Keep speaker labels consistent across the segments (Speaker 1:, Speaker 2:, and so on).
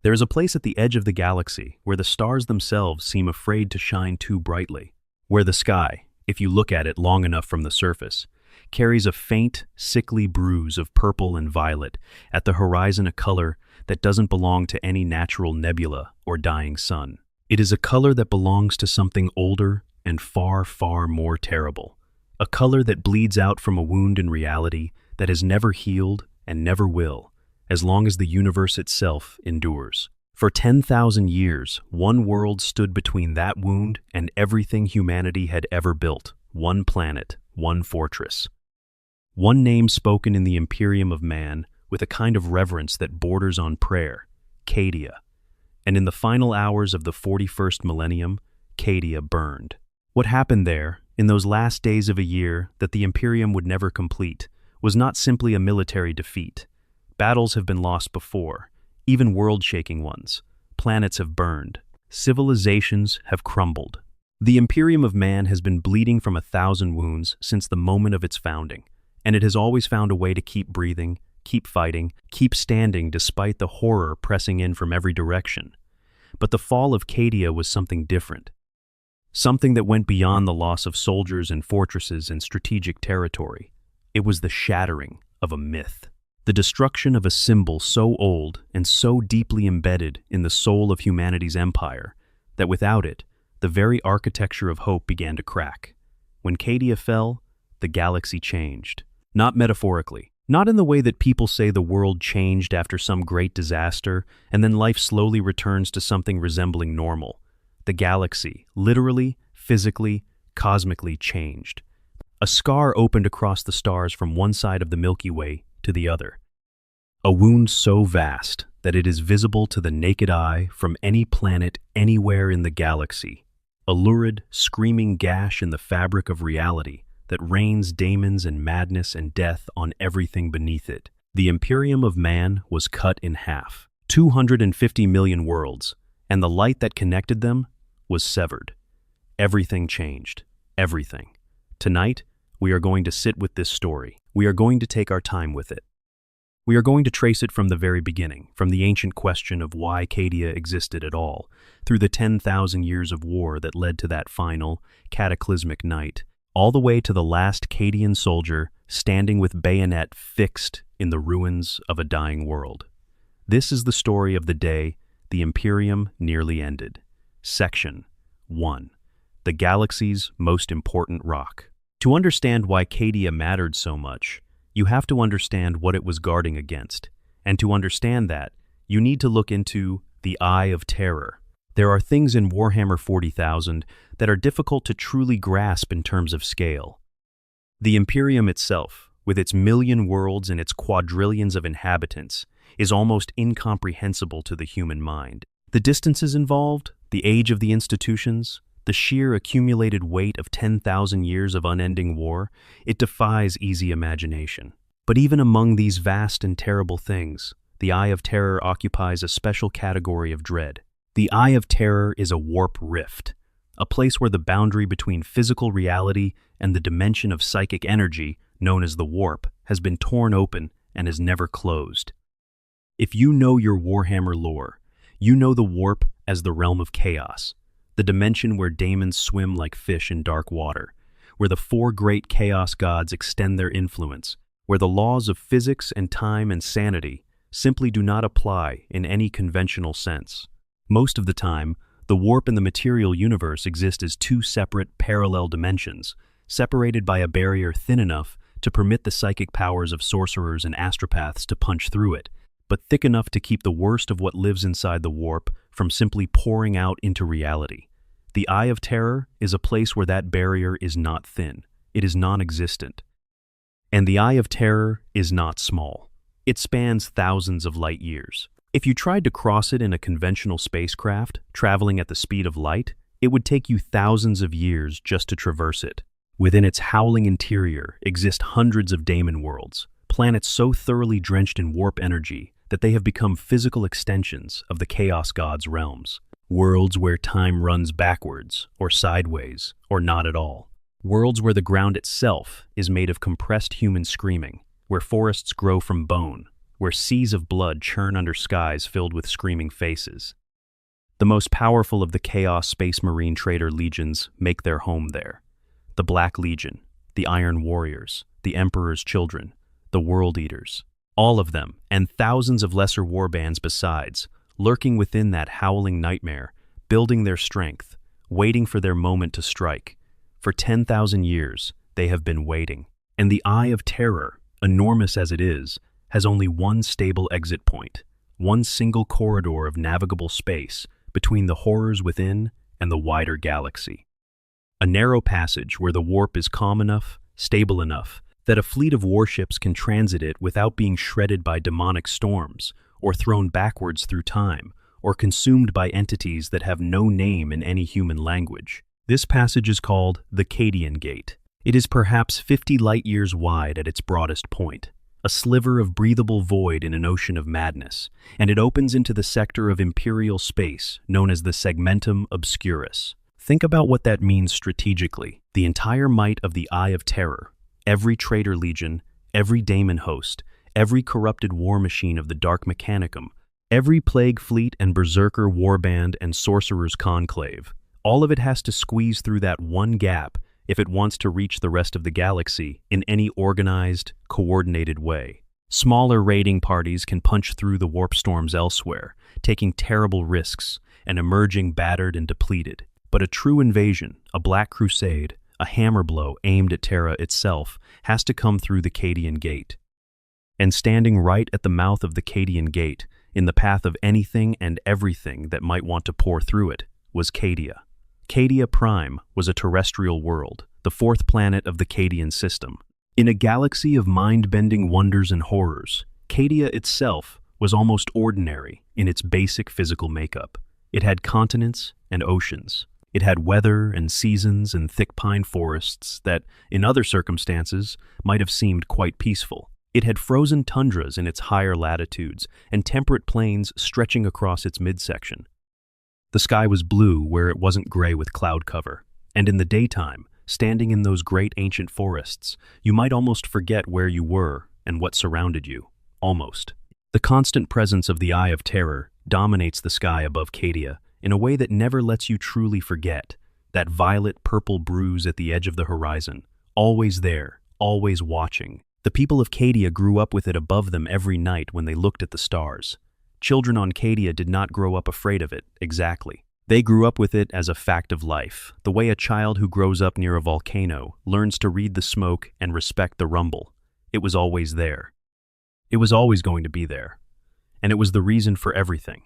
Speaker 1: There is a place at the edge of the galaxy where the stars themselves seem afraid to shine too brightly, where the sky, if you look at it long enough from the surface, carries a faint, sickly bruise of purple and violet, at the horizon a color that doesn't belong to any natural nebula or dying sun. It is a color that belongs to something older and far, far more terrible. A color that bleeds out from a wound in reality that has never healed and never will, as long as the universe itself endures. For 10,000 years, one world stood between that wound and everything humanity had ever built. One planet, one fortress. One name spoken in the Imperium of man with a kind of reverence that borders on prayer, Cadia. And in the final hours of the 41st millennium, Cadia burned. What happened there, in those last days of a year that the Imperium would never complete, was not simply a military defeat. Battles have been lost before, even world-shaking ones. Planets have burned. Civilizations have crumbled. The Imperium of man has been bleeding from 1,000 wounds since the moment of its founding, and it has always found a way to keep breathing, keep fighting, keep standing despite the horror pressing in from every direction. But the fall of Cadia was something different. Something that went beyond the loss of soldiers and fortresses and strategic territory. It was the shattering of a myth. The destruction of a symbol so old and so deeply embedded in the soul of humanity's empire that without it, the very architecture of hope began to crack. When Cadia fell, the galaxy changed. Not metaphorically. Not in the way that people say the world changed after some great disaster and then life slowly returns to something resembling normal. The galaxy, literally, physically, cosmically changed. A scar opened across the stars from one side of the Milky Way to the other. A wound so vast that it is visible to the naked eye from any planet anywhere in the galaxy. A lurid, screaming gash in the fabric of reality that rains demons and madness and death on everything beneath it. The Imperium of man was cut in half. 250 million worlds, and the light that connected them was severed. Everything changed. Everything. Tonight, we are going to sit with this story. We are going to take our time with it. We are going to trace it from the very beginning, from the ancient question of why Cadia existed at all, through the 10,000 years of war that led to that final, cataclysmic night, all the way to the last Cadian soldier standing with bayonet fixed in the ruins of a dying world. This is the story of the day the Imperium nearly ended. Section 1. The galaxy's most important rock. To understand why Cadia mattered so much, you have to understand what it was guarding against. And to understand that, you need to look into the Eye of Terror. There are things in Warhammer 40,000 that are difficult to truly grasp in terms of scale. The Imperium itself, with its million worlds and its quadrillions of inhabitants, is almost incomprehensible to the human mind. The distances involved, the age of the institutions, the sheer accumulated weight of 10,000 years of unending war, it defies easy imagination. But even among these vast and terrible things, the Eye of Terror occupies a special category of dread. The Eye of Terror is a warp rift, a place where the boundary between physical reality and the dimension of psychic energy, known as the warp, has been torn open and is never closed. If you know your Warhammer lore, you know the warp as the realm of chaos, the dimension where daemons swim like fish in dark water, where the four great chaos gods extend their influence, where the laws of physics and time and sanity simply do not apply in any conventional sense. Most of the time, the warp and the material universe exist as two separate, parallel dimensions, separated by a barrier thin enough to permit the psychic powers of sorcerers and astropaths to punch through it, but thick enough to keep the worst of what lives inside the warp from simply pouring out into reality. The Eye of Terror is a place where that barrier is not thin. It is non-existent. And the Eye of Terror is not small. It spans thousands of light years. If you tried to cross it in a conventional spacecraft, traveling at the speed of light, it would take you thousands of years just to traverse it. Within its howling interior exist hundreds of daemon worlds, planets so thoroughly drenched in warp energy that they have become physical extensions of the Chaos God's realms. Worlds where time runs backwards, or sideways, or not at all. Worlds where the ground itself is made of compressed human screaming, where forests grow from bone, where seas of blood churn under skies filled with screaming faces. The most powerful of the Chaos Space Marine Trader legions make their home there. The Black Legion, the Iron Warriors, the Emperor's Children, the World Eaters. All of them, and thousands of lesser warbands besides, lurking within that howling nightmare, building their strength, waiting for their moment to strike. For 10,000 years, they have been waiting. And the Eye of Terror, enormous as it is, has only one stable exit point, one single corridor of navigable space between the horrors within and the wider galaxy. A narrow passage where the warp is calm enough, stable enough, that a fleet of warships can transit it without being shredded by demonic storms, or thrown backwards through time, or consumed by entities that have no name in any human language. This passage is called the Cadian Gate. It is perhaps 50 light-years wide at its broadest point, a sliver of breathable void in an ocean of madness, and it opens into the sector of imperial space known as the Segmentum Obscurus. Think about what that means strategically. The entire might of the Eye of Terror, every traitor legion, every daemon host, every corrupted war machine of the Dark Mechanicum, every plague fleet and berserker warband and sorcerer's conclave, all of it has to squeeze through that one gap if it wants to reach the rest of the galaxy in any organized, coordinated way. Smaller raiding parties can punch through the warp storms elsewhere, taking terrible risks and emerging battered and depleted. But a true invasion, a black crusade, a hammer blow aimed at Terra itself, has to come through the Cadian Gate. And standing right at the mouth of the Cadian Gate, in the path of anything and everything that might want to pour through it, was Cadia. Cadia Prime was a terrestrial world, the fourth planet of the Cadian system. In a galaxy of mind-bending wonders and horrors, Cadia itself was almost ordinary in its basic physical makeup. It had continents and oceans. It had weather and seasons and thick pine forests that, in other circumstances, might have seemed quite peaceful. It had frozen tundras in its higher latitudes and temperate plains stretching across its midsection. The sky was blue where it wasn't gray with cloud cover, and in the daytime, standing in those great ancient forests, you might almost forget where you were and what surrounded you. Almost. The constant presence of the Eye of Terror dominates the sky above Cadia in a way that never lets you truly forget, that violet-purple bruise at the edge of the horizon, always there, always watching. The people of Cadia grew up with it above them every night when they looked at the stars. Children on Cadia did not grow up afraid of it, exactly. They grew up with it as a fact of life, the way a child who grows up near a volcano learns to read the smoke and respect the rumble. It was always there. It was always going to be there. And it was the reason for everything.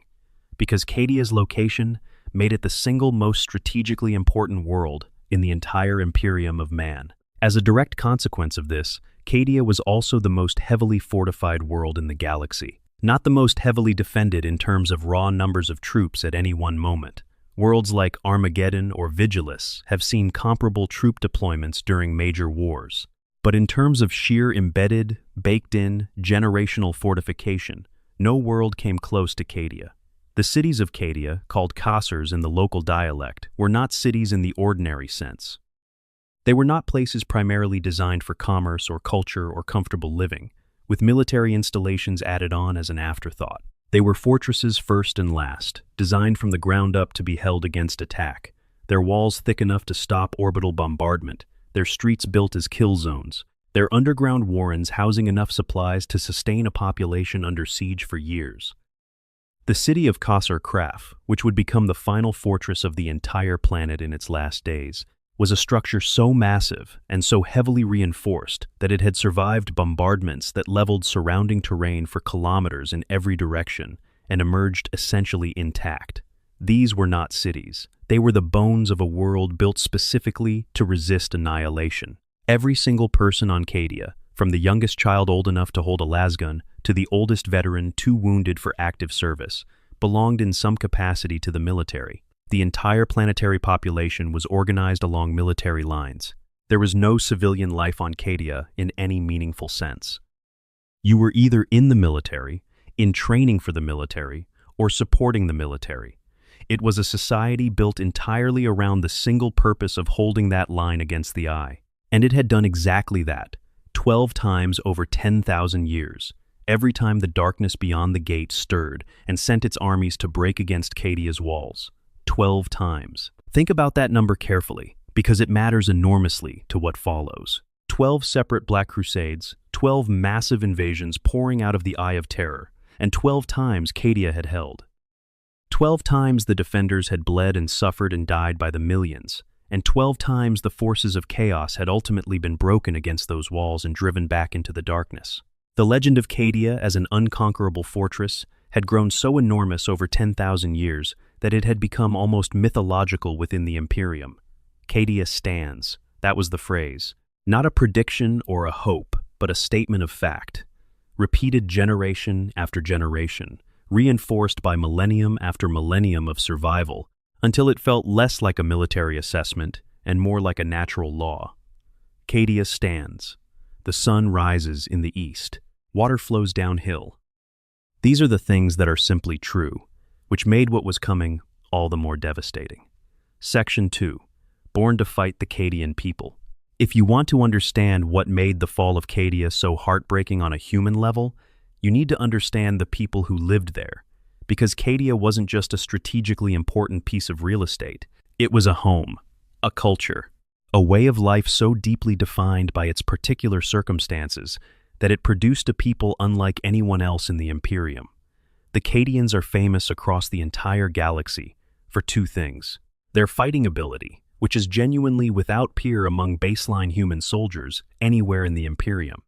Speaker 1: Because Cadia's location made it the single most strategically important world in the entire Imperium of man. As a direct consequence of this, Cadia was also the most heavily fortified world in the galaxy. Not the most heavily defended in terms of raw numbers of troops at any one moment. Worlds like Armageddon or Vigilus have seen comparable troop deployments during major wars. But in terms of sheer embedded, baked-in, generational fortification, no world came close to Cadia. The cities of Cadia, called Cassars in the local dialect, were not cities in the ordinary sense. They were not places primarily designed for commerce or culture or comfortable living, with military installations added on as an afterthought. They were fortresses first and last, designed from the ground up to be held against attack, their walls thick enough to stop orbital bombardment, their streets built as kill zones, their underground warrens housing enough supplies to sustain a population under siege for years. The city of Cassar Kraf, which would become the final fortress of the entire planet in its last days, was a structure so massive and so heavily reinforced that it had survived bombardments that leveled surrounding terrain for kilometers in every direction and emerged essentially intact. These were not cities. They were the bones of a world built specifically to resist annihilation. Every single person on Cadia, from the youngest child old enough to hold a lasgun to the oldest veteran too wounded for active service, belonged in some capacity to the military. The entire planetary population was organized along military lines. There was no civilian life on Cadia in any meaningful sense. You were either in the military, in training for the military, or supporting the military. It was a society built entirely around the single purpose of holding that line against the eye. And it had done exactly that, 12 times over 10,000 years, every time the darkness beyond the gate stirred and sent its armies to break against Cadia's walls. 12 times. Think about that number carefully, because it matters enormously to what follows. 12 separate Black Crusades, 12 massive invasions pouring out of the Eye of Terror, and 12 times Cadia had held. 12 times the defenders had bled and suffered and died by the millions, and 12 times the forces of chaos had ultimately been broken against those walls and driven back into the darkness. The legend of Cadia as an unconquerable fortress had grown so enormous over 10,000 years that it had become almost mythological within the Imperium. Cadia stands, that was the phrase. Not a prediction or a hope, but a statement of fact. Repeated generation after generation, reinforced by millennium after millennium of survival, until it felt less like a military assessment and more like a natural law. Cadia stands. The sun rises in the east. Water flows downhill. These are the things that are simply true, which made what was coming all the more devastating. Section 2. Born to fight the Cadian people. If you want to understand what made the fall of Cadia so heartbreaking on a human level, you need to understand the people who lived there. Because Cadia wasn't just a strategically important piece of real estate. It was a home, a culture, a way of life so deeply defined by its particular circumstances that it produced a people unlike anyone else in the Imperium. The Cadians are famous across the entire galaxy for two things: their fighting ability, which is genuinely without peer among baseline human soldiers anywhere in the Imperium,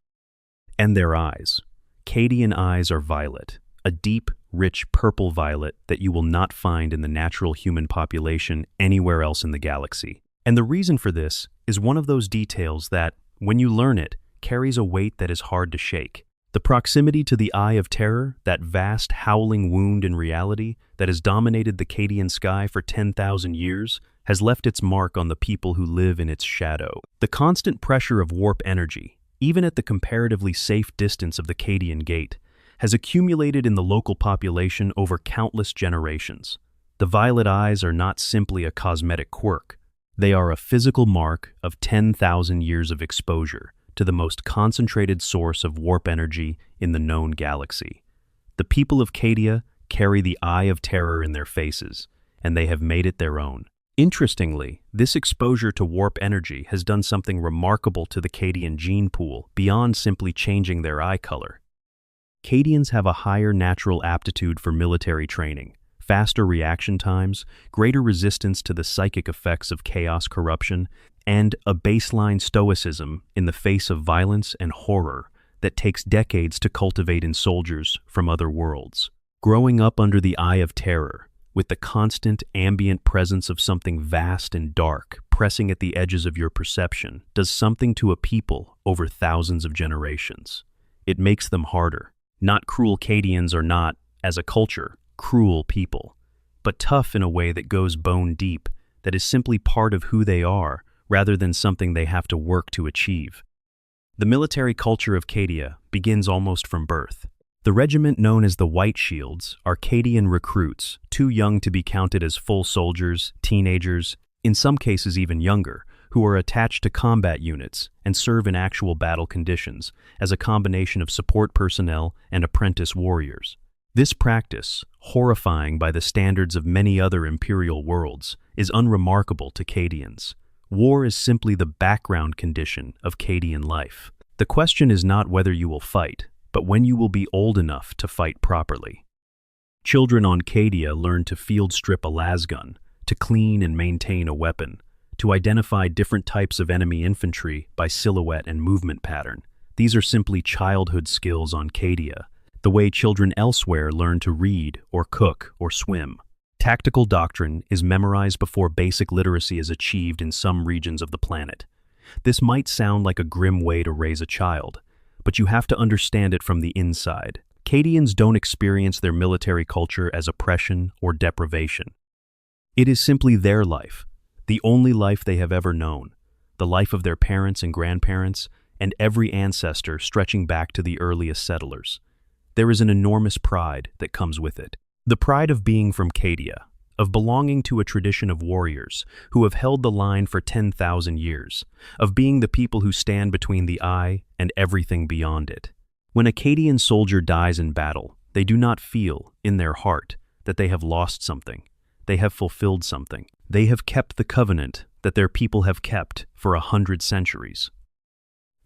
Speaker 1: and their eyes. Cadian eyes are violet, a deep, rich purple violet that you will not find in the natural human population anywhere else in the galaxy. And the reason for this is one of those details that, when you learn it, carries a weight that is hard to shake. The proximity to the Eye of Terror, that vast howling wound in reality that has dominated the Cadian sky for 10,000 years, has left its mark on the people who live in its shadow. The constant pressure of warp energy, even at the comparatively safe distance of the Cadian Gate, has accumulated in the local population over countless generations. The violet eyes are not simply a cosmetic quirk. They are a physical mark of 10,000 years of exposure to the most concentrated source of warp energy in the known galaxy. The people of Cadia carry the Eye of Terror in their faces, and they have made it their own. Interestingly, this exposure to warp energy has done something remarkable to the Cadian gene pool beyond simply changing their eye color. Cadians have a higher natural aptitude for military training, faster reaction times, greater resistance to the psychic effects of chaos corruption, and a baseline stoicism in the face of violence and horror that takes decades to cultivate in soldiers from other worlds. Growing up under the Eye of Terror, with the constant ambient presence of something vast and dark pressing at the edges of your perception, does something to a people over thousands of generations. It makes them harder. Not cruel Cadians are not, as a culture, cruel people, but tough in a way that goes bone deep, that is simply part of who they are, rather than something they have to work to achieve. The military culture of Cadia begins almost from birth. The regiment known as the White Shields are Cadian recruits, too young to be counted as full soldiers, teenagers, in some cases even younger, who are attached to combat units and serve in actual battle conditions as a combination of support personnel and apprentice warriors. This practice, horrifying by the standards of many other imperial worlds, is unremarkable to Cadians. War is simply the background condition of Cadian life. The question is not whether you will fight, but when you will be old enough to fight properly. Children on Cadia learn to field strip a lasgun, to clean and maintain a weapon, to identify different types of enemy infantry by silhouette and movement pattern. These are simply childhood skills on Cadia, the way children elsewhere learn to read or cook or swim. Tactical doctrine is memorized before basic literacy is achieved in some regions of the planet. This might sound like a grim way to raise a child, but you have to understand it from the inside. Cadians don't experience their military culture as oppression or deprivation. It is simply their life, the only life they have ever known, the life of their parents and grandparents, and every ancestor stretching back to the earliest settlers. There is an enormous pride that comes with it. The pride of being from Cadia, of belonging to a tradition of warriors who have held the line for 10,000 years, of being the people who stand between the eye and everything beyond it. When a Cadian soldier dies in battle, they do not feel, in their heart, that they have lost something. They have fulfilled something. They have kept the covenant that their people have kept for 100 centuries.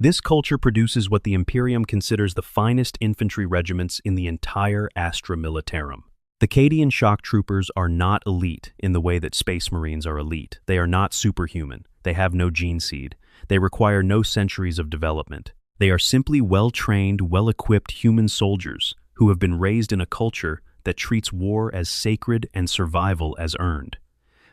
Speaker 1: This culture produces what the Imperium considers the finest infantry regiments in the entire Astra Militarum. The Cadian shock troopers are not elite in the way that Space Marines are elite. They are not superhuman. They have no gene seed. They require no centuries of development. They are simply well-trained, well-equipped human soldiers who have been raised in a culture that treats war as sacred and survival as earned.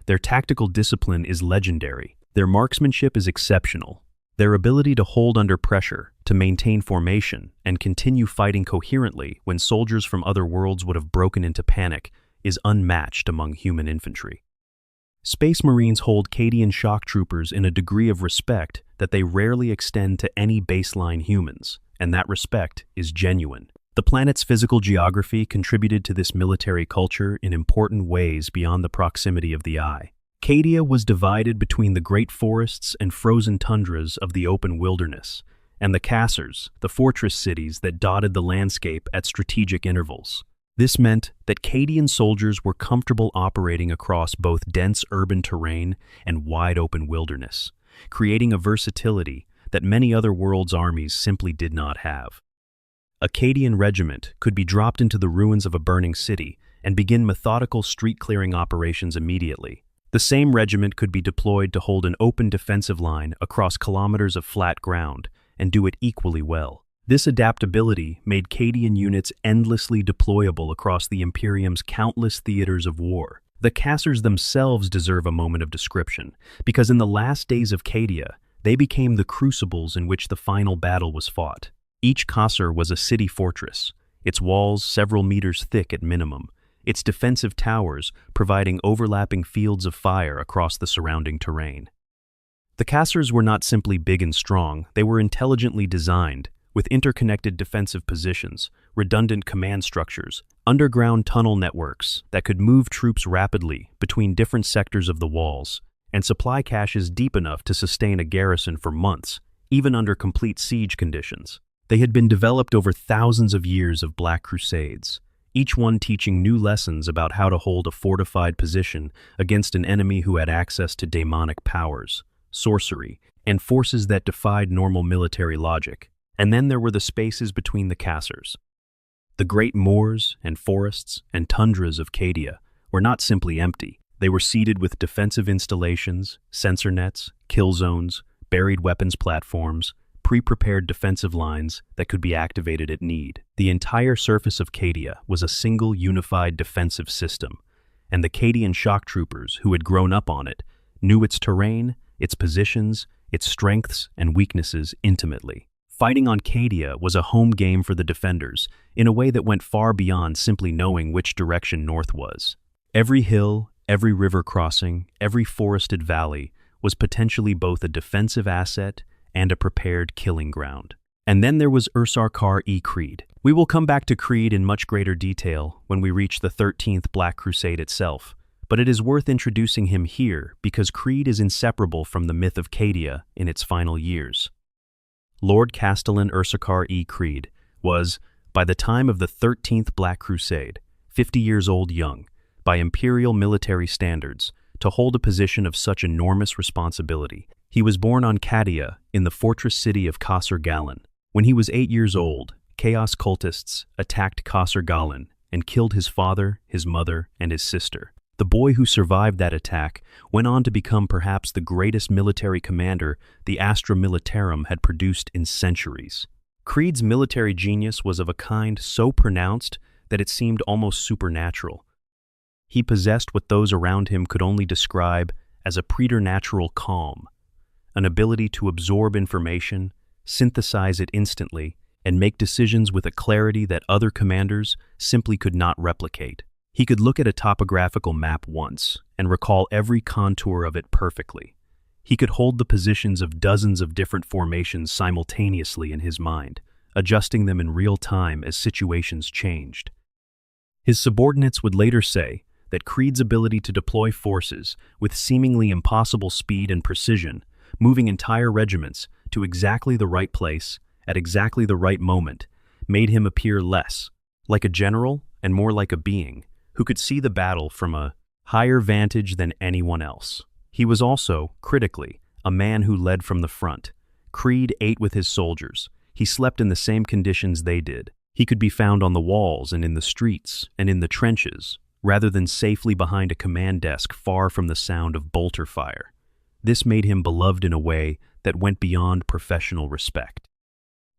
Speaker 1: Their tactical discipline is legendary. Their marksmanship is exceptional. Their ability to hold under pressure, to maintain formation, and continue fighting coherently when soldiers from other worlds would have broken into panic is unmatched among human infantry. Space Marines hold Cadian shock troopers in a degree of respect that they rarely extend to any baseline humans, and that respect is genuine. The planet's physical geography contributed to this military culture in important ways beyond the proximity of the eye. Cadia was divided between the great forests and frozen tundras of the open wilderness, and the casters, the fortress cities that dotted the landscape at strategic intervals. This meant that Cadian soldiers were comfortable operating across both dense urban terrain and wide-open wilderness, creating a versatility that many other worlds' armies simply did not have. A Cadian regiment could be dropped into the ruins of a burning city and begin methodical street-clearing operations immediately. The same regiment could be deployed to hold an open defensive line across kilometers of flat ground and do it equally well. This adaptability made Cadian units endlessly deployable across the Imperium's countless theaters of war. The Cassers themselves deserve a moment of description, because in the last days of Cadia, they became the crucibles in which the final battle was fought. Each Casser was a city fortress, its walls several meters thick at minimum, its defensive towers providing overlapping fields of fire across the surrounding terrain. The Cassers were not simply big and strong, they were intelligently designed, with interconnected defensive positions, redundant command structures, underground tunnel networks that could move troops rapidly between different sectors of the walls, and supply caches deep enough to sustain a garrison for months, even under complete siege conditions. They had been developed over thousands of years of Black Crusades, each one teaching new lessons about how to hold a fortified position against an enemy who had access to demonic powers, sorcery, and forces that defied normal military logic. And then there were the spaces between the Cassers. The great moors and forests and tundras of Cadia were not simply empty. They were seeded with defensive installations, sensor nets, kill zones, buried weapons platforms, pre-prepared defensive lines that could be activated at need. The entire surface of Cadia was a single unified defensive system, and the Cadian shock troopers who had grown up on it knew its terrain, its positions, its strengths and weaknesses intimately. Fighting on Cadia was a home game for the defenders in a way that went far beyond simply knowing which direction north was. Every hill, every river crossing, every forested valley was potentially both a defensive asset and a prepared killing ground. And then there was Ursarkar E. Creed. We will come back to Creed in much greater detail when we reach the 13th Black Crusade itself, but it is worth introducing him here because Creed is inseparable from the myth of Cadia in its final years. Lord Castellan Ursarkar E. Creed was, by the time of the 13th Black Crusade, 50 years old young, by imperial military standards, to hold a position of such enormous responsibility. He was born on Cadia in the fortress city of Kasr Galan. When he was 8 years old, Chaos cultists attacked Kasr Galan and killed his father, his mother, and his sister. The boy who survived that attack went on to become perhaps the greatest military commander the Astra Militarum had produced in centuries. Creed's military genius was of a kind so pronounced that it seemed almost supernatural. He possessed what those around him could only describe as a preternatural calm, an ability to absorb information, synthesize it instantly, and make decisions with a clarity that other commanders simply could not replicate. He could look at a topographical map once and recall every contour of it perfectly. He could hold the positions of dozens of different formations simultaneously in his mind, adjusting them in real time as situations changed. His subordinates would later say that Creed's ability to deploy forces with seemingly impossible speed and precision, moving entire regiments to exactly the right place at exactly the right moment, made him appear less like a general and more like a being who could see the battle from a higher vantage than anyone else. He was also, critically, a man who led from the front. Creed ate with his soldiers. He slept in the same conditions they did. He could be found on the walls and in the streets and in the trenches, rather than safely behind a command desk far from the sound of bolter fire. This made him beloved in a way that went beyond professional respect.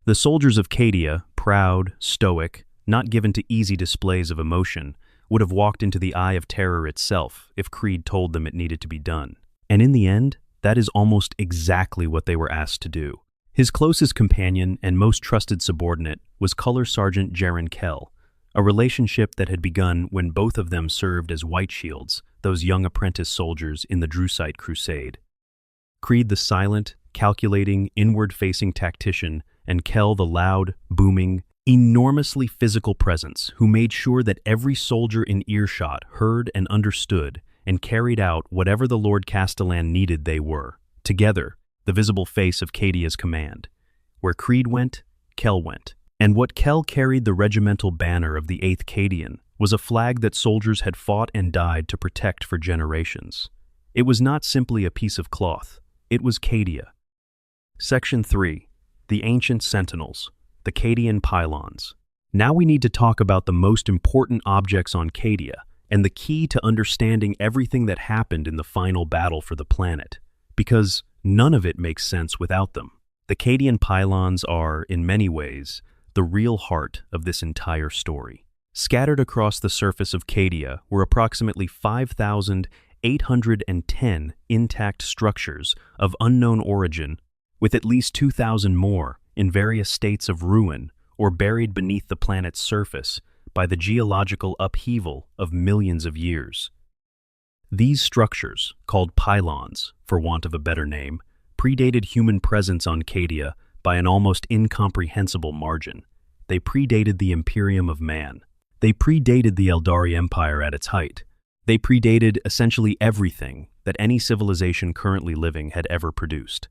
Speaker 1: The soldiers of Cadia, proud, stoic, not given to easy displays of emotion, would have walked into the eye of terror itself if Creed told them it needed to be done. And in the end, that is almost exactly what they were asked to do. His closest companion and most trusted subordinate was Color Sergeant Jaren Kell, a relationship that had begun when both of them served as White Shields, those young apprentice soldiers in the Drop Site Crusade. Creed the silent, calculating, inward-facing tactician, and Kell the loud, booming, enormously physical presence who made sure that every soldier in earshot heard and understood and carried out whatever the Lord Castellan needed. They were, together, the visible face of Cadia's command. Where Creed went, Kell went. And what Kell carried, the regimental banner of the 8th Cadian, was a flag that soldiers had fought and died to protect for generations. It was not simply a piece of cloth. It was Cadia. Section 3. The Ancient Sentinels. The Cadian Pylons. Now we need to talk about the most important objects on Cadia and the key to understanding everything that happened in the final battle for the planet, because none of it makes sense without them. The Cadian Pylons are, in many ways, the real heart of this entire story. Scattered across the surface of Cadia were approximately 5,810 intact structures of unknown origin, with at least 2,000 more in various states of ruin or buried beneath the planet's surface by the geological upheaval of millions of years. These structures, called pylons, for want of a better name, predated human presence on Cadia by an almost incomprehensible margin. They predated the Imperium of man. They predated the Eldari Empire at its height. They predated essentially everything that any civilization currently living had ever produced.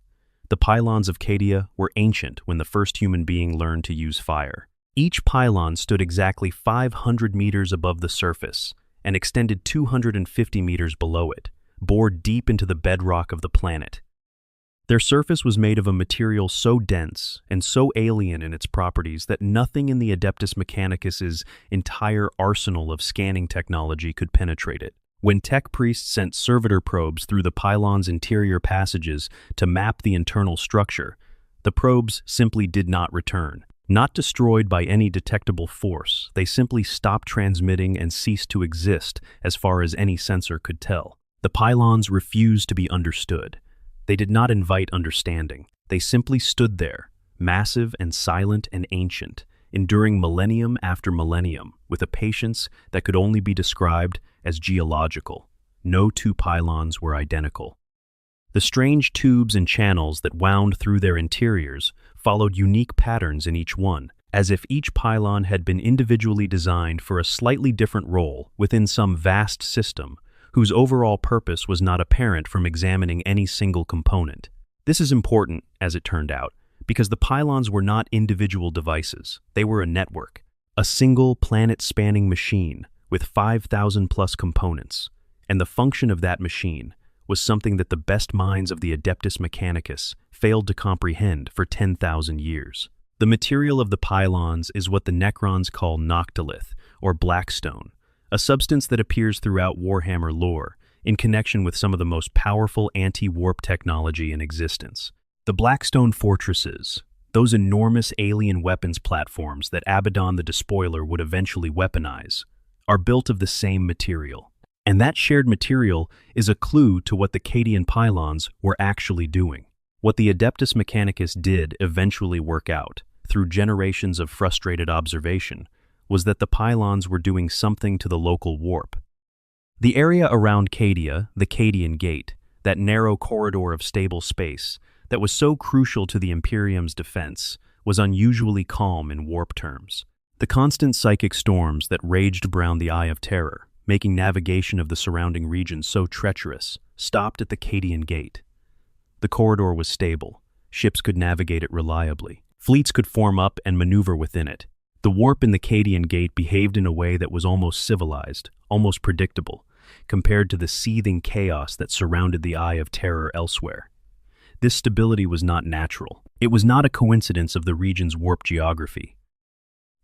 Speaker 1: The pylons of Cadia were ancient when the first human being learned to use fire. Each pylon stood exactly 500 meters above the surface and extended 250 meters below it, bored deep into the bedrock of the planet. Their surface was made of a material so dense and so alien in its properties that nothing in the Adeptus Mechanicus's entire arsenal of scanning technology could penetrate it. When tech priests sent servitor probes through the pylon's interior passages to map the internal structure, the probes simply did not return. Not destroyed by any detectable force, they simply stopped transmitting and ceased to exist as far as any sensor could tell. The pylons refused to be understood. They did not invite understanding. They simply stood there, massive and silent and ancient, enduring millennium after millennium with a patience that could only be described as geological. No two pylons were identical. The strange tubes and channels that wound through their interiors followed unique patterns in each one, as if each pylon had been individually designed for a slightly different role within some vast system whose overall purpose was not apparent from examining any single component. This is important, as it turned out, because the pylons were not individual devices. They were a network, a single planet-spanning machine with 5,000+ components, and the function of that machine was something that the best minds of the Adeptus Mechanicus failed to comprehend for 10,000 years. The material of the pylons is what the Necrons call noctilith, or blackstone, a substance that appears throughout Warhammer lore in connection with some of the most powerful anti-warp technology in existence. The Blackstone fortresses, those enormous alien weapons platforms that Abaddon the Despoiler would eventually weaponize, are built of the same material. And that shared material is a clue to what the Cadian pylons were actually doing. What the Adeptus Mechanicus did eventually work out, through generations of frustrated observation, was that the pylons were doing something to the local warp. The area around Cadia, the Cadian Gate, that narrow corridor of stable space that was so crucial to the Imperium's defense, was unusually calm in warp terms. The constant psychic storms that raged around the Eye of Terror, making navigation of the surrounding region so treacherous, stopped at the Cadian Gate. The corridor was stable. Ships could navigate it reliably. Fleets could form up and maneuver within it. The warp in the Cadian Gate behaved in a way that was almost civilized, almost predictable, compared to the seething chaos that surrounded the Eye of Terror elsewhere. This stability was not natural. It was not a coincidence of the region's warp geography.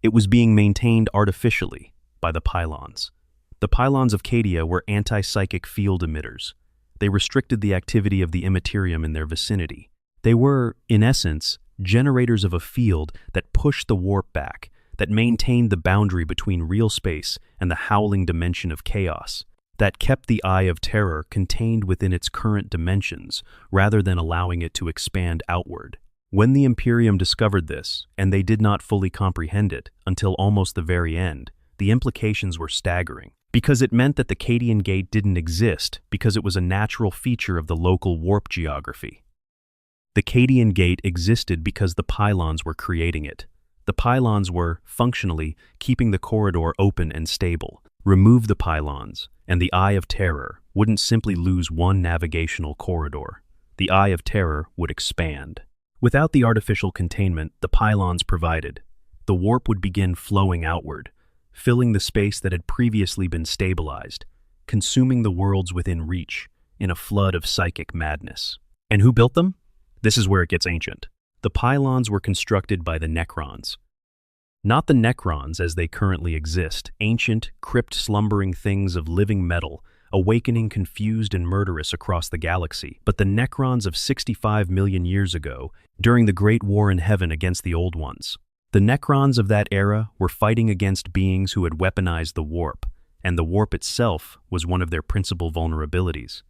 Speaker 1: It was being maintained artificially by the pylons. The pylons of Cadia were anti-psychic field emitters. They restricted the activity of the Imperium in their vicinity. They were, in essence, generators of a field that pushed the warp back, that maintained the boundary between real space and the howling dimension of chaos, that kept the Eye of Terror contained within its current dimensions rather than allowing it to expand outward. When the Imperium discovered this, and they did not fully comprehend it until almost the very end, the implications were staggering, because it meant that the Cadian Gate didn't exist because it was a natural feature of the local warp geography. The Cadian Gate existed because the pylons were creating it. The pylons were, functionally, keeping the corridor open and stable. Remove the pylons, and the Eye of Terror wouldn't simply lose one navigational corridor. The Eye of Terror would expand. Without the artificial containment the pylons provided, the warp would begin flowing outward, filling the space that had previously been stabilized, consuming the worlds within reach in a flood of psychic madness. And who built them? This is where it gets ancient. The pylons were constructed by the Necrons. Not the Necrons as they currently exist, ancient, crypt-slumbering things of living metal, awakening confused and murderous across the galaxy, but the Necrons of 65 million years ago, during the Great War in Heaven against the Old Ones. The Necrons of that era were fighting against beings who had weaponized the warp, and the warp itself was one of their principal vulnerabilities.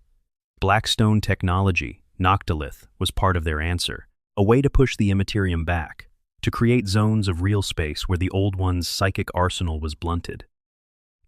Speaker 1: Blackstone technology, Noctilith, was part of their answer. A way to push the Imperium back, to create zones of real space where the Old One's psychic arsenal was blunted.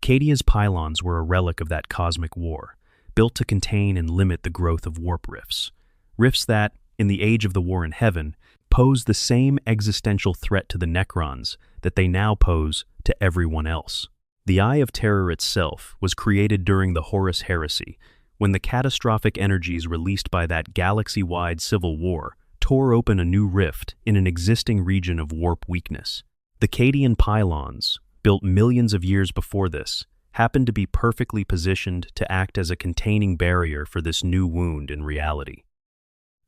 Speaker 1: Cadia's pylons were a relic of that cosmic war, built to contain and limit the growth of warp rifts. Rifts that, in the age of the War in Heaven, posed the same existential threat to the Necrons that they now pose to everyone else. The Eye of Terror itself was created during the Horus Heresy, when the catastrophic energies released by that galaxy-wide civil war tore open a new rift in an existing region of warp weakness. The Cadian pylons, built millions of years before this, happened to be perfectly positioned to act as a containing barrier for this new wound in reality.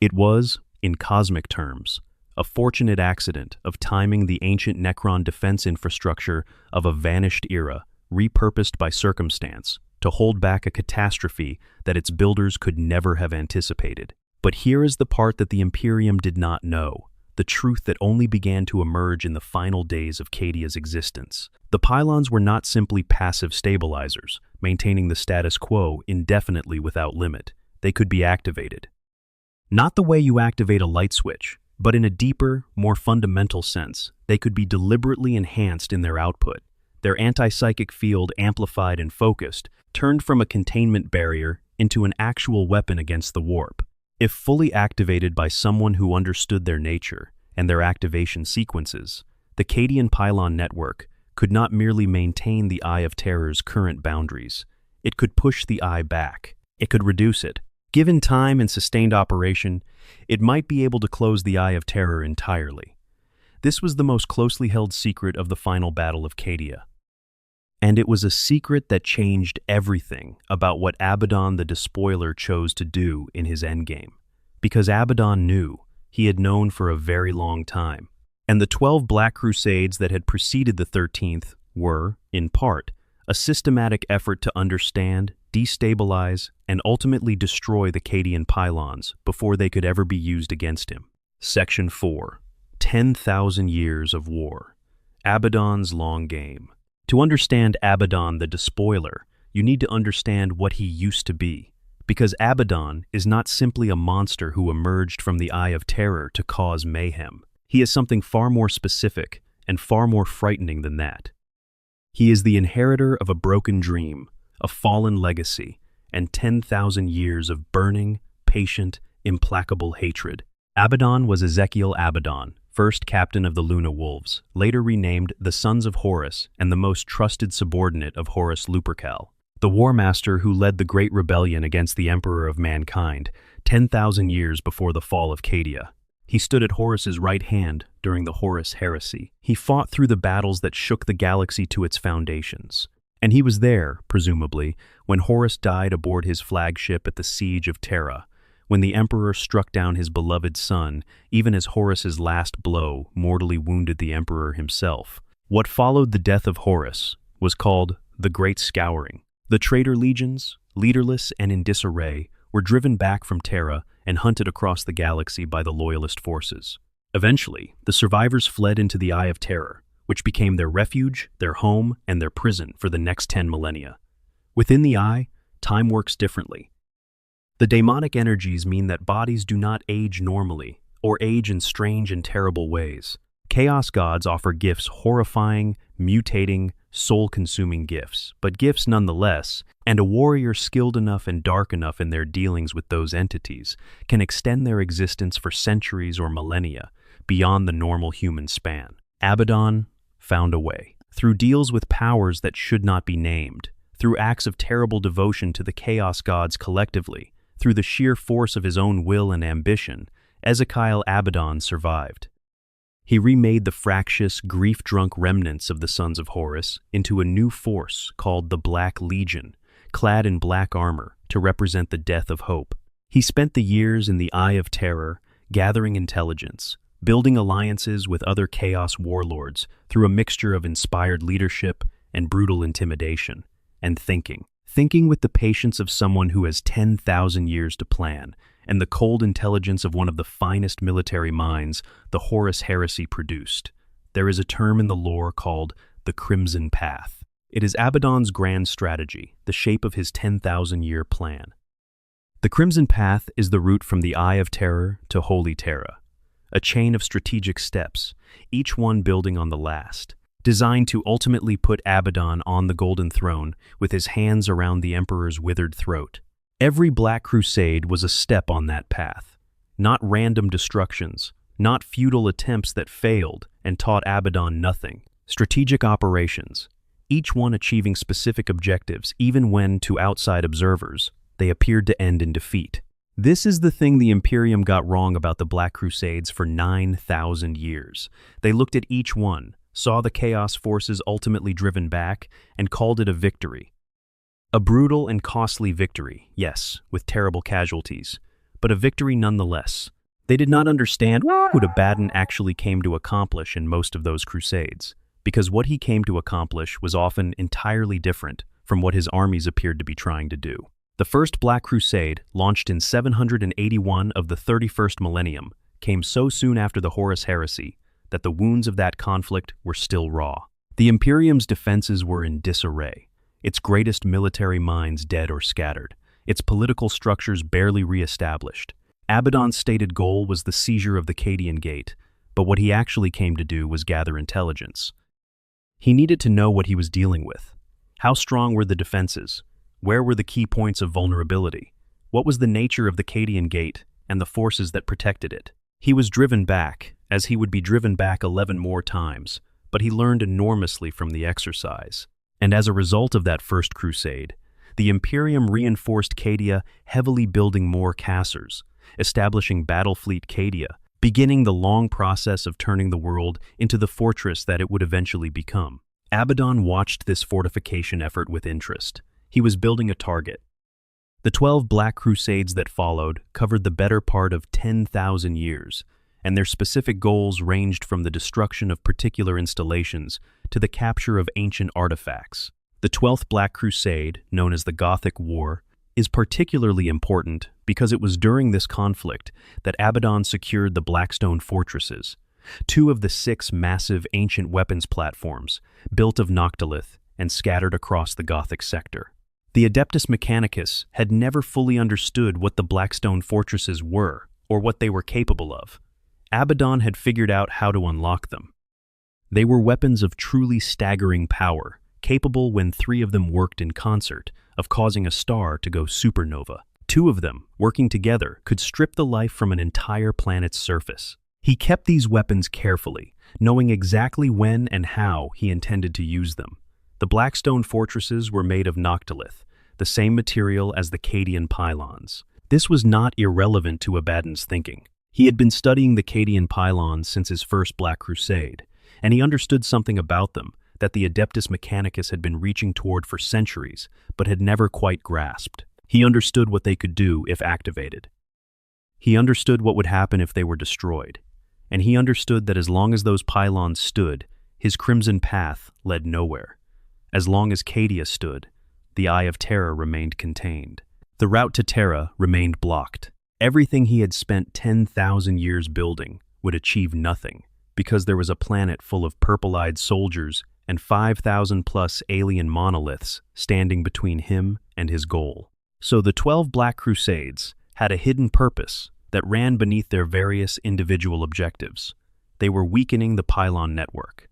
Speaker 1: It was, in cosmic terms, a fortunate accident of timing the ancient Necron defense infrastructure of a vanished era, repurposed by circumstance, to hold back a catastrophe that its builders could never have anticipated. But here is the part that the Imperium did not know, the truth that only began to emerge in the final days of Cadia's existence. The pylons were not simply passive stabilizers, maintaining the status quo indefinitely without limit. They could be activated. Not the way you activate a light switch, but in a deeper, more fundamental sense, they could be deliberately enhanced in their output. Their anti-psychic field amplified and focused, turned from a containment barrier into an actual weapon against the warp. If fully activated by someone who understood their nature and their activation sequences, the Cadian pylon network could not merely maintain the Eye of Terror's current boundaries. It could push the Eye back. It could reduce it. Given time and sustained operation, it might be able to close the Eye of Terror entirely. This was the most closely held secret of the final battle of Cadia. And it was a secret that changed everything about what Abaddon the Despoiler chose to do in his endgame. Because Abaddon knew, he had known for a very long time. And the 12 Black Crusades that had preceded the 13th were, in part, a systematic effort to understand, destabilize, and ultimately destroy the Cadian pylons before they could ever be used against him. Section 4. 10,000 Years of War. Abaddon's Long Game. To understand Abaddon the Despoiler, you need to understand what he used to be, because Abaddon is not simply a monster who emerged from the Eye of Terror to cause mayhem. He is something far more specific and far more frightening than that. He is the inheritor of a broken dream, a fallen legacy, and 10,000 years of burning, patient, implacable hatred. Abaddon was Ezekiel Abaddon, first captain of the Luna Wolves, later renamed the Sons of Horus and the most trusted subordinate of Horus Lupercal, the war master who led the Great Rebellion against the Emperor of Mankind, 10,000 years before the fall of Cadia. He stood at Horus's right hand during the Horus Heresy. He fought through the battles that shook the galaxy to its foundations. And he was there, presumably, when Horus died aboard his flagship at the Siege of Terra, when the Emperor struck down his beloved son, even as Horus's last blow mortally wounded the Emperor himself. What followed the death of Horus was called the Great Scouring. The traitor legions, leaderless and in disarray, were driven back from Terra and hunted across the galaxy by the loyalist forces. Eventually, the survivors fled into the Eye of Terror, which became their refuge, their home, and their prison for the next 10 millennia. Within the Eye, time works differently. The daemonic energies mean that bodies do not age normally, or age in strange and terrible ways. Chaos gods offer gifts horrifying, mutating, soul-consuming gifts, but gifts nonetheless, and a warrior skilled enough and dark enough in their dealings with those entities can extend their existence for centuries or millennia, beyond the normal human span. Abaddon found a way. Through deals with powers that should not be named, through acts of terrible devotion to the Chaos gods collectively, through the sheer force of his own will and ambition, Ezekiel Abaddon survived. He remade the fractious, grief-drunk remnants of the Sons of Horus into a new force called the Black Legion, clad in black armor to represent the death of hope. He spent the years in the Eye of Terror, gathering intelligence, building alliances with other chaos warlords through a mixture of inspired leadership and brutal intimidation, and thinking with the patience of someone who has 10,000 years to plan, and the cold intelligence of one of the finest military minds the Horus Heresy produced. There is a term in the lore called the Crimson Path. It is Abaddon's grand strategy, the shape of his 10,000-year plan. The Crimson Path is the route from the Eye of Terror to Holy Terra, a chain of strategic steps, each one building on the last, designed to ultimately put Abaddon on the Golden Throne with his hands around the Emperor's withered throat. Every Black Crusade was a step on that path, not random destructions, not futile attempts that failed and taught Abaddon nothing. Strategic operations, each one achieving specific objectives even when, to outside observers, they appeared to end in defeat. This is the thing the Imperium got wrong about the Black Crusades for 9,000 years. They looked at each one, saw the Chaos forces ultimately driven back, and called it a victory. A brutal and costly victory, yes, with terrible casualties, but a victory nonetheless. They did not understand what Abaddon actually came to accomplish in most of those crusades, because what he came to accomplish was often entirely different from what his armies appeared to be trying to do. The First Black Crusade, launched in 781 of the 31st millennium, came so soon after the Horus Heresy that the wounds of that conflict were still raw. The Imperium's defenses were in disarray, its greatest military minds dead or scattered, its political structures barely re-established. Abaddon's stated goal was the seizure of the Cadian Gate, but what he actually came to do was gather intelligence. He needed to know what he was dealing with. How strong were the defenses? Where were the key points of vulnerability? What was the nature of the Cadian Gate and the forces that protected it? He was driven back, as he would be driven back 11 more times, but he learned enormously from the exercise. And as a result of that First Crusade, the Imperium reinforced Cadia, heavily building more cassers, establishing Battle Fleet Cadia, beginning the long process of turning the world into the fortress that it would eventually become. Abaddon watched this fortification effort with interest. He was building a target. The 12 Black Crusades that followed covered the better part of 10,000 years, and their specific goals ranged from the destruction of particular installations to the capture of ancient artifacts. The 12th Black Crusade, known as the Gothic War, is particularly important because it was during this conflict that Abaddon secured the Blackstone fortresses, 2 of the 6 massive ancient weapons platforms built of noctilith and scattered across the Gothic sector. The Adeptus Mechanicus had never fully understood what the Blackstone fortresses were or what they were capable of. Abaddon had figured out how to unlock them. They were weapons of truly staggering power, capable when 3 of them worked in concert of causing a star to go supernova. 2 of them, working together, could strip the life from an entire planet's surface. He kept these weapons carefully, knowing exactly when and how he intended to use them. The Blackstone fortresses were made of noctilith, the same material as the Cadian pylons. This was not irrelevant to Abaddon's thinking. He had been studying the Cadian pylons since his first Black Crusade, and he understood something about them that the Adeptus Mechanicus had been reaching toward for centuries, but had never quite grasped. He understood what they could do if activated. He understood what would happen if they were destroyed, and he understood that as long as those pylons stood, his crimson path led nowhere. As long as Cadia stood, the Eye of Terra remained contained. The route to Terra remained blocked. Everything he had spent 10,000 years building would achieve nothing, because there was a planet full of purple-eyed soldiers and 5,000-plus alien monoliths standing between him and his goal. So the 12 Black Crusades had a hidden purpose that ran beneath their various individual objectives. They were weakening the pylon network.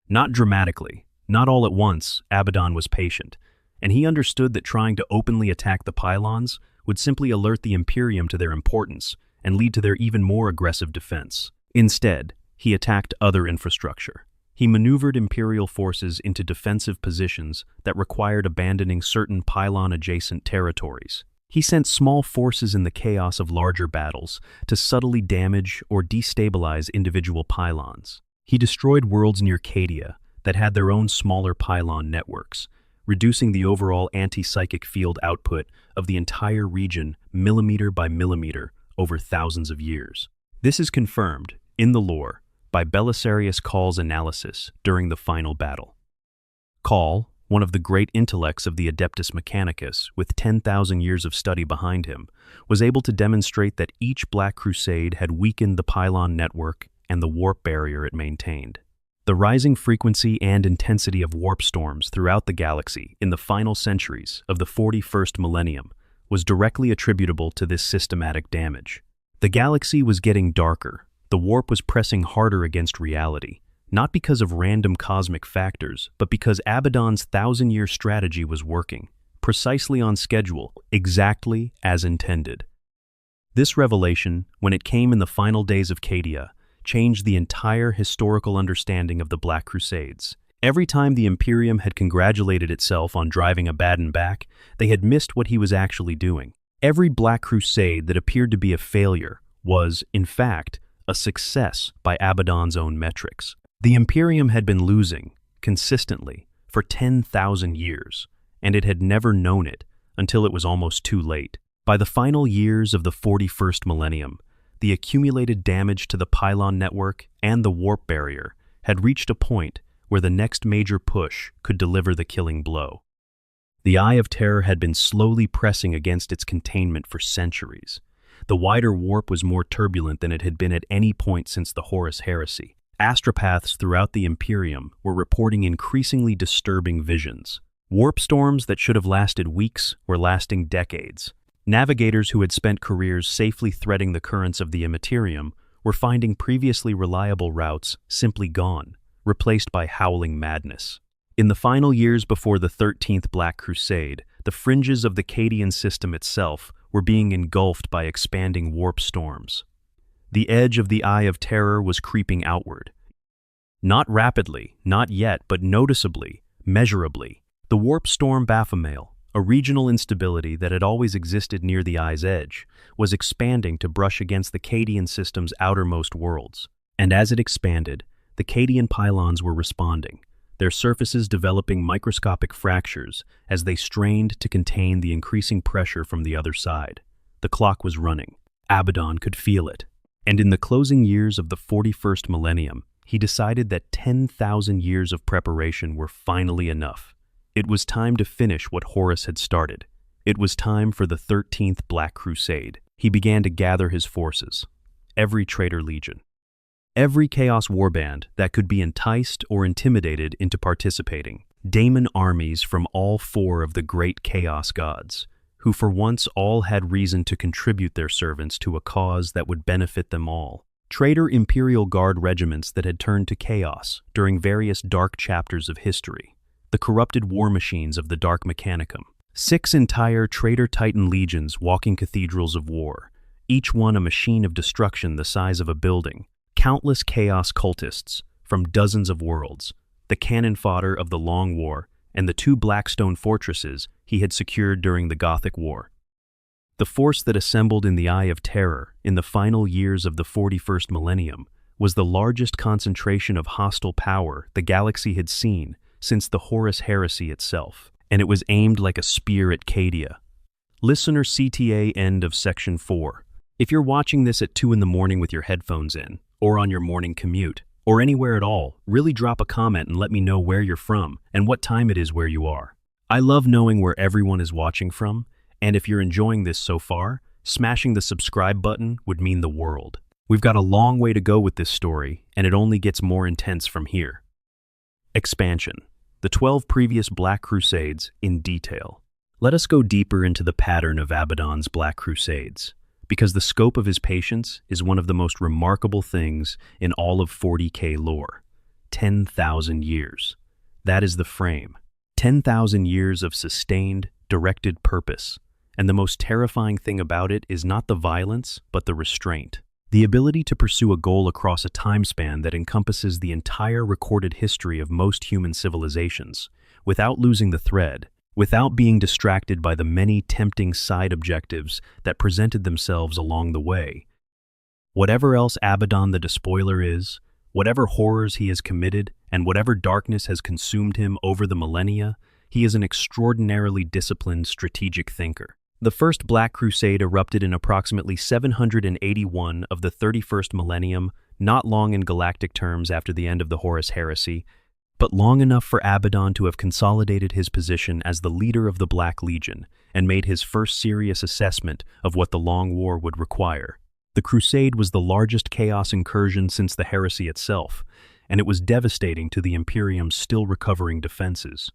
Speaker 1: Not dramatically, not all at once, Abaddon was patient, and he understood that trying to openly attack the pylons would simply alert the Imperium to their importance and lead to their even more aggressive defense. Instead, he attacked other infrastructure. He maneuvered Imperial forces into defensive positions that required abandoning certain pylon-adjacent territories. He sent small forces in the chaos of larger battles to subtly damage or destabilize individual pylons. He destroyed worlds near Cadia that had their own smaller pylon networks, reducing the overall anti-psychic field output of the entire region millimeter by millimeter over thousands of years. This is confirmed, in the lore, by Belisarius Call's analysis during the final battle. Call, one of the great intellects of the Adeptus Mechanicus, with 10,000 years of study behind him, was able to demonstrate that each Black Crusade had weakened the pylon network and the warp barrier it maintained. The rising frequency and intensity of warp storms throughout the galaxy in the final centuries of the 41st millennium was directly attributable to this systematic damage. The galaxy was getting darker. The warp was pressing harder against reality, not because of random cosmic factors, but because Abaddon's 1,000-year strategy was working, precisely on schedule, exactly as intended. This revelation, when it came in the final days of Cadia, changed the entire historical understanding of the Black Crusades. Every time the Imperium had congratulated itself on driving Abaddon back, they had missed what he was actually doing. Every Black Crusade that appeared to be a failure was, in fact, a success by Abaddon's own metrics. The Imperium had been losing, consistently, for 10,000 years, and it had never known it until it was almost too late. By the final years of the 41st millennium, the accumulated damage to the pylon network and the warp barrier had reached a point where the next major push could deliver the killing blow. The Eye of Terror had been slowly pressing against its containment for centuries. The wider warp was more turbulent than it had been at any point since the Horus Heresy. Astropaths throughout the Imperium were reporting increasingly disturbing visions. Warp storms that should have lasted weeks were lasting decades. Navigators who had spent careers safely threading the currents of the Imperium were finding previously reliable routes simply gone, replaced by howling madness. In the final years before the 13th Black Crusade, the fringes of the Cadian system itself were being engulfed by expanding warp storms. The edge of the Eye of Terror was creeping outward. Not rapidly, not yet, but noticeably, measurably. The warp storm Baphomet, a regional instability that had always existed near the Eye's edge, was expanding to brush against the Cadian system's outermost worlds. And as it expanded, the Cadian pylons were responding, their surfaces developing microscopic fractures as they strained to contain the increasing pressure from the other side. The clock was running. Abaddon could feel it. And in the closing years of the 41st millennium, he decided that 10,000 years of preparation were finally enough. It was time to finish what Horus had started. It was time for the 13th Black Crusade. He began to gather his forces. Every traitor legion. Every Chaos warband that could be enticed or intimidated into participating. Daemon armies from all four of the great Chaos gods, who for once all had reason to contribute their servants to a cause that would benefit them all. Traitor Imperial Guard regiments that had turned to chaos during various dark chapters of history. The corrupted war machines of the Dark Mechanicum. 6 entire traitor Titan legions walking cathedrals of war, each one a machine of destruction the size of a building. Countless chaos cultists from dozens of worlds, the cannon fodder of the Long War, and the 2 Blackstone fortresses he had secured during the Gothic War. The force that assembled in the Eye of Terror in the final years of the 41st millennium was the largest concentration of hostile power the galaxy had seen since the Horus Heresy itself, and it was aimed like a spear at Cadia. Listener CTA, end of Section 4. If you're watching this at 2 in the morning with your headphones in, or on your morning commute, or anywhere at all, really drop a comment and let me know where you're from and what time it is where you are. I love knowing where everyone is watching from, and if you're enjoying this so far, smashing the subscribe button would mean the world. We've got a long way to go with this story, and it only gets more intense from here. Expansion. The 12 previous Black Crusades in detail. Let us go deeper into the pattern of Abaddon's Black Crusades, because the scope of his patience is one of the most remarkable things in all of 40K lore. 10,000 years. That is the frame. 10,000 years of sustained, directed purpose. And the most terrifying thing about it is not the violence, but the restraint. The ability to pursue a goal across a time span that encompasses the entire recorded history of most human civilizations, without losing the thread, without being distracted by the many tempting side objectives that presented themselves along the way. Whatever else Abaddon the Despoiler is, whatever horrors he has committed, and whatever darkness has consumed him over the millennia, he is an extraordinarily disciplined strategic thinker. The First Black Crusade erupted in approximately 781 of the 31st millennium, not long in galactic terms after the end of the Horus Heresy, but long enough for Abaddon to have consolidated his position as the leader of the Black Legion and made his first serious assessment of what the Long War would require. The Crusade was the largest chaos incursion since the heresy itself, and it was devastating to the Imperium's still recovering defenses.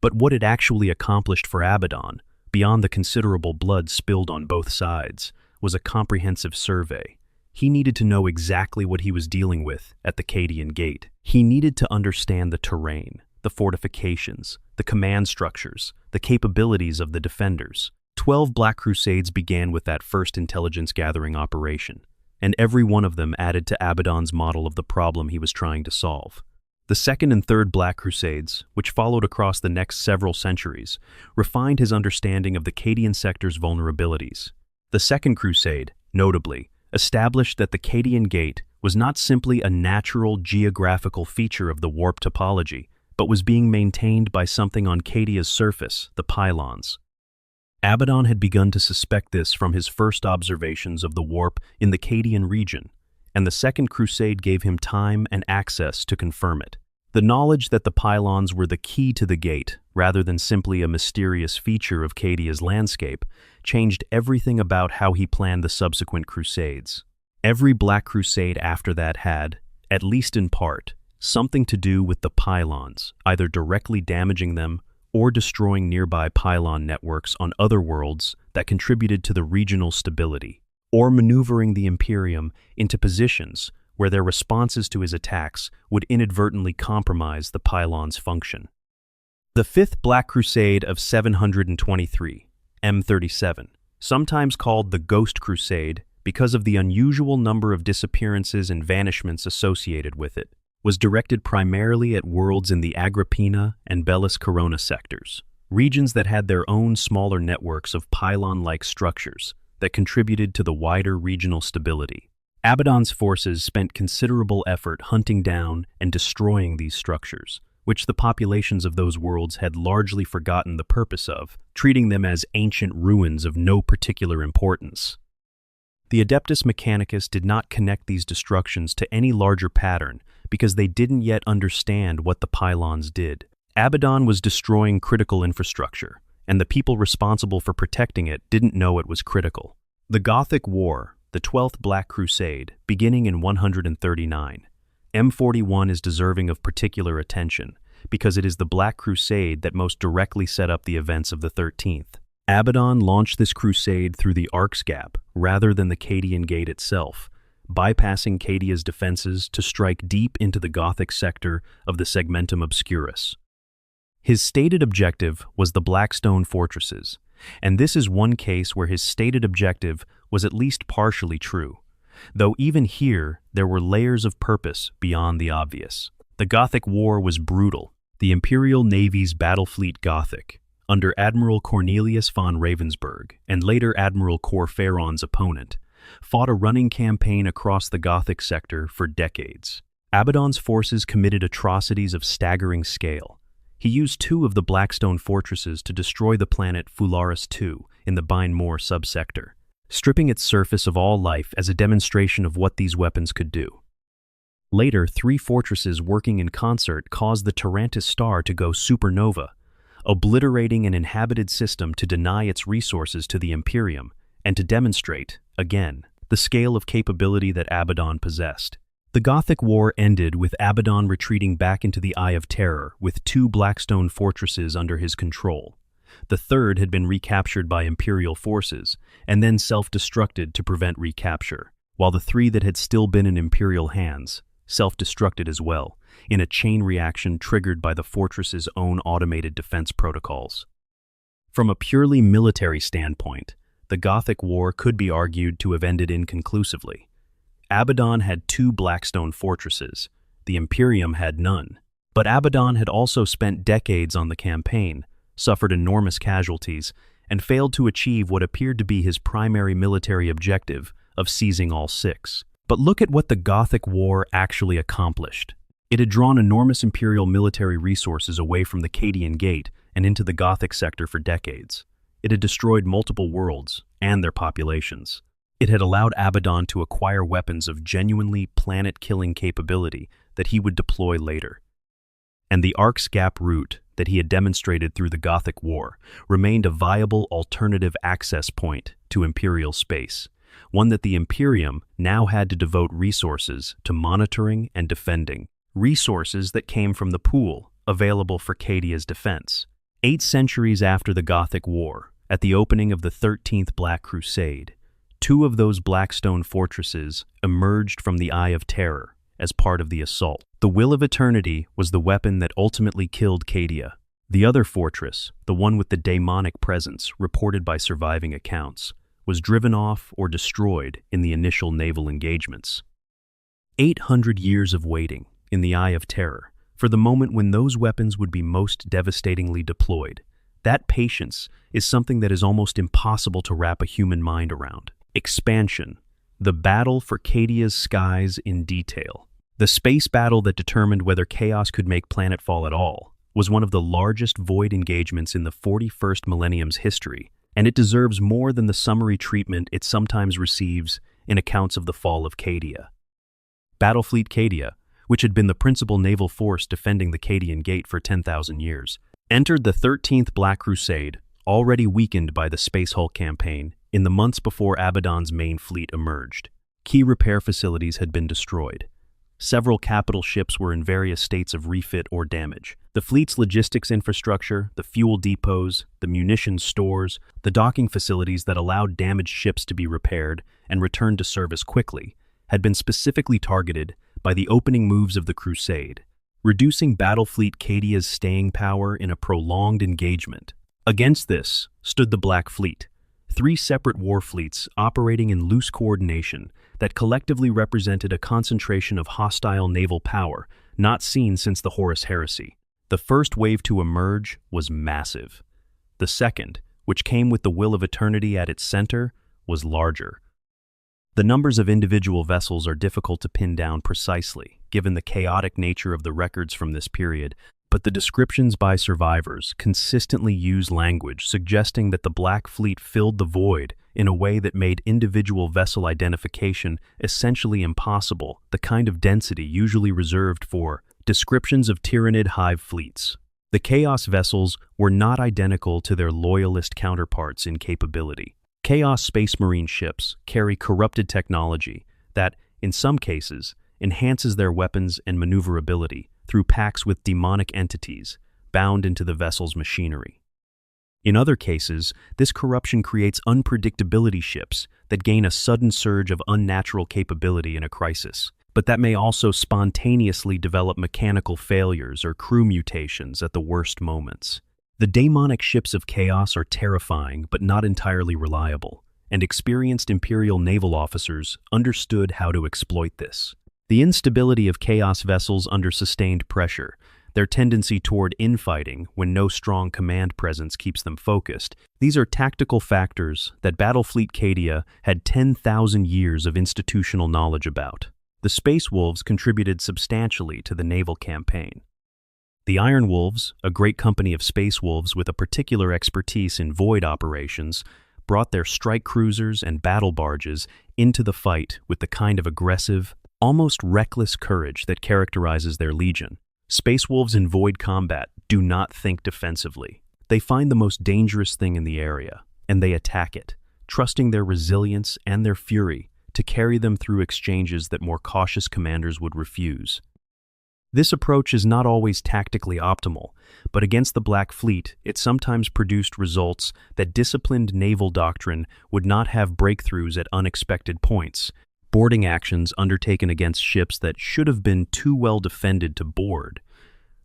Speaker 1: But what it actually accomplished for Abaddon, beyond the considerable blood spilled on both sides, was a comprehensive survey. He needed to know exactly what he was dealing with at the Cadian Gate. He needed to understand the terrain, the fortifications, the command structures, the capabilities of the defenders. 12 Black Crusades began with that first intelligence-gathering operation, and every one of them added to Abaddon's model of the problem he was trying to solve. The Second and Third Black Crusades, which followed across the next several centuries, refined his understanding of the Cadian sector's vulnerabilities. The Second Crusade, notably, established that the Cadian Gate was not simply a natural geographical feature of the warp topology, but was being maintained by something on Cadia's surface, the pylons. Abaddon had begun to suspect this from his first observations of the warp in the Cadian region, and the Second Crusade gave him time and access to confirm it. The knowledge that the pylons were the key to the gate, rather than simply a mysterious feature of Cadia's landscape, changed everything about how he planned the subsequent crusades. Every Black Crusade after that had, at least in part, something to do with the pylons, either directly damaging them or destroying nearby pylon networks on other worlds that contributed to the regional stability, or maneuvering the Imperium into positions where their responses to his attacks would inadvertently compromise the pylon's function. The Fifth Black Crusade of 723, M37, sometimes called the Ghost Crusade because of the unusual number of disappearances and vanishments associated with it, was directed primarily at worlds in the Agrippina and Bellis Corona sectors, regions that had their own smaller networks of pylon-like structures that contributed to the wider regional stability. Abaddon's forces spent considerable effort hunting down and destroying these structures, which the populations of those worlds had largely forgotten the purpose of, treating them as ancient ruins of no particular importance. The Adeptus Mechanicus did not connect these destructions to any larger pattern because they didn't yet understand what the pylons did. Abaddon was destroying critical infrastructure, and the people responsible for protecting it didn't know it was critical. The Gothic War, the 12th Black Crusade, beginning in 139. M41 is deserving of particular attention because it is the Black Crusade that most directly set up the events of the 13th. Abaddon launched this crusade through the Arc's Gap rather than the Cadian Gate itself, bypassing Cadia's defenses to strike deep into the Gothic sector of the Segmentum Obscurus. His stated objective was the Blackstone fortresses, and this is one case where his stated objective was at least partially true, though even here there were layers of purpose beyond the obvious. The Gothic War was brutal. The Imperial Navy's battle fleet Gothic, under Admiral Cornelius von Ravensburg and later Admiral Corferon's opponent, fought a running campaign across the Gothic sector for decades. Abaddon's forces committed atrocities of staggering scale. He used 2 of the Blackstone fortresses to destroy the planet Fularis II in the Bine Moor subsector, stripping its surface of all life as a demonstration of what these weapons could do. Later, 3 fortresses working in concert caused the Tarantis star to go supernova, obliterating an inhabited system to deny its resources to the Imperium and to demonstrate, again, the scale of capability that Abaddon possessed. The Gothic War ended with Abaddon retreating back into the Eye of Terror with 2 Blackstone fortresses under his control. The third had been recaptured by Imperial forces and then self-destructed to prevent recapture, while the 3 that had still been in Imperial hands self-destructed as well, in a chain reaction triggered by the fortress's own automated defense protocols. From a purely military standpoint, the Gothic War could be argued to have ended inconclusively. Abaddon had 2 Blackstone fortresses, the Imperium had none. But Abaddon had also spent decades on the campaign, suffered enormous casualties, and failed to achieve what appeared to be his primary military objective of seizing all 6. But look at what the Gothic War actually accomplished. It had drawn enormous Imperial military resources away from the Cadian Gate and into the Gothic sector for decades. It had destroyed multiple worlds and their populations. It had allowed Abaddon to acquire weapons of genuinely planet-killing capability that he would deploy later. And the Ark's Gap route that he had demonstrated through the Gothic War remained a viable alternative access point to Imperial space, one that the Imperium now had to devote resources to monitoring and defending, resources that came from the pool available for Cadia's defense. 8 centuries after the Gothic War, at the opening of the 13th Black Crusade, 2 of those Blackstone fortresses emerged from the Eye of Terror as part of the assault. The Will of Eternity was the weapon that ultimately killed Cadia. The other fortress, the one with the demonic presence reported by surviving accounts, was driven off or destroyed in the initial naval engagements. 800 years of waiting in the Eye of Terror for the moment when those weapons would be most devastatingly deployed. That patience is something that is almost impossible to wrap a human mind around. Expansion, the battle for Cadia's skies in detail. The space battle that determined whether chaos could make planetfall at all was one of the largest void engagements in the 41st millennium's history, and it deserves more than the summary treatment it sometimes receives in accounts of the fall of Cadia. Battlefleet Cadia, which had been the principal naval force defending the Cadian Gate for 10,000 years, entered the 13th Black Crusade, already weakened by the Space Hulk campaign, in the months before Abaddon's main fleet emerged. Key repair facilities had been destroyed. Several capital ships were in various states of refit or damage. The fleet's logistics infrastructure, the fuel depots, the munitions stores, the docking facilities that allowed damaged ships to be repaired and returned to service quickly, had been specifically targeted by the opening moves of the Crusade, reducing Battlefleet Cadia's staying power in a prolonged engagement. Against this stood the Black Fleet, 3 separate war fleets operating in loose coordination that collectively represented a concentration of hostile naval power not seen since the Horus Heresy. The first wave to emerge was massive. The second, which came with the Will of Eternity at its center, was larger. The numbers of individual vessels are difficult to pin down precisely, given the chaotic nature of the records from this period, but the descriptions by survivors consistently use language suggesting that the Black Fleet filled the void in a way that made individual vessel identification essentially impossible, the kind of density usually reserved for descriptions of Tyrannid hive fleets. The Chaos vessels were not identical to their loyalist counterparts in capability. Chaos Space Marine ships carry corrupted technology that, in some cases, enhances their weapons and maneuverability through pacts with demonic entities bound into the vessel's machinery. In other cases, this corruption creates unpredictability ships that gain a sudden surge of unnatural capability in a crisis, but that may also spontaneously develop mechanical failures or crew mutations at the worst moments. The demonic ships of Chaos are terrifying but not entirely reliable, and experienced Imperial naval officers understood how to exploit this. The instability of Chaos vessels under sustained pressure their tendency toward infighting when no strong command presence keeps them focused. These are tactical factors that Battlefleet Cadia had 10,000 years of institutional knowledge about. The Space Wolves contributed substantially to the naval campaign. The Iron Wolves, a great company of space wolves with a particular expertise in void operations, brought their strike cruisers and battle barges into the fight with the kind of aggressive, almost reckless courage that characterizes their legion. Space wolves in void combat do not think defensively. They find the most dangerous thing in the area, and they attack it, trusting their resilience and their fury to carry them through exchanges that more cautious commanders would refuse. This approach is not always tactically optimal, but against the Black Fleet, it sometimes produced results that disciplined naval doctrine would not have breakthroughs at unexpected points. Boarding actions undertaken against ships that should have been too well defended to board.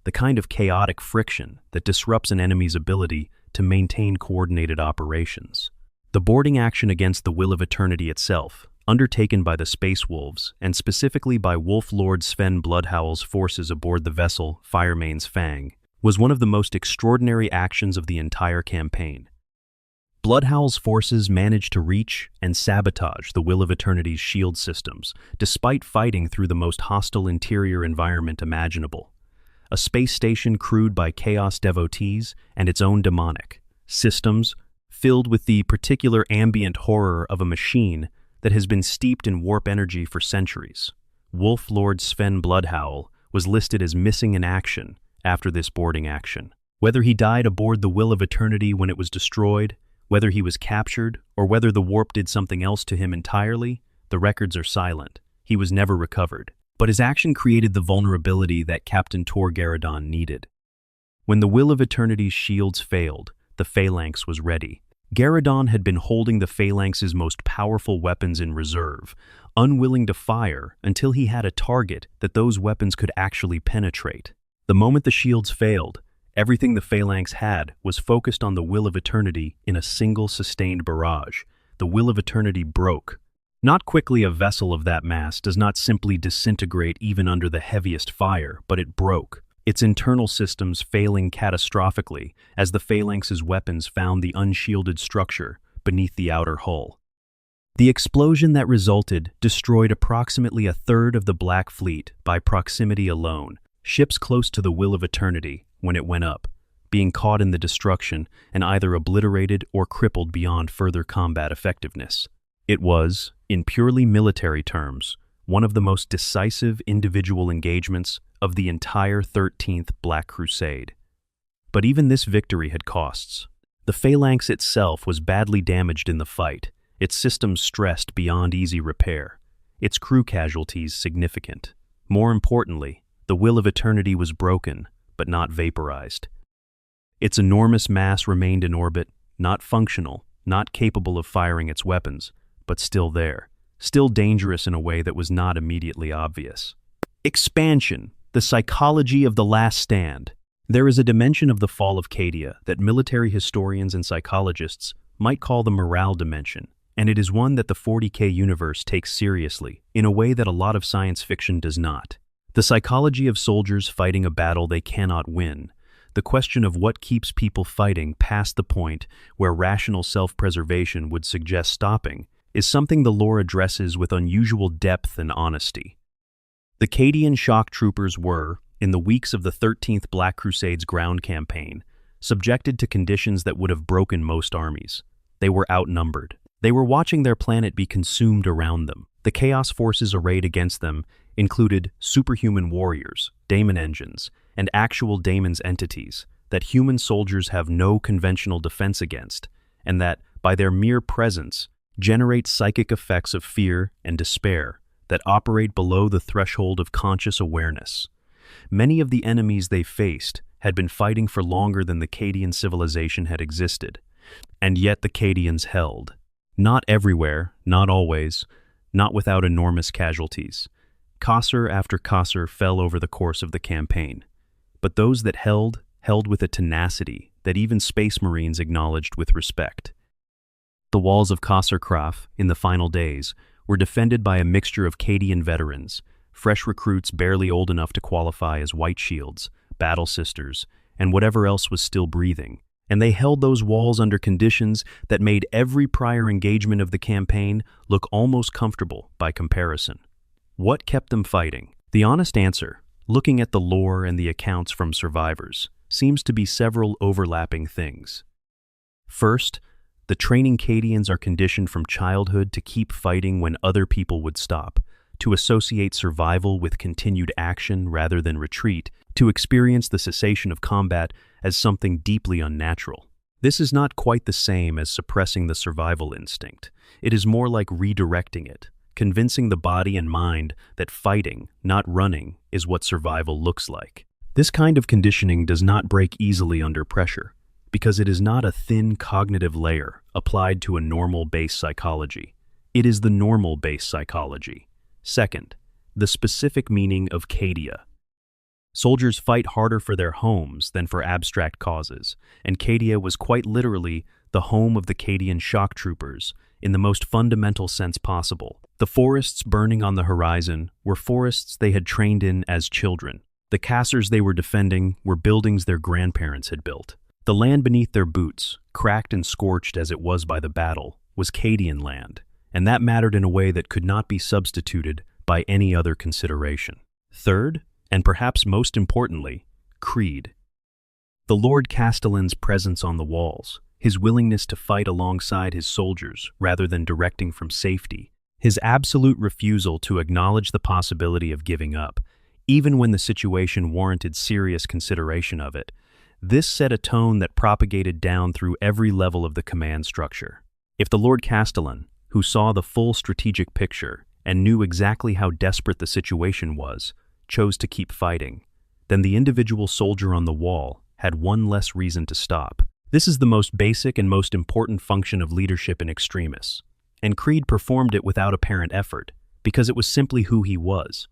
Speaker 1: The kind of chaotic friction that disrupts an enemy's ability to maintain coordinated operations. The boarding action against the Will of Eternity itself, undertaken by the Space Wolves, and specifically by Wolf Lord Sven Bloodhowl's forces aboard the vessel Firemane's Fang, was one of the most extraordinary actions of the entire campaign. Bloodhowl's forces managed to reach and sabotage the Will of Eternity's shield systems, despite fighting through the most hostile interior environment imaginable. A space station crewed by Chaos devotees and its own demonic systems, filled with the particular ambient horror of a machine that has been steeped in warp energy for centuries. Wolf Lord Sven Bloodhowl was listed as missing in action after this boarding action. Whether he died aboard the Will of Eternity when it was destroyed, whether he was captured, or whether the warp did something else to him entirely, the records are silent. He was never recovered. But his action created the vulnerability that Captain Tor Garadon needed. When the Will of Eternity's shields failed, the Phalanx was ready. Garadon had been holding the Phalanx's most powerful weapons in reserve, unwilling to fire until he had a target that those weapons could actually penetrate. The moment the shields failed, everything the Phalanx had was focused on the Will of Eternity in a single sustained barrage. The Will of Eternity broke. Not quickly. A vessel of that mass does not simply disintegrate even under the heaviest fire, but it broke, its internal systems failing catastrophically as the Phalanx's weapons found the unshielded structure beneath the outer hull. The explosion that resulted destroyed approximately a third of the Black Fleet by proximity alone, ships close to the Will of Eternity when it went up, being caught in the destruction and either obliterated or crippled beyond further combat effectiveness. It was, in purely military terms, one of the most decisive individual engagements of the entire 13th Black Crusade. But even this victory had costs. The Phalanx itself was badly damaged in the fight, its systems stressed beyond easy repair, its crew casualties significant. More importantly, the Will of Eternity was broken, but not vaporized. Its enormous mass remained in orbit, not functional, not capable of firing its weapons, but still there, still dangerous in a way that was not immediately obvious. Expansion, the psychology of the last stand. There is a dimension of the fall of Cadia that military historians and psychologists might call the morale dimension, and it is one that the 40K universe takes seriously, in a way that a lot of science fiction does not. The psychology of soldiers fighting a battle they cannot win, the question of what keeps people fighting past the point where rational self-preservation would suggest stopping, is something the lore addresses with unusual depth and honesty. The Cadian shock troopers were, in the weeks of the 13th Black Crusade's ground campaign, subjected to conditions that would have broken most armies. They were outnumbered. They were watching their planet be consumed around them. The chaos forces arrayed against them included superhuman warriors, daemon engines, and actual daemons entities that human soldiers have no conventional defense against, and that, by their mere presence, generate psychic effects of fear and despair that operate below the threshold of conscious awareness. Many of the enemies they faced had been fighting for longer than the Cadian civilization had existed, and yet the Cadians held. Not everywhere, not always, not without enormous casualties. Caesar after Caesar fell over the course of the campaign, but those that held with a tenacity that even Space Marines acknowledged with respect. The walls of Caesar Kraf, in the final days, were defended by a mixture of Cadian veterans, fresh recruits barely old enough to qualify as white shields, battle sisters, and whatever else was still breathing. And they held those walls under conditions that made every prior engagement of the campaign look almost comfortable by comparison. What kept them fighting? The honest answer, looking at the lore and the accounts from survivors, seems to be several overlapping things. First, the training Cadians are conditioned from childhood to keep fighting when other people would stop, to associate survival with continued action rather than retreat, to experience the cessation of combat as something deeply unnatural. This is not quite the same as suppressing the survival instinct. It is more like redirecting it, convincing the body and mind that fighting, not running, is what survival looks like. This kind of conditioning does not break easily under pressure, because it is not a thin cognitive layer applied to a normal base psychology. It is the normal base psychology. Second, the specific meaning of Cadia. Soldiers fight harder for their homes than for abstract causes, and Cadia was quite literally the home of the Cadian shock troopers in the most fundamental sense possible. The forests burning on the horizon were forests they had trained in as children. The castles they were defending were buildings their grandparents had built. The land beneath their boots, cracked and scorched as it was by the battle, was Cadian land, and that mattered in a way that could not be substituted by any other consideration. Third, and perhaps most importantly, creed. The Lord Castellan's presence on the walls, his willingness to fight alongside his soldiers rather than directing from safety, his absolute refusal to acknowledge the possibility of giving up, even when the situation warranted serious consideration of it, this set a tone that propagated down through every level of the command structure. If the Lord Castellan, who saw the full strategic picture and knew exactly how desperate the situation was, chose to keep fighting, then the individual soldier on the wall had one less reason to stop. This is the most basic and most important function of leadership in extremis, and Creed performed it without apparent effort, because it was simply who he was.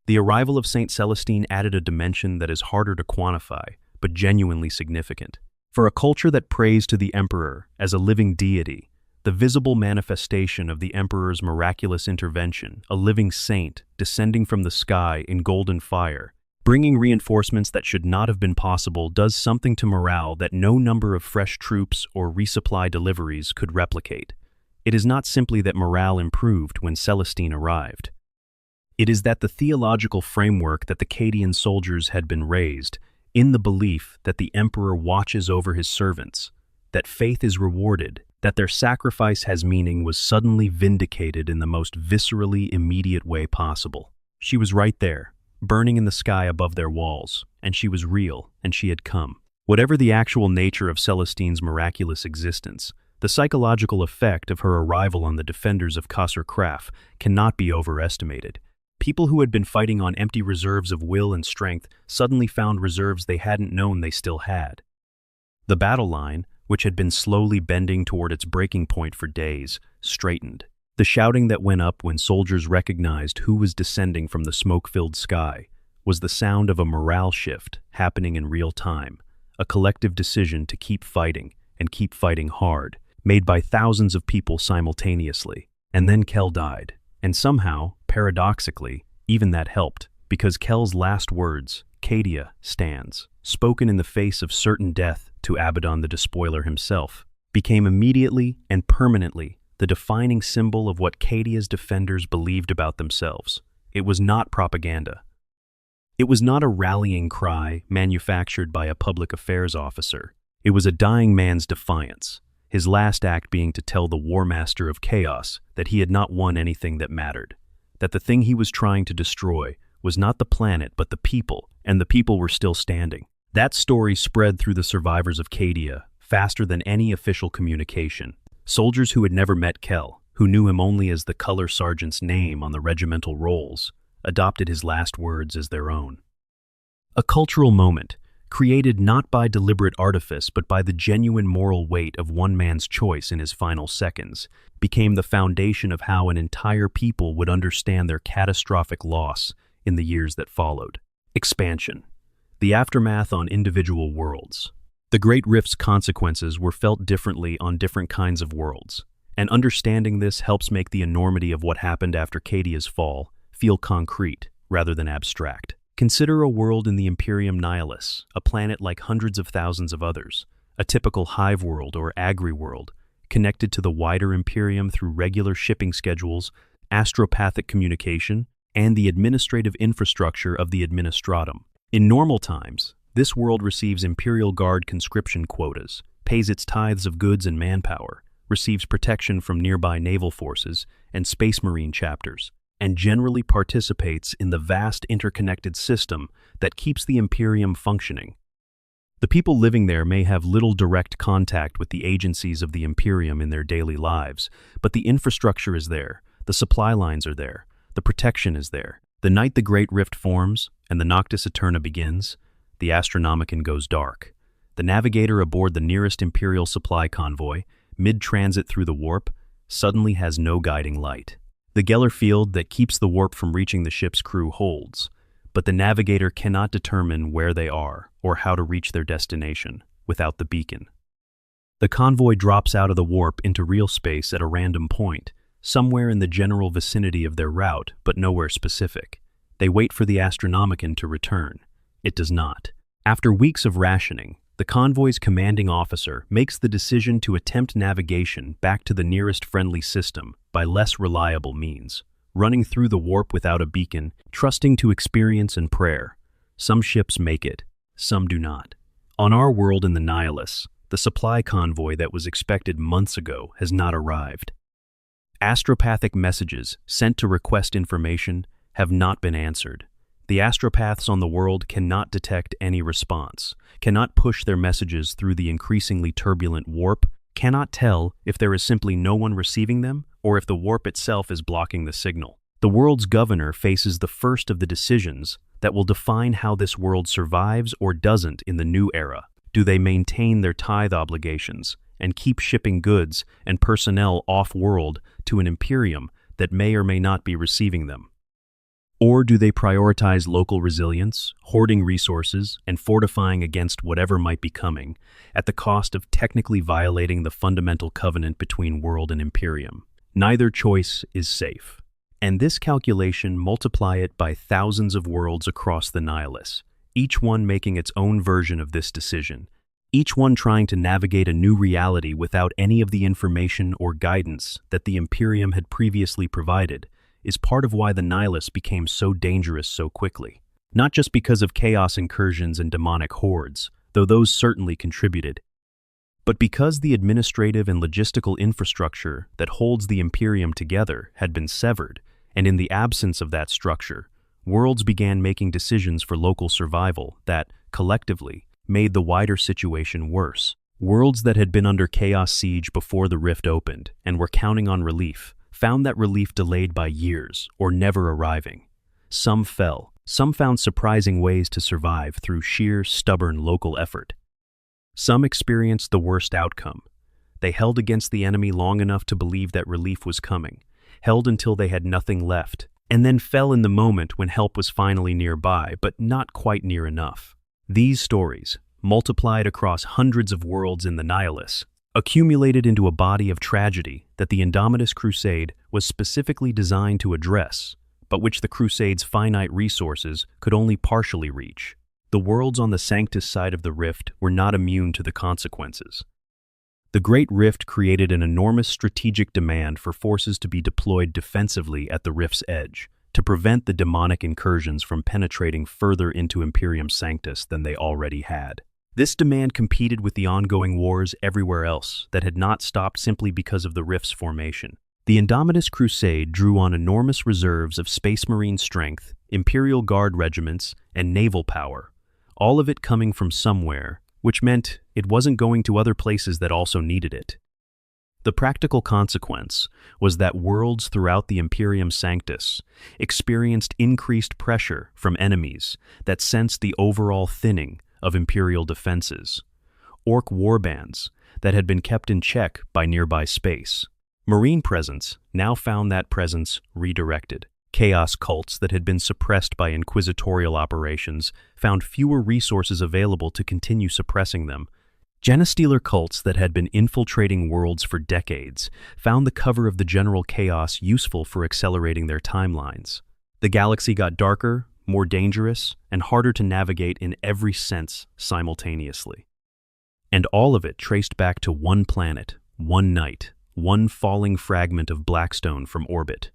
Speaker 1: The arrival of Saint Celestine added a dimension that is harder to quantify, but genuinely significant. For a culture that prays to the Emperor as a living deity, the visible manifestation of the Emperor's miraculous intervention, a living saint descending from the sky in golden fire, bringing reinforcements that should not have been possible, does something to morale that no number of fresh troops or resupply deliveries could replicate. It is not simply that morale improved when Celestine arrived. It is that the theological framework that the Cadian soldiers had been raised, in the belief that the Emperor watches over his servants, that faith is rewarded, that their sacrifice has meaning, was suddenly vindicated in the most viscerally immediate way possible. She was right there, burning in the sky above their walls, and she was real, and she had come. Whatever the actual nature of Celestine's miraculous existence, the psychological effect of her arrival on the defenders of Qasr Kraf cannot be overestimated. People who had been fighting on empty reserves of will and strength suddenly found reserves they hadn't known they still had. The battle line, which had been slowly bending toward its breaking point for days, straightened. The shouting that went up when soldiers recognized who was descending from the smoke-filled sky was the sound of a morale shift happening in real time, a collective decision to keep fighting and keep fighting hard, made by thousands of people simultaneously. And then Kell died. And somehow, paradoxically, even that helped, because Kell's last words, Cadia stands, spoken in the face of certain death to Abaddon the Despoiler himself, became immediately and permanently the defining symbol of what Cadia's defenders believed about themselves. It was not propaganda. It was not a rallying cry manufactured by a public affairs officer. It was a dying man's defiance, his last act being to tell the War Master of Chaos that he had not won anything that mattered, that the thing he was trying to destroy was not the planet but the people, and the people were still standing. That story spread through the survivors of Cadia faster than any official communication. Soldiers who had never met Kell, who knew him only as the color sergeant's name on the regimental rolls, adopted his last words as their own. A cultural moment, created not by deliberate artifice but by the genuine moral weight of one man's choice in his final seconds, became the foundation of how an entire people would understand their catastrophic loss in the years that followed. Expansion. The aftermath on individual worlds. The Great Rift's consequences were felt differently on different kinds of worlds, and understanding this helps make the enormity of what happened after Cadia's fall feel concrete rather than abstract. Consider a world in the Imperium Nihilus, a planet like hundreds of thousands of others, a typical hive world or agri-world, connected to the wider Imperium through regular shipping schedules, astropathic communication, and the administrative infrastructure of the Administratum. In normal times, this world receives Imperial Guard conscription quotas, pays its tithes of goods and manpower, receives protection from nearby naval forces and space marine chapters, and generally participates in the vast interconnected system that keeps the Imperium functioning. The people living there may have little direct contact with the agencies of the Imperium in their daily lives, but the infrastructure is there, the supply lines are there, the protection is there. The night the Great Rift forms and the Noctis Eterna begins, the Astronomicon goes dark. The navigator aboard the nearest Imperial supply convoy, mid-transit through the warp, suddenly has no guiding light. The Geller field that keeps the warp from reaching the ship's crew holds, but the navigator cannot determine where they are or how to reach their destination without the beacon. The convoy drops out of the warp into real space at a random point, somewhere in the general vicinity of their route, but nowhere specific. They wait for the Astronomicon to return. It does not. After weeks of rationing, the convoy's commanding officer makes the decision to attempt navigation back to the nearest friendly system by less reliable means, running through the warp without a beacon, trusting to experience and prayer. Some ships make it, some do not. On our world in the Nihilus, the supply convoy that was expected months ago has not arrived. Astropathic messages sent to request information have not been answered. The astropaths on the world cannot detect any response, cannot push their messages through the increasingly turbulent warp, cannot tell if there is simply no one receiving them or if the warp itself is blocking the signal. The world's governor faces the first of the decisions that will define how this world survives or doesn't in the new era. Do they maintain their tithe obligations and keep shipping goods and personnel off-world to an Imperium that may or may not be receiving them? Or do they prioritize local resilience, hoarding resources, and fortifying against whatever might be coming, at the cost of technically violating the fundamental covenant between world and Imperium? Neither choice is safe. And this calculation, multiply it by thousands of worlds across the Nihilus, each one making its own version of this decision, each one trying to navigate a new reality without any of the information or guidance that the Imperium had previously provided, is part of why the Nihilus became so dangerous so quickly. Not just because of chaos incursions and demonic hordes, though those certainly contributed, but because the administrative and logistical infrastructure that holds the Imperium together had been severed, and in the absence of that structure, worlds began making decisions for local survival that, collectively, made the wider situation worse. Worlds that had been under chaos siege before the rift opened and were counting on relief found that relief delayed by years or never arriving. Some fell. Some found surprising ways to survive through sheer, stubborn local effort. Some experienced the worst outcome. They held against the enemy long enough to believe that relief was coming, held until they had nothing left, and then fell in the moment when help was finally nearby, but not quite near enough. These stories, multiplied across hundreds of worlds in the Nihilus, accumulated into a body of tragedy that the Indomitus Crusade was specifically designed to address, but which the Crusade's finite resources could only partially reach. The worlds on the Sanctus side of the rift were not immune to the consequences. The Great Rift created an enormous strategic demand for forces to be deployed defensively at the rift's edge, to prevent the demonic incursions from penetrating further into Imperium Sanctus than they already had. This demand competed with the ongoing wars everywhere else that had not stopped simply because of the rift's formation. The Indomitus Crusade drew on enormous reserves of Space Marine strength, Imperial Guard regiments, and naval power, all of it coming from somewhere, which meant it wasn't going to other places that also needed it. The practical consequence was that worlds throughout the Imperium Sanctus experienced increased pressure from enemies that sensed the overall thinning of Imperial defenses, orc warbands that had been kept in check by nearby space. Marine presence now found that presence redirected. Chaos cults that had been suppressed by inquisitorial operations found fewer resources available to continue suppressing them. Genestealer cults that had been infiltrating worlds for decades found the cover of the general chaos useful for accelerating their timelines. The galaxy got darker, more dangerous, and harder to navigate in every sense simultaneously. And all of it traced back to one planet, one night, one falling fragment of Blackstone from orbit.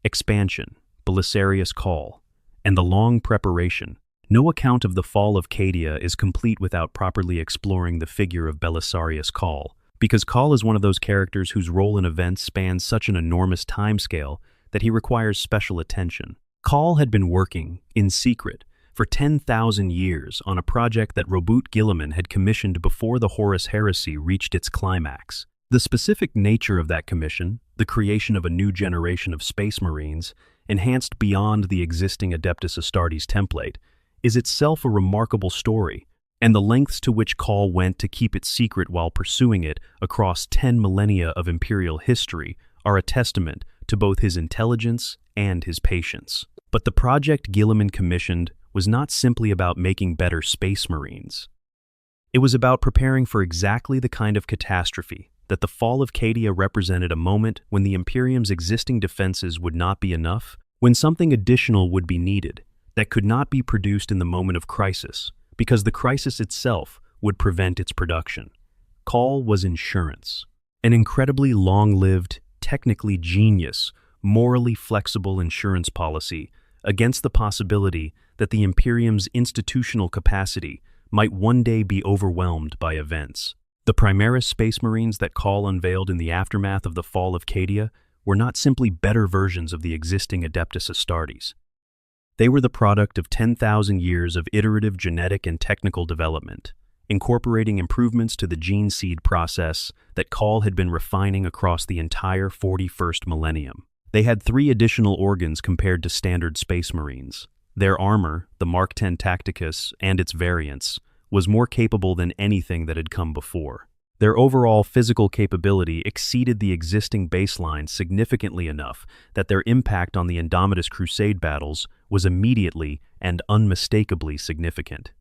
Speaker 1: Expansion, Belisarius' call, and the long preparation. No account of the fall of Cadia is complete without properly exploring the figure of Belisarius' Call, because Call is one of those characters whose role in events spans such an enormous timescale that he requires special attention. Call had been working, in secret, for 10,000 years on a project that Robert Guilliman had commissioned before the Horus Heresy reached its climax. The specific nature of that commission, the creation of a new generation of Space Marines, enhanced beyond the existing Adeptus Astartes template, is itself a remarkable story, and the lengths to which Call went to keep it secret while pursuing it across 10 millennia of Imperial history are a testament to both his intelligence and his patience. But the project Guilliman commissioned was not simply about making better Space Marines. It was about preparing for exactly the kind of catastrophe that the fall of Cadia represented, a moment when the Imperium's existing defenses would not be enough, when something additional would be needed that could not be produced in the moment of crisis, because the crisis itself would prevent its production. Call was insurance, an incredibly long-lived, technically genius, morally flexible insurance policy against the possibility that the Imperium's institutional capacity might one day be overwhelmed by events. The Primaris Space Marines that Call unveiled in the aftermath of the fall of Cadia were not simply better versions of the existing Adeptus Astartes. They were the product of 10,000 years of iterative genetic and technical development, incorporating improvements to the gene seed process that Call had been refining across the entire 41st millennium. They had 3 additional organs compared to standard Space Marines. Their armor, the Mark X Tacticus and its variants, was more capable than anything that had come before. Their overall physical capability exceeded the existing baseline significantly enough that their impact on the Indomitus Crusade battles was immediately and unmistakably significant.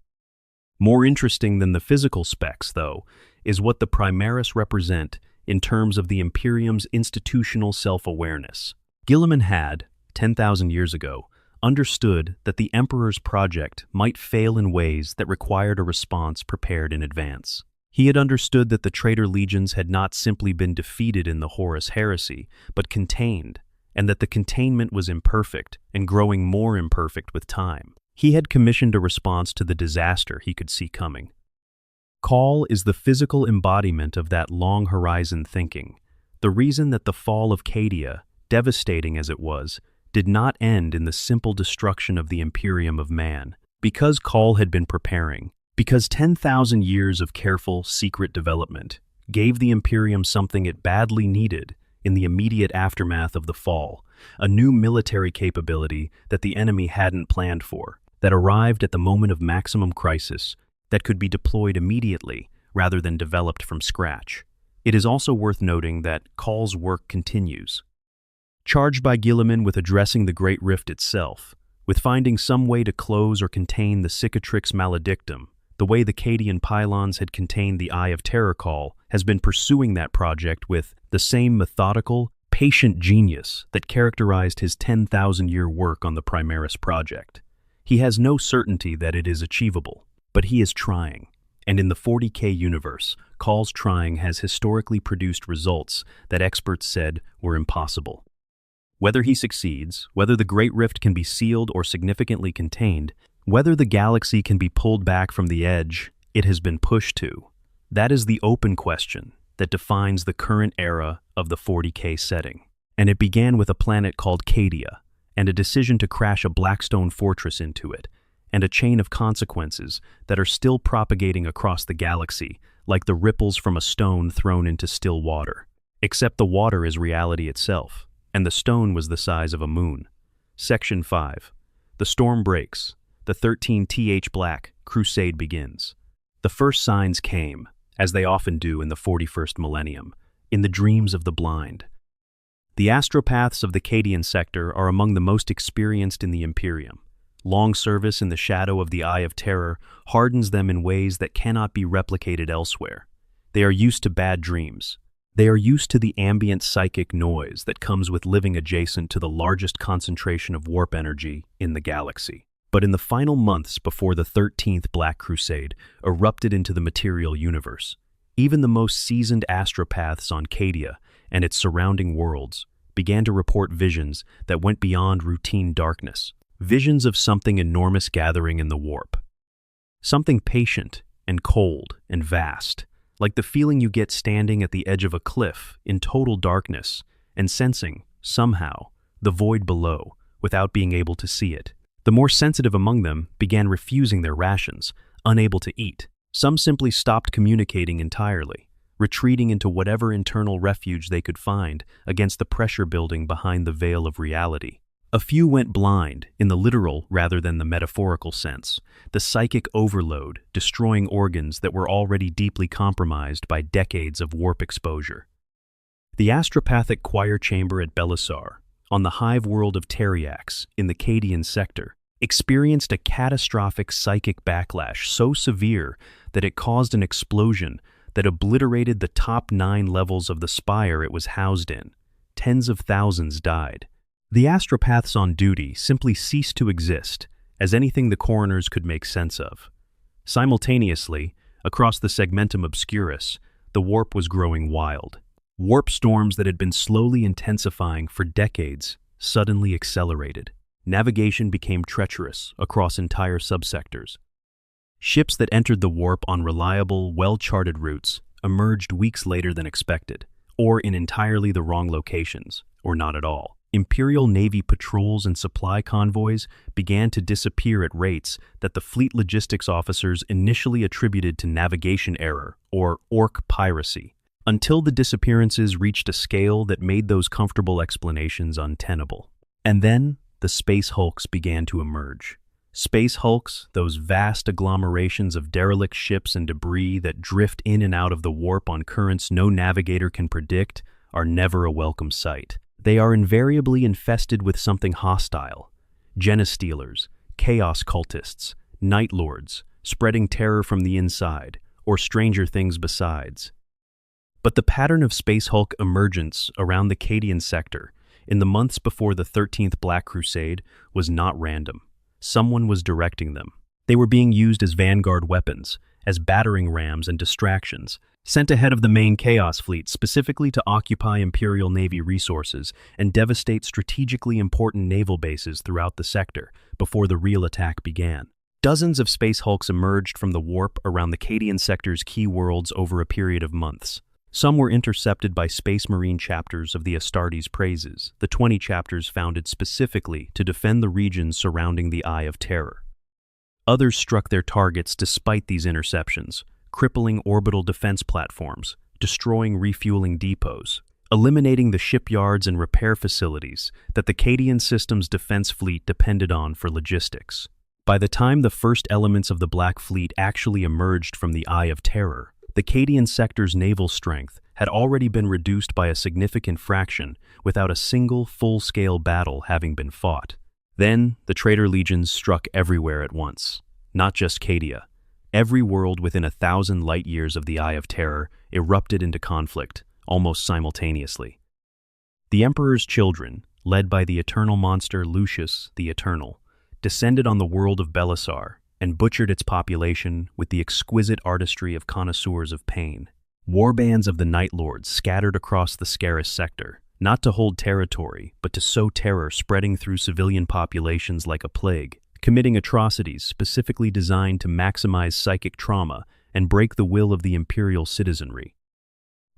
Speaker 1: More interesting than the physical specs, though, is what the Primaris represent in terms of the Imperium's institutional self-awareness. Guilliman had, 10,000 years ago, understood that the Emperor's project might fail in ways that required a response prepared in advance. He had understood that the traitor legions had not simply been defeated in the Horus Heresy, but contained, and that the containment was imperfect and growing more imperfect with time. He had commissioned a response to the disaster he could see coming. Call is the physical embodiment of that long-horizon thinking, the reason that the fall of Cadia, devastating as it was, did not end in the simple destruction of the Imperium of man. Because Call had been preparing, because 10,000 years of careful, secret development gave the Imperium something it badly needed in the immediate aftermath of the fall, a new military capability that the enemy hadn't planned for, that arrived at the moment of maximum crisis, that could be deployed immediately rather than developed from scratch. It is also worth noting that Call's work continues. Charged by Guilliman with addressing the Great Rift itself, with finding some way to close or contain the Cicatrix Maledictum, the way the Cadian pylons had contained the Eye of Terror Call, has been pursuing that project with the same methodical, patient genius that characterized his 10,000-year work on the Primaris project. He has no certainty that it is achievable, but he is trying. And in the 40K universe, Call's trying has historically produced results that experts said were impossible. Whether he succeeds, whether the Great Rift can be sealed or significantly contained, whether the galaxy can be pulled back from the edge it has been pushed to, that is the open question that defines the current era of the 40K setting. And it began with a planet called Cadia, and a decision to crash a Blackstone fortress into it, and a chain of consequences that are still propagating across the galaxy like the ripples from a stone thrown into still water. Except the water is reality itself, and the stone was the size of a moon. Section 5. The storm breaks. The 13th Black Crusade begins. The first signs came, as they often do in the 41st millennium, in the dreams of the blind. The astropaths of the Cadian sector are among the most experienced in the Imperium. Long service in the shadow of the Eye of Terror hardens them in ways that cannot be replicated elsewhere. They are used to bad dreams. They are used to the ambient psychic noise that comes with living adjacent to the largest concentration of warp energy in the galaxy. But in the final months before the 13th Black Crusade erupted into the material universe, even the most seasoned astropaths on Cadia and its surrounding worlds began to report visions that went beyond routine darkness, visions of something enormous gathering in the warp. Something patient and cold and vast, like the feeling you get standing at the edge of a cliff in total darkness and sensing, somehow, the void below without being able to see it. The more sensitive among them began refusing their rations, unable to eat. Some simply stopped communicating entirely, retreating into whatever internal refuge they could find against the pressure building behind the veil of reality. A few went blind, in the literal rather than the metaphorical sense, the psychic overload destroying organs that were already deeply compromised by decades of warp exposure. The astropathic choir chamber at Belisar, on the hive world of Teriax in the Cadian sector, experienced a catastrophic psychic backlash so severe that it caused an explosion that obliterated the top 9 levels of the spire it was housed in. Tens of thousands died. The astropaths on duty simply ceased to exist as anything the coroners could make sense of. Simultaneously, across the segmentum obscurus, the warp was growing wild. Warp storms that had been slowly intensifying for decades suddenly accelerated. Navigation became treacherous across entire subsectors. Ships that entered the warp on reliable, well-charted routes emerged weeks later than expected, or in entirely the wrong locations, or not at all. Imperial Navy patrols and supply convoys began to disappear at rates that the fleet logistics officers initially attributed to navigation error, or orc piracy, until the disappearances reached a scale that made those comfortable explanations untenable. And then, the space hulks began to emerge. Space hulks, those vast agglomerations of derelict ships and debris that drift in and out of the warp on currents no navigator can predict, are never a welcome sight. They are invariably infested with something hostile: genestealers, chaos cultists, night lords, spreading terror from the inside, or stranger things besides. But the pattern of space hulk emergence around the Cadian sector in the months before the 13th Black Crusade was not random. Someone was directing them. They were being used as vanguard weapons, as battering rams and distractions, sent ahead of the main Chaos Fleet specifically to occupy Imperial Navy resources and devastate strategically important naval bases throughout the sector before the real attack began. Dozens of space hulks emerged from the warp around the Cadian sector's key worlds over a period of months. Some were intercepted by Space Marine chapters of the Astartes Praises, the 20 chapters founded specifically to defend the regions surrounding the Eye of Terror. Others struck their targets despite these interceptions, crippling orbital defense platforms, destroying refueling depots, eliminating the shipyards and repair facilities that the Cadian system's defense fleet depended on for logistics. By the time the first elements of the Black Fleet actually emerged from the Eye of Terror, the Cadian sector's naval strength had already been reduced by a significant fraction without a single full-scale battle having been fought. Then, the traitor legions struck everywhere at once. Not just Cadia. Every world within 1,000 light-years of the Eye of Terror erupted into conflict, almost simultaneously. The Emperor's children, led by the eternal monster Lucius the Eternal, descended on the world of Belisar and butchered its population with the exquisite artistry of connoisseurs of pain. Warbands of the Night Lords scattered across the Scarus sector, not to hold territory, but to sow terror spreading through civilian populations like a plague, committing atrocities specifically designed to maximize psychic trauma and break the will of the Imperial citizenry.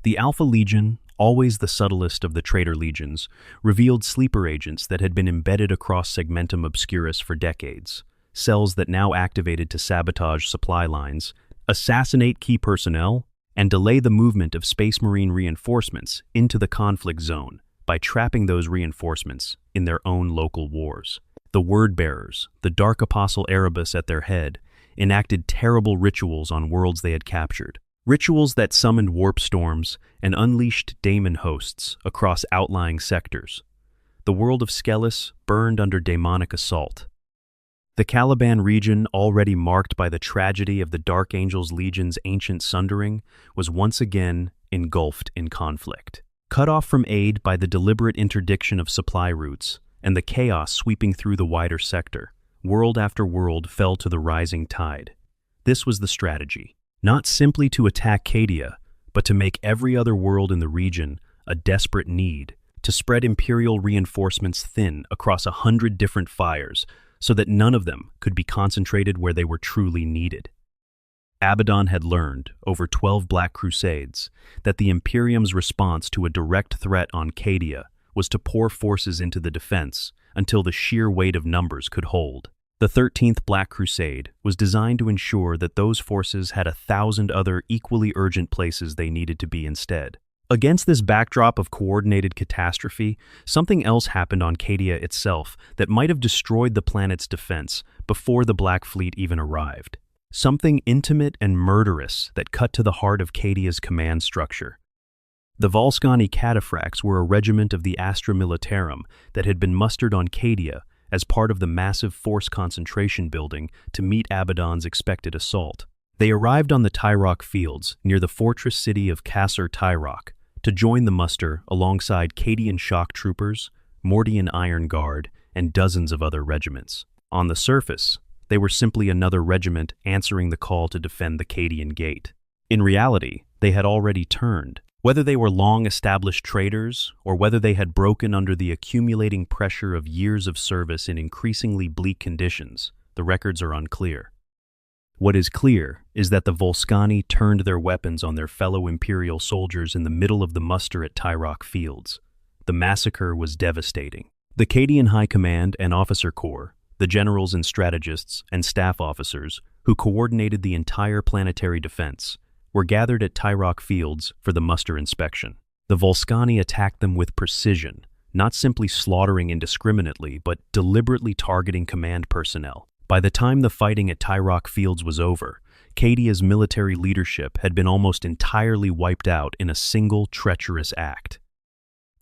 Speaker 1: The Alpha Legion, always the subtlest of the traitor legions, revealed sleeper agents that had been embedded across Segmentum Obscurus for decades, cells that now activated to sabotage supply lines, assassinate key personnel, and delay the movement of Space Marine reinforcements into the conflict zone by trapping those reinforcements in their own local wars. The Word-Bearers, the Dark Apostle Erebus at their head, enacted terrible rituals on worlds they had captured. Rituals that summoned warp storms and unleashed daemon hosts across outlying sectors. The world of Skelis burned under demonic assault. The Caliban region, already marked by the tragedy of the Dark Angels Legion's ancient sundering, was once again engulfed in conflict. Cut off from aid by the deliberate interdiction of supply routes and the chaos sweeping through the wider sector, world after world fell to the rising tide. This was the strategy, not simply to attack Cadia, but to make every other world in the region a desperate need, to spread Imperial reinforcements thin across 100 different fires so that none of them could be concentrated where they were truly needed. Abaddon had learned, over 12 Black Crusades, that the Imperium's response to a direct threat on Cadia was to pour forces into the defense until the sheer weight of numbers could hold. The 13th Black Crusade was designed to ensure that those forces had 1,000 other equally urgent places they needed to be instead. Against this backdrop of coordinated catastrophe, something else happened on Cadia itself that might have destroyed the planet's defense before the Black Fleet even arrived. Something intimate and murderous that cut to the heart of Cadia's command structure. The Volcanic cataphracts were a regiment of the Astra Militarum that had been mustered on Cadia as part of the massive force concentration building to meet Abaddon's expected assault. They arrived on the Tyrock fields near the fortress city of Kasser Tyrock to join the muster alongside Cadian shock troopers, Mordian Iron Guard, and dozens of other regiments. On the surface, they were simply another regiment answering the call to defend the Cadian Gate. In reality, they had already turned. Whether they were long-established traitors or whether they had broken under the accumulating pressure of years of service in increasingly bleak conditions, the records are unclear. What is clear is that the Volcani turned their weapons on their fellow Imperial soldiers in the middle of the muster at Tyrock Fields. The massacre was devastating. The Cadian High Command and Officer Corps, the generals and strategists and staff officers who coordinated the entire planetary defense, were gathered at Tyrock Fields for the muster inspection. The Volcani attacked them with precision, not simply slaughtering indiscriminately, but deliberately targeting command personnel. By the time the fighting at Tyrock Fields was over, Cadia's military leadership had been almost entirely wiped out in a single treacherous act.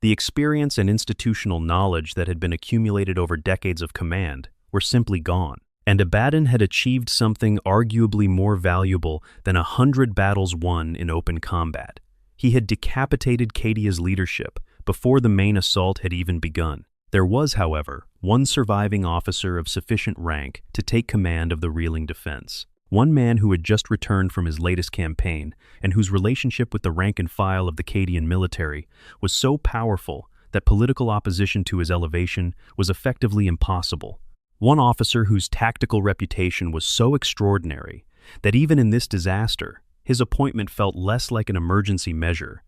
Speaker 1: The experience and institutional knowledge that had been accumulated over decades of command were simply gone, and Abaddon had achieved something arguably more valuable than 100 battles won in open combat. He had decapitated Cadia's leadership before the main assault had even begun. There was, however, one surviving officer of sufficient rank to take command of the reeling defense. One man who had just returned from his latest campaign and whose relationship with the rank and file of the Cadian military was so powerful that political opposition to his elevation was effectively impossible. One officer whose tactical reputation was so extraordinary that even in this disaster, his appointment felt less like an emergency measure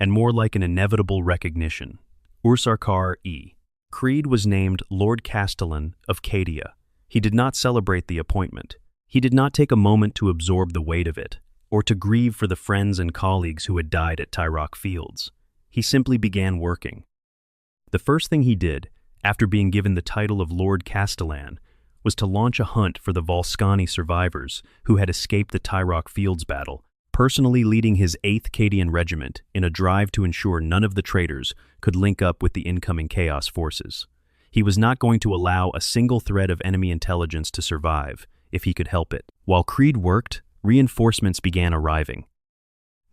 Speaker 1: and more like an inevitable recognition. Ursarkar E. Creed was named Lord Castellan of Cadia. He did not celebrate the appointment. He did not take a moment to absorb the weight of it, or to grieve for the friends and colleagues who had died at Tyrock Fields. He simply began working. The first thing he did, after being given the title of Lord Castellan, was to launch a hunt for the Volcani survivors who had escaped the Tyrock Fields battle, personally leading his 8th Cadian Regiment in a drive to ensure none of the traitors could link up with the incoming Chaos forces. He was not going to allow a single thread of enemy intelligence to survive, if he could help it. While Creed worked, reinforcements began arriving.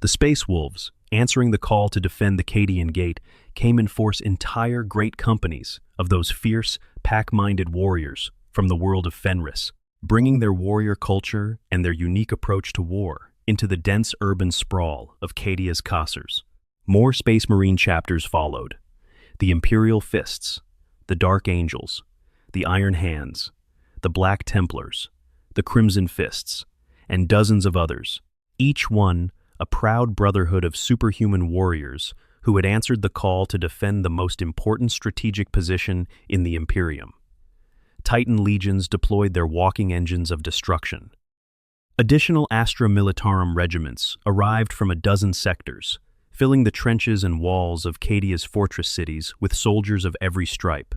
Speaker 1: The Space Wolves, answering the call to defend the Cadian Gate, came in force entire great companies of those fierce, pack-minded warriors from the world of Fenris, bringing their warrior culture and their unique approach to war into the dense urban sprawl of Cadia's Cassers. More Space Marine chapters followed. The Imperial Fists, the Dark Angels, the Iron Hands, the Black Templars, the Crimson Fists, and dozens of others, each one a proud brotherhood of superhuman warriors who had answered the call to defend the most important strategic position in the Imperium. Titan legions deployed their walking engines of destruction. Additional Astra Militarum regiments arrived from a dozen sectors, filling the trenches and walls of Cadia's fortress cities with soldiers of every stripe.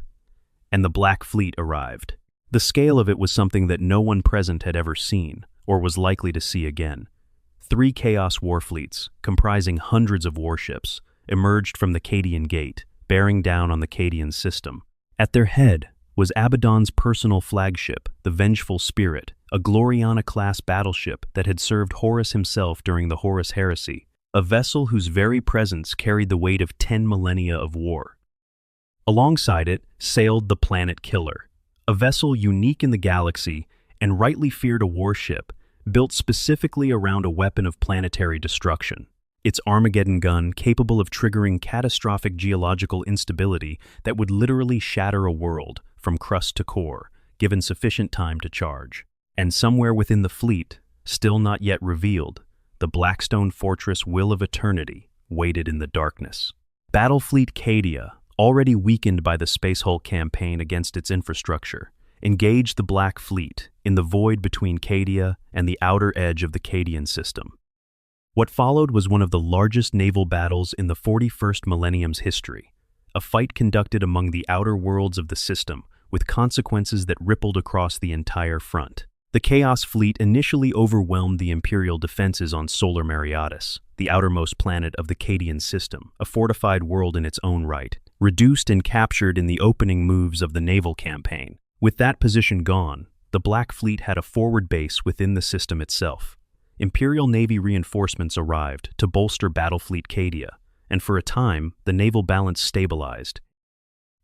Speaker 1: And the Black Fleet arrived. The scale of it was something that no one present had ever seen, or was likely to see again. 3 Chaos warfleets, comprising hundreds of warships, emerged from the Cadian Gate, bearing down on the Cadian system. At their head was Abaddon's personal flagship, the Vengeful Spirit, a Gloriana-class battleship that had served Horus himself during the Horus Heresy, a vessel whose very presence carried the weight of 10 millennia of war. Alongside it sailed the Planet Killer, a vessel unique in the galaxy and rightly feared a warship built specifically around a weapon of planetary destruction. Its Armageddon gun capable of triggering catastrophic geological instability that would literally shatter a world from crust to core, given sufficient time to charge. And somewhere within the fleet, still not yet revealed, the Blackstone Fortress Will of Eternity waited in the darkness. Battlefleet Cadia, already weakened by the Space Hulk campaign against its infrastructure, engaged the Black Fleet in the void between Cadia and the outer edge of the Cadian system. What followed was one of the largest naval battles in the 41st millennium's history, a fight conducted among the outer worlds of the system with consequences that rippled across the entire front. The Chaos Fleet initially overwhelmed the Imperial defenses on Solar Mariatis, the outermost planet of the Cadian system, a fortified world in its own right, reduced and captured in the opening moves of the naval campaign. With that position gone, the Black Fleet had a forward base within the system itself. Imperial Navy reinforcements arrived to bolster Battlefleet Cadia, and for a time, the naval balance stabilized.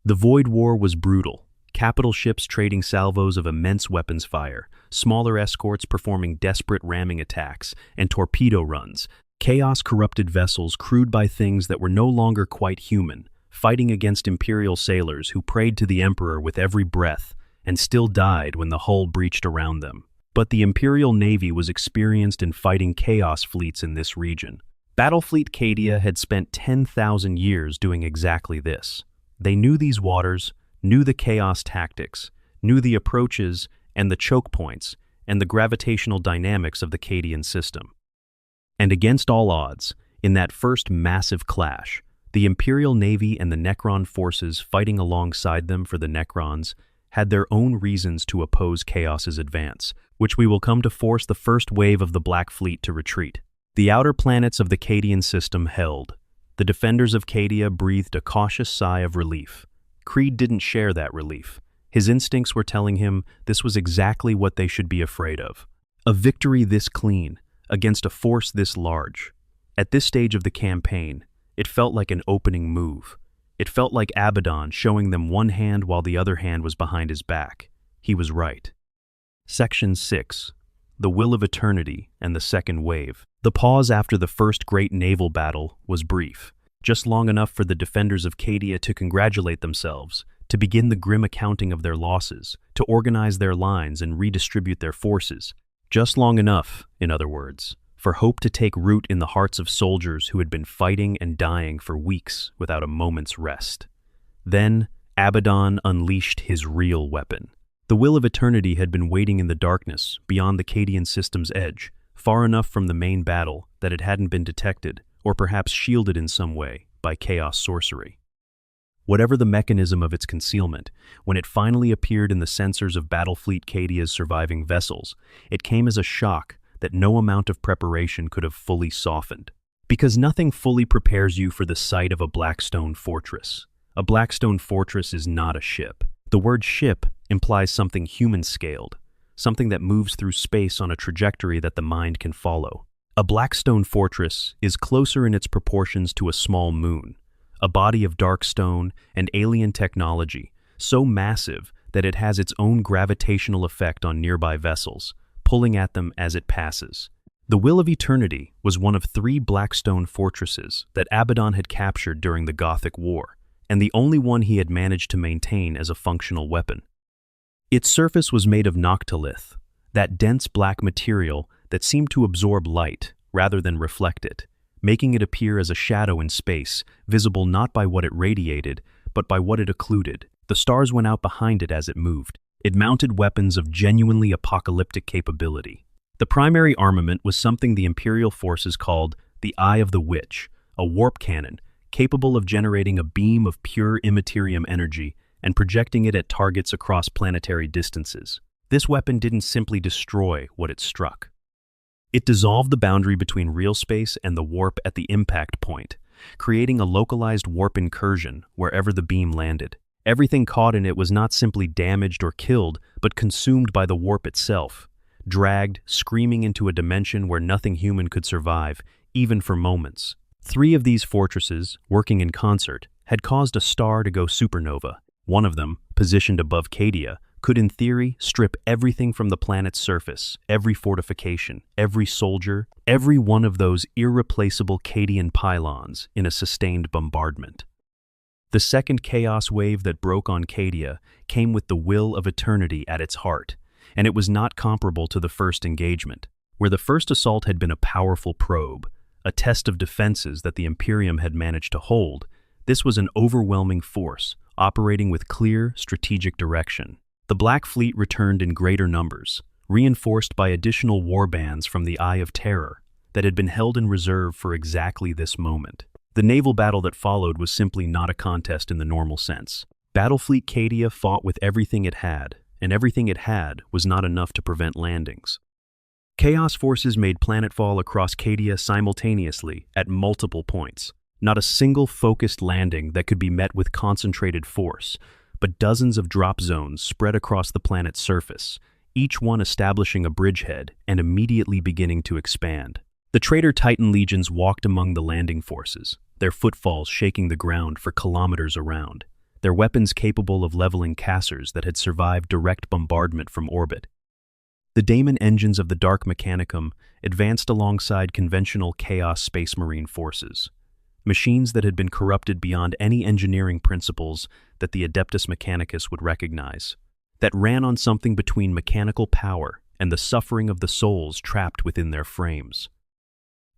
Speaker 1: The Void War was brutal. Capital ships trading salvos of immense weapons fire, smaller escorts performing desperate ramming attacks, and torpedo runs. Chaos-corrupted vessels crewed by things that were no longer quite human, fighting against Imperial sailors who prayed to the Emperor with every breath and still died when the hull breached around them. But the Imperial Navy was experienced in fighting Chaos fleets in this region. Battlefleet Cadia had spent 10,000 years doing exactly this. They knew these waters, knew the Chaos tactics, knew the approaches and the choke points and the gravitational dynamics of the Cadian system. And against all odds, in that first massive clash, the Imperial Navy and the Necron forces fighting alongside them for the Necrons had their own reasons to oppose Chaos's advance, which we will come to force the first wave of the Black Fleet to retreat. The outer planets of the Cadian system held. The defenders of Cadia breathed a cautious sigh of relief. Creed didn't share that relief. His instincts were telling him this was exactly what they should be afraid of. A victory this clean, against a force this large. At this stage of the campaign, it felt like an opening move. It felt like Abaddon showing them one hand while the other hand was behind his back. He was right. Section 6. The Will of Eternity and the Second Wave. The pause after the first great naval battle was brief, just long enough for the defenders of Cadia to congratulate themselves, to begin the grim accounting of their losses, to organize their lines and redistribute their forces. Just long enough, in other words, for hope to take root in the hearts of soldiers who had been fighting and dying for weeks without a moment's rest. Then, Abaddon unleashed his real weapon. The Will of Eternity had been waiting in the darkness, beyond the Cadian system's edge, far enough from the main battle that it hadn't been detected, or perhaps shielded in some way, by Chaos sorcery. Whatever the mechanism of its concealment, when it finally appeared in the sensors of Battlefleet Cadia's surviving vessels, it came as a shock that no amount of preparation could have fully softened. Because nothing fully prepares you for the sight of a Blackstone fortress. A Blackstone fortress is not a ship. The word ship implies something human-scaled, something that moves through space on a trajectory that the mind can follow. A Blackstone fortress is closer in its proportions to a small moon, a body of dark stone and alien technology, so massive that it has its own gravitational effect on nearby vessels, pulling at them as it passes. The Will of Eternity was one of 3 Blackstone fortresses that Abaddon had captured during the Gothic War, and the only one he had managed to maintain as a functional weapon. Its surface was made of noctilith, that dense black material that seemed to absorb light rather than reflect it, making it appear as a shadow in space, visible not by what it radiated, but by what it occluded. The stars went out behind it as it moved. It mounted weapons of genuinely apocalyptic capability. The primary armament was something the Imperial forces called the Eye of the Witch, a warp cannon capable of generating a beam of pure immaterium energy and projecting it at targets across planetary distances. This weapon didn't simply destroy what it struck. It dissolved the boundary between real space and the warp at the impact point, creating a localized warp incursion wherever the beam landed. Everything caught in it was not simply damaged or killed, but consumed by the warp itself, dragged, screaming into a dimension where nothing human could survive, even for moments. 3 of these fortresses, working in concert, had caused a star to go supernova. One of them, positioned above Cadia, could in theory strip everything from the planet's surface, every fortification, every soldier, every one of those irreplaceable Cadian pylons in a sustained bombardment. The second chaos wave that broke on Cadia came with the will of eternity at its heart, and it was not comparable to the first engagement. Where the first assault had been a powerful probe, a test of defenses that the Imperium had managed to hold, this was an overwhelming force, operating with clear, strategic direction. The Black Fleet returned in greater numbers, reinforced by additional warbands from the Eye of Terror that had been held in reserve for exactly this moment. The naval battle that followed was simply not a contest in the normal sense. Battlefleet Cadia fought with everything it had, and everything it had was not enough to prevent landings. Chaos forces made planetfall across Cadia simultaneously at multiple points. Not a single focused landing that could be met with concentrated force, but dozens of drop zones spread across the planet's surface, each one establishing a bridgehead and immediately beginning to expand. The traitor Titan legions walked among the landing forces, their footfalls shaking the ground for kilometers around, their weapons capable of leveling cassers that had survived direct bombardment from orbit. The daemon engines of the Dark Mechanicum advanced alongside conventional Chaos Space Marine forces, machines that had been corrupted beyond any engineering principles that the Adeptus Mechanicus would recognize, that ran on something between mechanical power and the suffering of the souls trapped within their frames.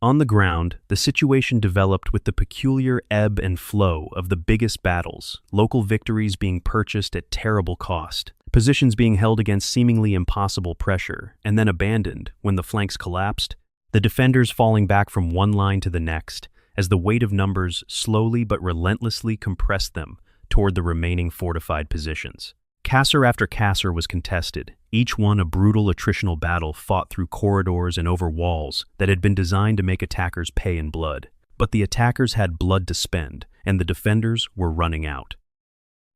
Speaker 1: On the ground, the situation developed with the peculiar ebb and flow of the biggest battles, local victories being purchased at terrible cost, positions being held against seemingly impossible pressure, and then abandoned when the flanks collapsed, the defenders falling back from one line to the next, as the weight of numbers slowly but relentlessly compressed them toward the remaining fortified positions. Casser after casser was contested, each one a brutal attritional battle fought through corridors and over walls that had been designed to make attackers pay in blood. But the attackers had blood to spend, and the defenders were running out.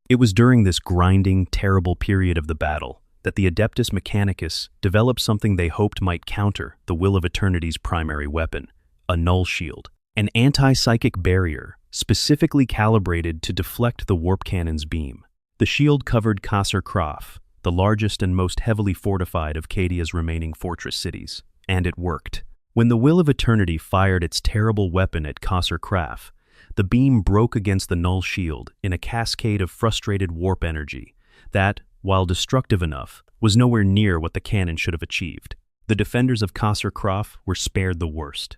Speaker 1: It was during this grinding, terrible period of the battle that the Adeptus Mechanicus developed something they hoped might counter the Will of Eternity's primary weapon, a null shield. An anti-psychic barrier specifically calibrated to deflect the warp cannon's beam. The shield covered Kasr Kraf, the largest and most heavily fortified of Cadia's remaining fortress cities, and it worked. When the Will of Eternity fired its terrible weapon at Kasr Kraf, the beam broke against the null shield in a cascade of frustrated warp energy that, while destructive enough, was nowhere near what the cannon should have achieved. The defenders of Kasr Kraf were spared the worst.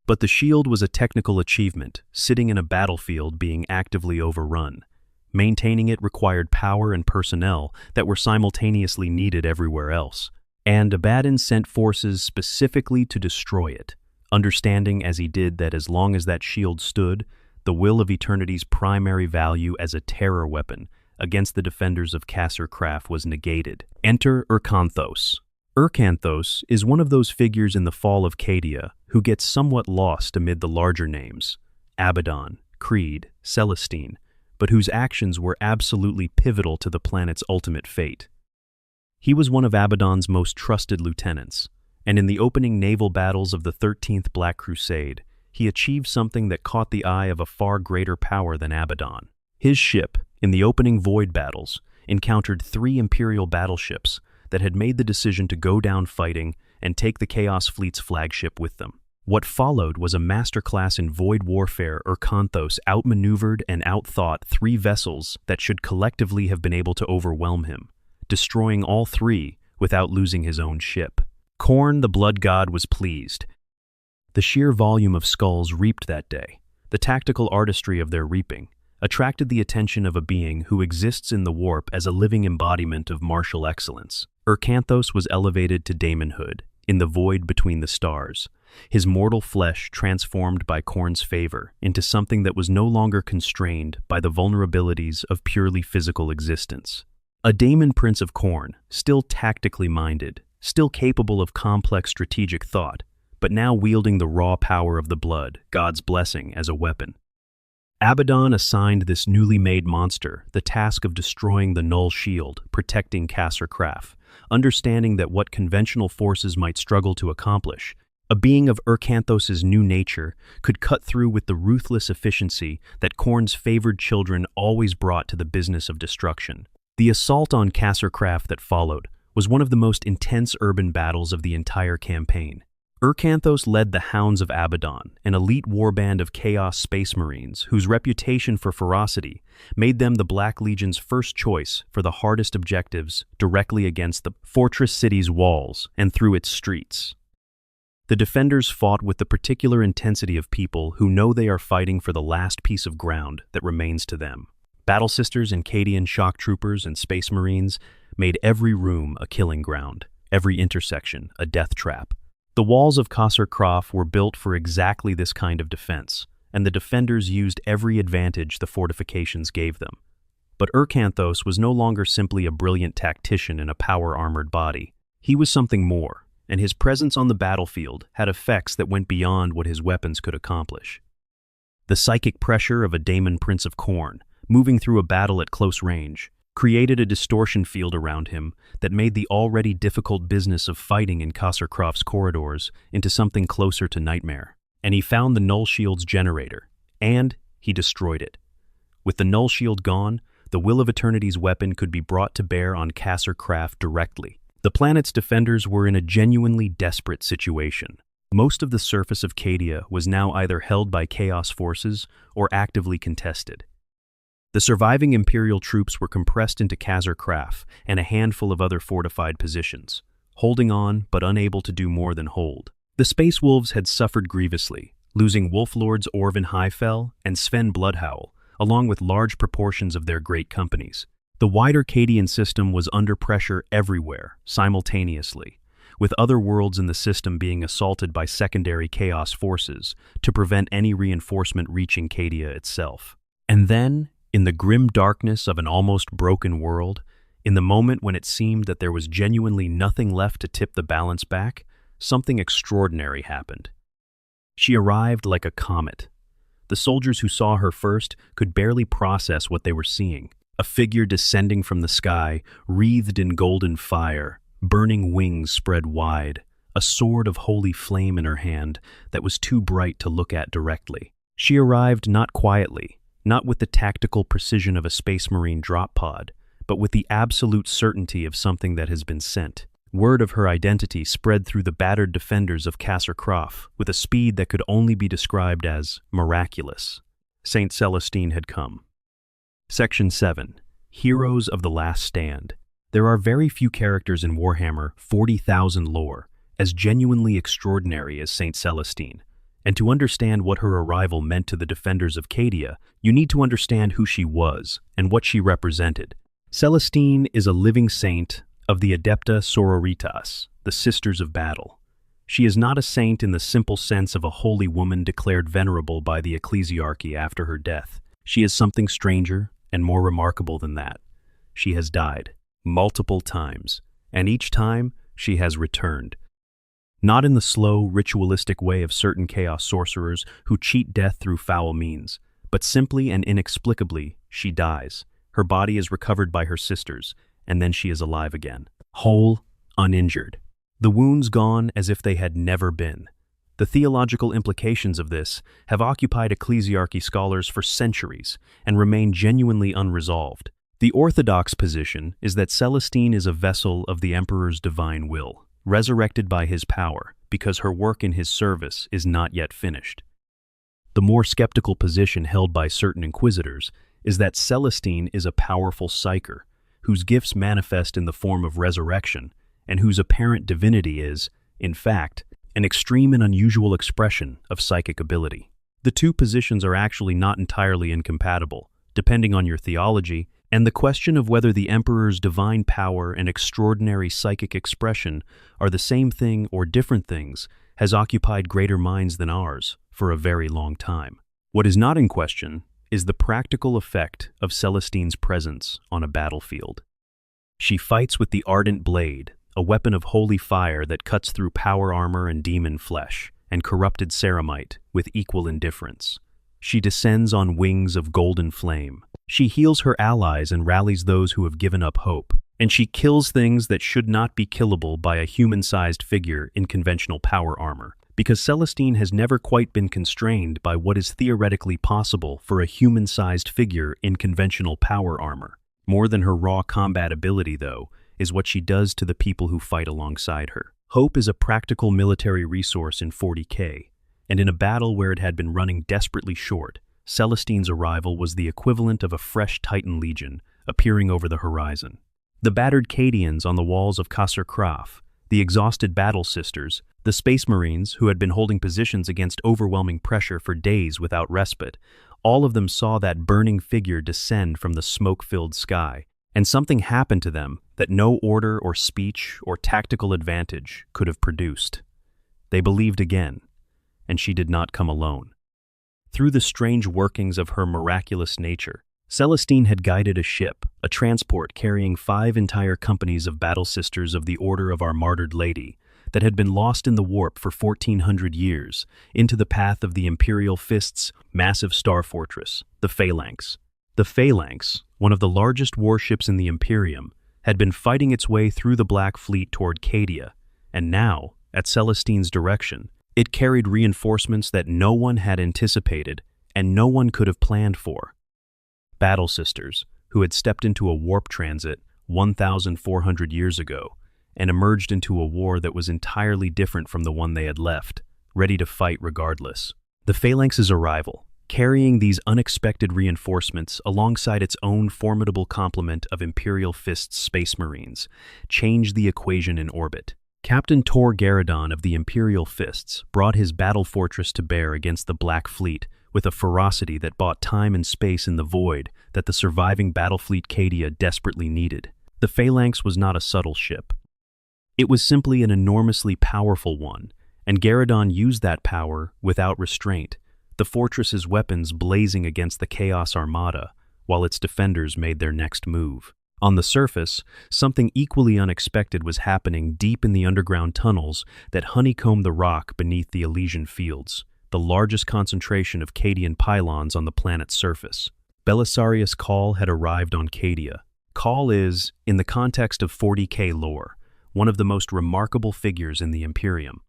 Speaker 1: But the shield was a technical achievement, sitting in a battlefield being actively overrun. Maintaining it required power and personnel that were simultaneously needed everywhere else, and Abaddon sent forces specifically to destroy it, understanding as he did that as long as that shield stood, the Will of Eternity's primary value as a terror weapon against the defenders of Kasr Kraf was negated. Enter Urkanthos. Urkanthos is one of those figures in the fall of Cadia who gets somewhat lost amid the larger names, Abaddon, Creed, Celestine, but whose actions were absolutely pivotal to the planet's ultimate fate. He was one of Abaddon's most trusted lieutenants, and in the opening naval battles of the 13th Black Crusade, he achieved something that caught the eye of a far greater power than Abaddon. His ship, in the opening Void battles, encountered 3 Imperial battleships that had made the decision to go down fighting and take the Chaos Fleet's flagship with them. What followed was a masterclass in void warfare. Urkanthos outmaneuvered and outthought 3 vessels that should collectively have been able to overwhelm him, destroying all 3 without losing his own ship. Khorne, the blood god, was pleased. The sheer volume of skulls reaped that day, the tactical artistry of their reaping, attracted the attention of a being who exists in the warp as a living embodiment of martial excellence. Urkanthos was elevated to daemonhood, in the void between the stars, his mortal flesh transformed by Khorne's favor into something that was no longer constrained by the vulnerabilities of purely physical existence. A daemon prince of Khorne, still tactically minded, still capable of complex strategic thought, but now wielding the raw power of the blood, God's blessing, as a weapon. Abaddon assigned this newly made monster the task of destroying the null shield, protecting Kasr Kraf, understanding that what conventional forces might struggle to accomplish, a being of Urkanthos' new nature could cut through with the ruthless efficiency that Khorne's favored children always brought to the business of destruction. The assault on Casercraft that followed was one of the most intense urban battles of the entire campaign. Urkanthos led the Hounds of Abaddon, an elite warband of Chaos Space Marines whose reputation for ferocity made them the Black Legion's first choice for the hardest objectives directly against the fortress city's walls and through its streets. The defenders fought with the particular intensity of people who know they are fighting for the last piece of ground that remains to them. Battle Sisters and Cadian shock troopers and Space Marines made every room a killing ground, every intersection a death trap. The walls of Casercraft were built for exactly this kind of defense, and the defenders used every advantage the fortifications gave them. But Urkanthos was no longer simply a brilliant tactician in a power-armored body. He was something more, and his presence on the battlefield had effects that went beyond what his weapons could accomplish. The psychic pressure of a Daemon Prince of Khorne, moving through a battle at close range, created a distortion field around him that made the already difficult business of fighting in Casercraft's corridors into something closer to nightmare. And he found the Null Shield's generator, and he destroyed it. With the Null Shield gone, the Will of Eternity's weapon could be brought to bear on Casercraft directly. The planet's defenders were in a genuinely desperate situation. Most of the surface of Cadia was now either held by Chaos forces or actively contested. The surviving Imperial troops were compressed into Casercraft and a handful of other fortified positions, holding on but unable to do more than hold. The Space Wolves had suffered grievously, losing Wolflords Orvin Highfell and Sven Bloodhowl, along with large proportions of their great companies. The wider Cadian system was under pressure everywhere, simultaneously, with other worlds in the system being assaulted by secondary Chaos forces to prevent any reinforcement reaching Cadia itself. And then, in the grim darkness of an almost broken world, in the moment when it seemed that there was genuinely nothing left to tip the balance back, something extraordinary happened. She arrived like a comet. The soldiers who saw her first could barely process what they were seeing. A figure descending from the sky, wreathed in golden fire, burning wings spread wide, a sword of holy flame in her hand that was too bright to look at directly. She arrived not quietly, not with the tactical precision of a Space Marine drop pod, but with the absolute certainty of something that has been sent. Word of her identity spread through the battered defenders of Casercraft with a speed that could only be described as miraculous. Saint Celestine had come. Section 7. Heroes of the Last Stand. There are very few characters in Warhammer 40,000 lore as genuinely extraordinary as Saint Celestine. And to understand what her arrival meant to the defenders of Cadia, you need to understand who she was and what she represented. Celestine is a living saint of the Adepta Sororitas, the Sisters of Battle. She is not a saint in the simple sense of a holy woman declared venerable by the ecclesiarchy after her death. She is something stranger and more remarkable than that. She has died multiple times, and each time she has returned. Not in the slow, ritualistic way of certain Chaos sorcerers who cheat death through foul means, but simply and inexplicably she dies. Her body is recovered by her sisters, and then she is alive again, whole, uninjured. The wounds gone as if they had never been. The theological implications of this have occupied ecclesiarchy scholars for centuries and remain genuinely unresolved. The orthodox position is that Celestine is a vessel of the Emperor's divine will, resurrected by his power, because her work in his service is not yet finished. The more skeptical position held by certain inquisitors is that Celestine is a powerful psyker, whose gifts manifest in the form of resurrection, and whose apparent divinity is, in fact, an extreme and unusual expression of psychic ability. The two positions are actually not entirely incompatible, depending on your theology, and the question of whether the Emperor's divine power and extraordinary psychic expression are the same thing or different things has occupied greater minds than ours for a very long time. What is not in question is the practical effect of Celestine's presence on a battlefield. She fights with the Ardent Blade, a weapon of holy fire that cuts through power armor and demon flesh, and corrupted ceramite with equal indifference. She descends on wings of golden flame. She heals her allies and rallies those who have given up hope. And she kills things that should not be killable by a human-sized figure in conventional power armor, because Celestine has never quite been constrained by what is theoretically possible for a human-sized figure in conventional power armor. More than her raw combat ability, though, is what she does to the people who fight alongside her. Hope is a practical military resource in 40K, and in a battle where it had been running desperately short, Celestine's arrival was the equivalent of a fresh Titan legion appearing over the horizon. The battered Cadians on the walls of Kasr Kraf, the exhausted battle sisters, the space marines who had been holding positions against overwhelming pressure for days without respite, all of them saw that burning figure descend from the smoke-filled sky, and something happened to them that no order or speech or tactical advantage could have produced. They believed again, and she did not come alone. Through the strange workings of her miraculous nature, Celestine had guided a ship, a transport carrying 5 entire companies of battle sisters of the Order of Our Martyred Lady, that had been lost in the warp for 1400 years, into the path of the Imperial Fist's massive star fortress, the Phalanx. The Phalanx, one of the largest warships in the Imperium, had been fighting its way through the Black Fleet toward Cadia, and now, at Celestine's direction, it carried reinforcements that no one had anticipated and no one could have planned for. Battle sisters, who had stepped into a warp transit 1,400 years ago, and emerged into a war that was entirely different from the one they had left, ready to fight regardless. The Phalanx's arrival, carrying these unexpected reinforcements alongside its own formidable complement of Imperial Fist's space marines, changed the equation in orbit. Captain Tor Garadon of the Imperial Fists brought his battle fortress to bear against the Black Fleet with a ferocity that bought time and space in the void that the surviving battle fleet Cadia desperately needed. The Phalanx was not a subtle ship. It was simply an enormously powerful one, and Garadon used that power without restraint, the fortress's weapons blazing against the Chaos Armada, while its defenders made their next move. On the surface, something equally unexpected was happening deep in the underground tunnels that honeycombed the rock beneath the Elysian Fields, the largest concentration of Cadian pylons on the planet's surface. Belisarius Cawl had arrived on Cadia. Cawl is, in the context of 40K lore, one of the most remarkable figures in the Imperium.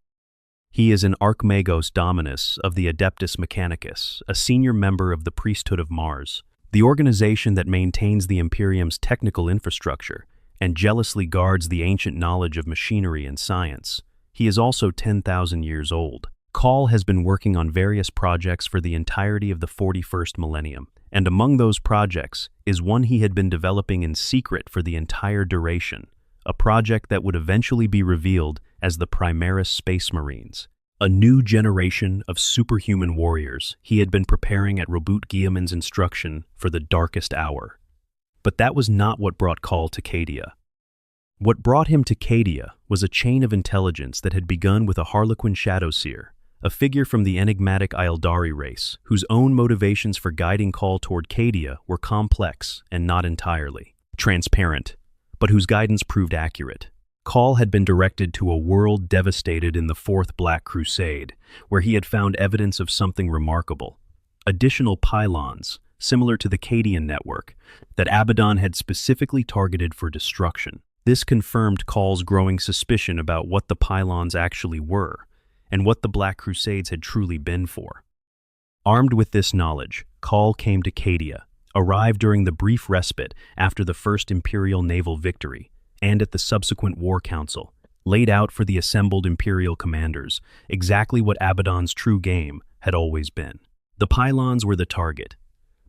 Speaker 1: He is an Archmagos Dominus of the Adeptus Mechanicus, a senior member of the Priesthood of Mars, the organization that maintains the Imperium's technical infrastructure and jealously guards the ancient knowledge of machinery and science. He is also 10,000 years old. Cawl has been working on various projects for the entirety of the 41st millennium, and among those projects is one he had been developing in secret for the entire duration, a project that would eventually be revealed as the Primaris Space Marines, a new generation of superhuman warriors he had been preparing at Robut Guilliman's instruction for the darkest hour. But that was not what brought Cawl to Cadia. What brought him to Cadia was a chain of intelligence that had begun with a Harlequin Shadowseer, a figure from the enigmatic Ildari race, whose own motivations for guiding Cawl toward Cadia were complex and not entirely transparent, but whose guidance proved accurate. Cawl had been directed to a world devastated in the Fourth Black Crusade, where he had found evidence of something remarkable: additional pylons, similar to the Cadian network, that Abaddon had specifically targeted for destruction. This confirmed Call's growing suspicion about what the pylons actually were, and what the Black Crusades had truly been for. Armed with this knowledge, Cawl came to Cadia, arrived during the brief respite after the first Imperial naval victory, and at the subsequent War Council, laid out for the assembled Imperial commanders exactly what Abaddon's true game had always been. The pylons were the target.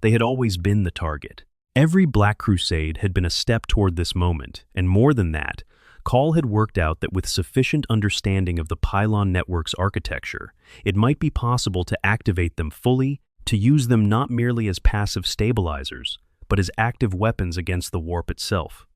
Speaker 1: They had always been the target. Every Black Crusade had been a step toward this moment, and more than that, Cawl had worked out that with sufficient understanding of the pylon network's architecture, it might be possible to activate them fully, to use them not merely as passive stabilizers, but as active weapons against the warp itself.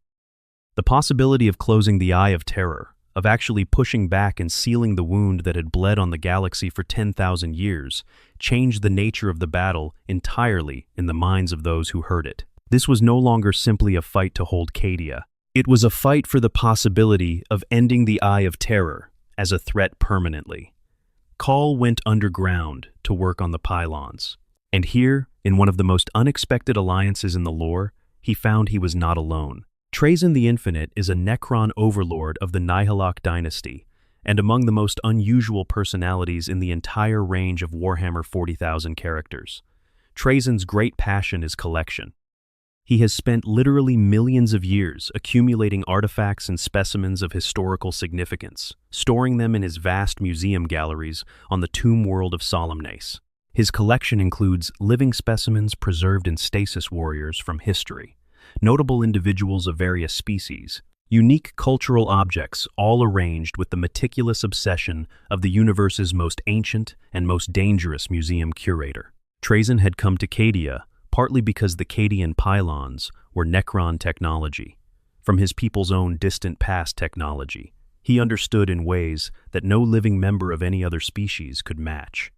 Speaker 1: The possibility of closing the Eye of Terror, of actually pushing back and sealing the wound that had bled on the galaxy for 10,000 years, changed the nature of the battle entirely in the minds of those who heard it. This was no longer simply a fight to hold Cadia. It was a fight for the possibility of ending the Eye of Terror as a threat permanently. Cawl went underground to work on the pylons, and here, in one of the most unexpected alliances in the lore, he found he was not alone. Trazyn the Infinite is a Necron overlord of the Nihilak dynasty, and among the most unusual personalities in the entire range of Warhammer 40,000 characters. Trazyn's great passion is collection. He has spent literally millions of years accumulating artifacts and specimens of historical significance, storing them in his vast museum galleries on the tomb world of Salamanders. His collection includes living specimens preserved in stasis warriors from history, notable individuals of various species, unique cultural objects all arranged with the meticulous obsession of the universe's most ancient and most dangerous museum curator. Trazen had come to Cadia partly because the Cadian pylons were Necron technology. From his people's own distant past technology, he understood in ways that no living member of any other species could match.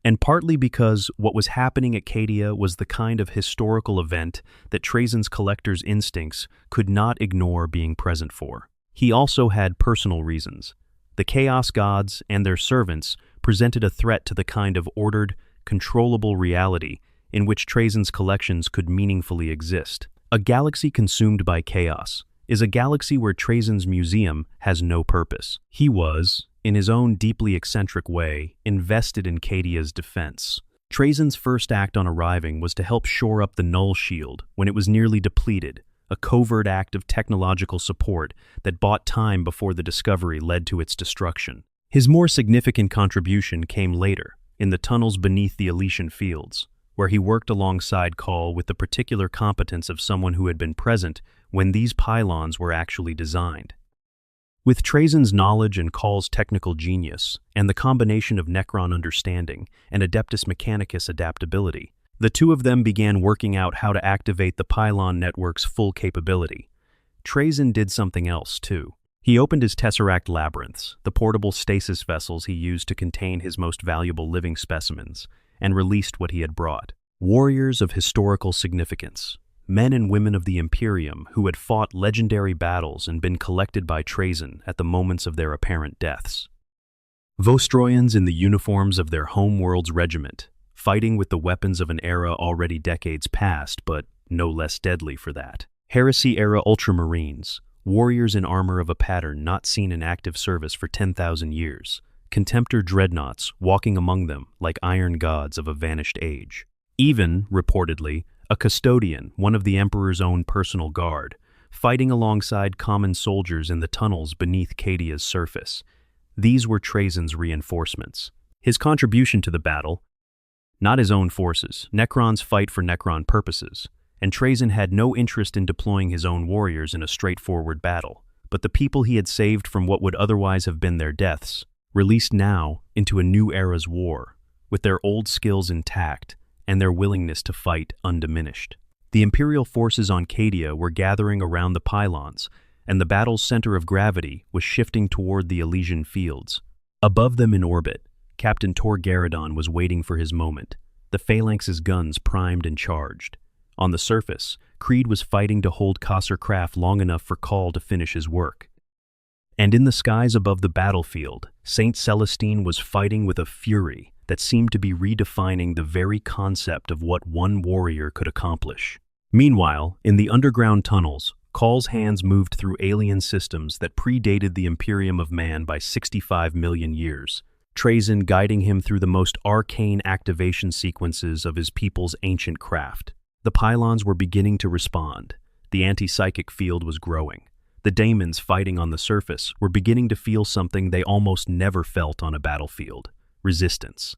Speaker 1: And partly because what was happening at Cadia was the kind of historical event that Trazen's collector's instincts could not ignore being present for. He also had personal reasons. The Chaos Gods and their servants presented a threat to the kind of ordered, controllable reality in which Trazen's collections could meaningfully exist. A galaxy consumed by chaos is a galaxy where Trazen's museum has no purpose. He was, in his own deeply eccentric way, invested in Cadia's defense. Trazen's first act on arriving was to help shore up the Null Shield when it was nearly depleted, a covert act of technological support that bought time before the discovery led to its destruction. His more significant contribution came later, in the tunnels beneath the Elysian Fields, where he worked alongside Call with the particular competence of someone who had been present when these pylons were actually designed. With Trazen's knowledge and Call's technical genius, and the combination of Necron understanding and Adeptus Mechanicus adaptability, the two of them began working out how to activate the pylon network's full capability. Trazen did something else, too. He opened his Tesseract labyrinths, the portable stasis vessels he used to contain his most valuable living specimens, and released what he had brought. Warriors of historical significance, men and women of the Imperium who had fought legendary battles and been collected by Trazen at the moments of their apparent deaths. Vostroyans in the uniforms of their homeworld's regiment, fighting with the weapons of an era already decades past, but no less deadly for that. Heresy-era ultramarines, warriors in armor of a pattern not seen in active service for 10,000 years, Contemptor dreadnoughts walking among them like iron gods of a vanished age. Even, reportedly, a custodian, one of the Emperor's own personal guard, fighting alongside common soldiers in the tunnels beneath Cadia's surface. These were Trazen's reinforcements. His contribution to the battle, not his own forces, Necrons fight for Necron purposes, and Trazen had no interest in deploying his own warriors in a straightforward battle, but the people he had saved from what would otherwise have been their deaths, released now into a new era's war, with their old skills intact and their willingness to fight undiminished. The Imperial forces on Cadia were gathering around the pylons, and the battle's center of gravity was shifting toward the Elysian Fields. Above them in orbit, Captain Tor Garadon was waiting for his moment, the Phalanx's guns primed and charged. On the surface, Creed was fighting to hold Kasser Craft long enough for Call to finish his work. And in the skies above the battlefield, Saint Celestine was fighting with a fury that seemed to be redefining the very concept of what one warrior could accomplish. Meanwhile, in the underground tunnels, Call's hands moved through alien systems that predated the Imperium of Man by 65 million years, Trazen guiding him through the most arcane activation sequences of his people's ancient craft. The pylons were beginning to respond. The anti-psychic field was growing. The daemons fighting on the surface were beginning to feel something they almost never felt on a battlefield: resistance.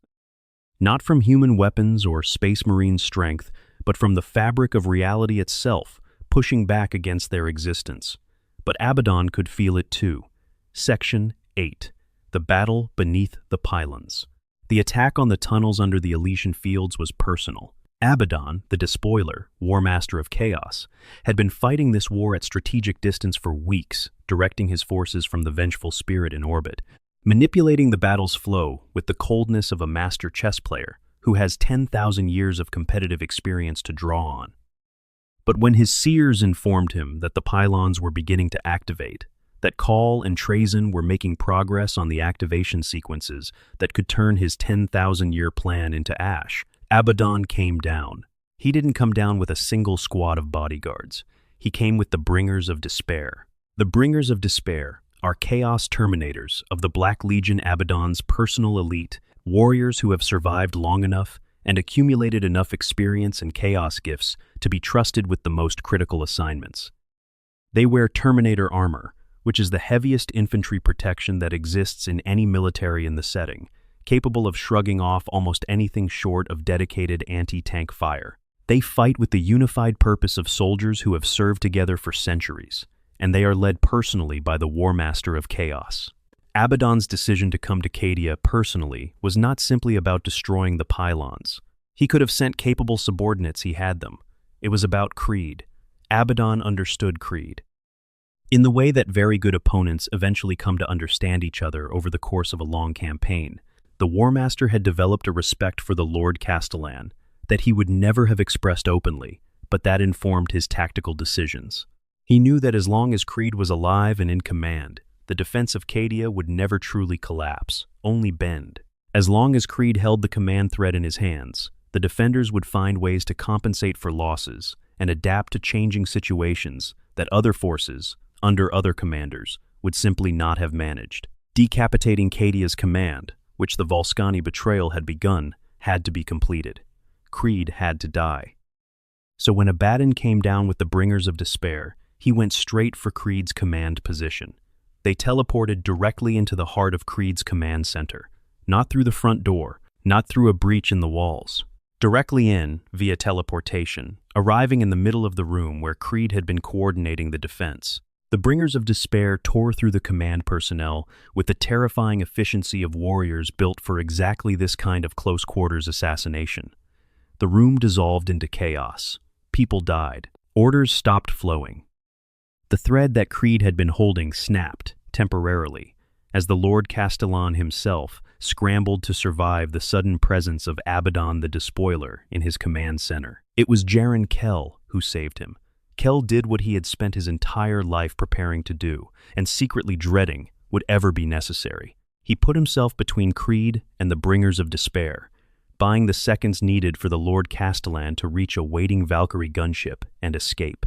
Speaker 1: Not from human weapons or space marine strength, but from the fabric of reality itself, pushing back against their existence. But Abaddon could feel it too. Section 8. The Battle Beneath the Pylons. The attack on the tunnels under the Elysian Fields was personal. Abaddon, the Despoiler, War Master of Chaos, had been fighting this war at strategic distance for weeks, directing his forces from the vengeful spirit in orbit, manipulating the battle's flow with the coldness of a master chess player who has 10,000 years of competitive experience to draw on. But when his seers informed him that the pylons were beginning to activate, that Call and Trazen were making progress on the activation sequences that could turn his 10,000-year plan into ash, Abaddon came down. He didn't come down with a single squad of bodyguards. He came with the Bringers of Despair. The Bringers of Despair are Chaos Terminators of the Black Legion, Abaddon's personal elite, warriors who have survived long enough and accumulated enough experience and chaos gifts to be trusted with the most critical assignments. They wear Terminator armor, which is the heaviest infantry protection that exists in any military in the setting, capable of shrugging off almost anything short of dedicated anti-tank fire. They fight with the unified purpose of soldiers who have served together for centuries, and they are led personally by the War Master of Chaos. Abaddon's decision to come to Cadia personally was not simply about destroying the pylons. He could have sent capable subordinates, he had them. It was about Creed. Abaddon understood Creed. In the way that very good opponents eventually come to understand each other over the course of a long campaign, the War Master had developed a respect for the Lord Castellan that he would never have expressed openly, but that informed his tactical decisions. He knew that as long as Creed was alive and in command, the defense of Cadia would never truly collapse, only bend. As long as Creed held the command thread in his hands, the defenders would find ways to compensate for losses and adapt to changing situations that other forces, under other commanders, would simply not have managed. Decapitating Cadia's command, which the Volcani betrayal had begun, had to be completed. Creed had to die. So when Abaddon came down with the Bringers of Despair, he went straight for Creed's command position. They teleported directly into the heart of Creed's command center, not through the front door, not through a breach in the walls. Directly in, via teleportation, arriving in the middle of the room where Creed had been coordinating the defense. The Bringers of Despair tore through the command personnel with the terrifying efficiency of warriors built for exactly this kind of close-quarters assassination. The room dissolved into chaos. People died. Orders stopped flowing. The thread that Creed had been holding snapped, temporarily, as the Lord Castellan himself scrambled to survive the sudden presence of Abaddon the Despoiler in his command center. It was Jaren Kell who saved him. Kell did what he had spent his entire life preparing to do, and secretly dreading would ever be necessary. He put himself between Creed and the Bringers of Despair, buying the seconds needed for the Lord Castellan to reach a waiting Valkyrie gunship and escape.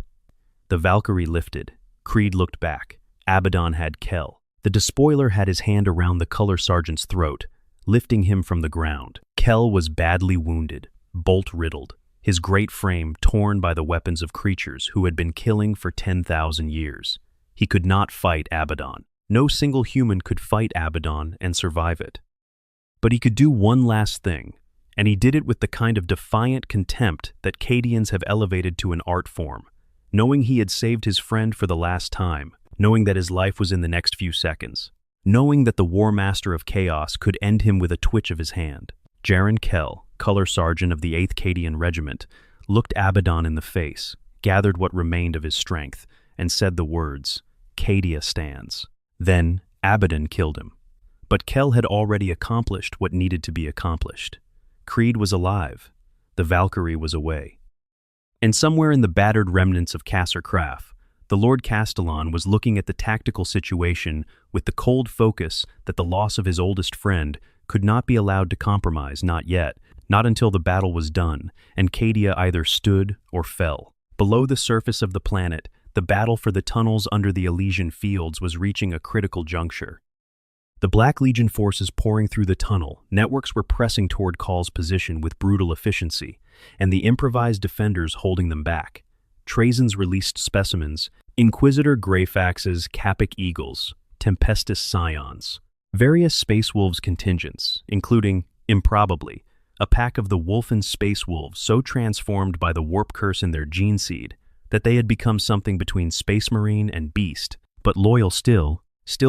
Speaker 1: The Valkyrie lifted. Creed looked back. Abaddon had Kell. The Despoiler had his hand around the Color Sergeant's throat, lifting him from the ground. Kell was badly wounded, bolt-riddled, his great frame torn by the weapons of creatures who had been killing for 10,000 years. He could not fight Abaddon. No single human could fight Abaddon and survive it. But he could do one last thing, and he did it with the kind of defiant contempt that Cadians have elevated to an art form. Knowing he had saved his friend for the last time, knowing that his life was in the next few seconds, knowing that the War Master of Chaos could end him with a twitch of his hand, Jaren Kell, Color Sergeant of the 8th Cadian Regiment, looked Abaddon in the face, gathered what remained of his strength, and said the words, "Cadia stands." Then Abaddon killed him. But Kell had already accomplished what needed to be accomplished. Creed was alive. The Valkyrie was away. And somewhere in the battered remnants of Kasser Kraf, the Lord Castellan was looking at the tactical situation with the cold focus that the loss of his oldest friend could not be allowed to compromise, not yet, not until the battle was done, and Cadia either stood or fell. Below the surface of the planet, the battle for the tunnels under the Elysian Fields was reaching a critical juncture. The Black Legion forces pouring through the tunnel, networks were pressing toward Call's position with brutal efficiency, and the improvised defenders holding them back. Trazens released specimens, Inquisitor Greyfaxes, Capic Eagles, Tempestus Scions, various Space Wolves contingents, including, improbably, a pack of the Wolfen Space Wolves so transformed by the warp curse in their gene seed that they had become something between Space Marine and Beast, but loyal still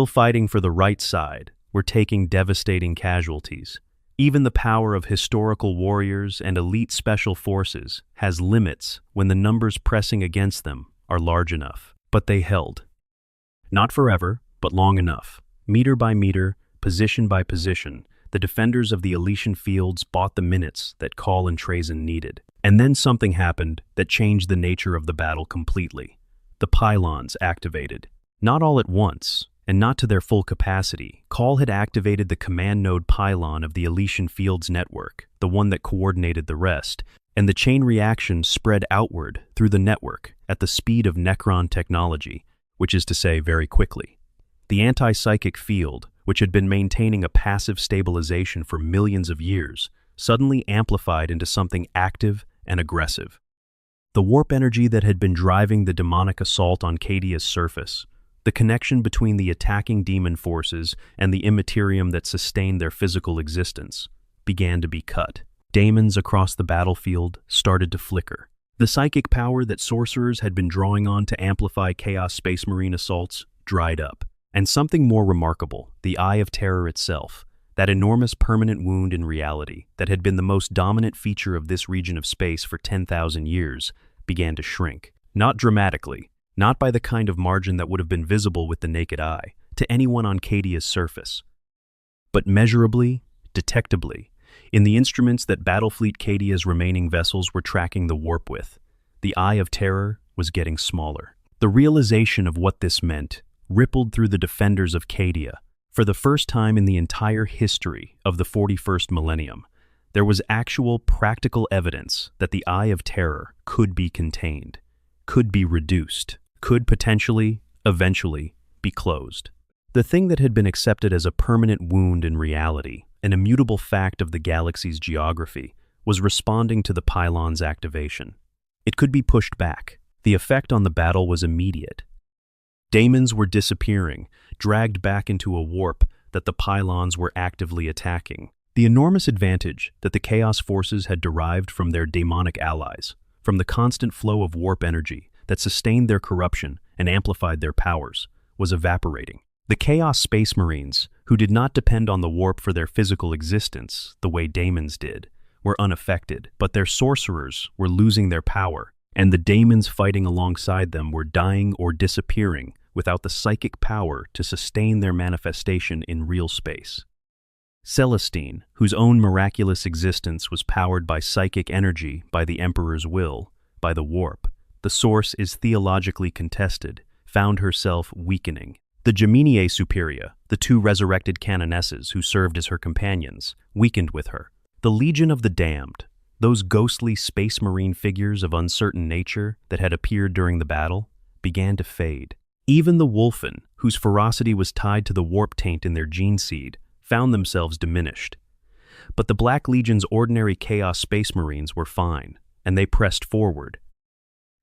Speaker 1: fighting for the right side, were taking devastating casualties. Even the power of historical warriors and elite special forces has limits when the numbers pressing against them are large enough. But they held. Not forever, but long enough. Meter by meter, position by position, the defenders of the Elysian Fields bought the minutes that Call and Trazen needed. And then something happened that changed the nature of the battle completely. The pylons activated. Not all at once, and not to their full capacity. Call had activated the command node pylon of the Elysian Fields network, the one that coordinated the rest, and the chain reaction spread outward through the network at the speed of Necron technology, which is to say very quickly. The anti-psychic field, which had been maintaining a passive stabilization for millions of years, suddenly amplified into something active and aggressive. The warp energy that had been driving the demonic assault on Cadia's surface, the connection between the attacking demon forces and the Imperium that sustained their physical existence, began to be cut. Daemons across the battlefield started to flicker. The psychic power that sorcerers had been drawing on to amplify Chaos Space Marine assaults dried up. And something more remarkable, the Eye of Terror itself, that enormous permanent wound in reality that had been the most dominant feature of this region of space for 10,000 years, began to shrink. Not dramatically, not by the kind of margin that would have been visible with the naked eye to anyone on Cadia's surface, but measurably, detectably, in the instruments that Battlefleet Cadia's remaining vessels were tracking the warp with. The Eye of Terror was getting smaller. The realization of what this meant rippled through the defenders of Cadia. For the first time in the entire history of the 41st millennium, there was actual practical evidence that the Eye of Terror could be contained, could be reduced, could potentially, eventually, be closed. The thing that had been accepted as a permanent wound in reality, an immutable fact of the galaxy's geography, was responding to the pylon's activation. It could be pushed back. The effect on the battle was immediate. Daemons were disappearing, dragged back into a warp that the pylons were actively attacking. The enormous advantage that the Chaos forces had derived from their demonic allies, from the constant flow of warp energy that sustained their corruption and amplified their powers, was evaporating. The Chaos Space Marines, who did not depend on the warp for their physical existence the way daemons did, were unaffected, but their sorcerers were losing their power, and the daemons fighting alongside them were dying or disappearing without the psychic power to sustain their manifestation in real space. Celestine, whose own miraculous existence was powered by psychic energy, by the Emperor's will, by the warp, the source is theologically contested, found herself weakening. The Geminiae Superia, the two resurrected canonesses who served as her companions, weakened with her. The Legion of the Damned, those ghostly space marine figures of uncertain nature that had appeared during the battle, began to fade. Even the Wolfen, whose ferocity was tied to the warp taint in their gene seed, found themselves diminished. But the Black Legion's ordinary Chaos Space Marines were fine, and they pressed forward.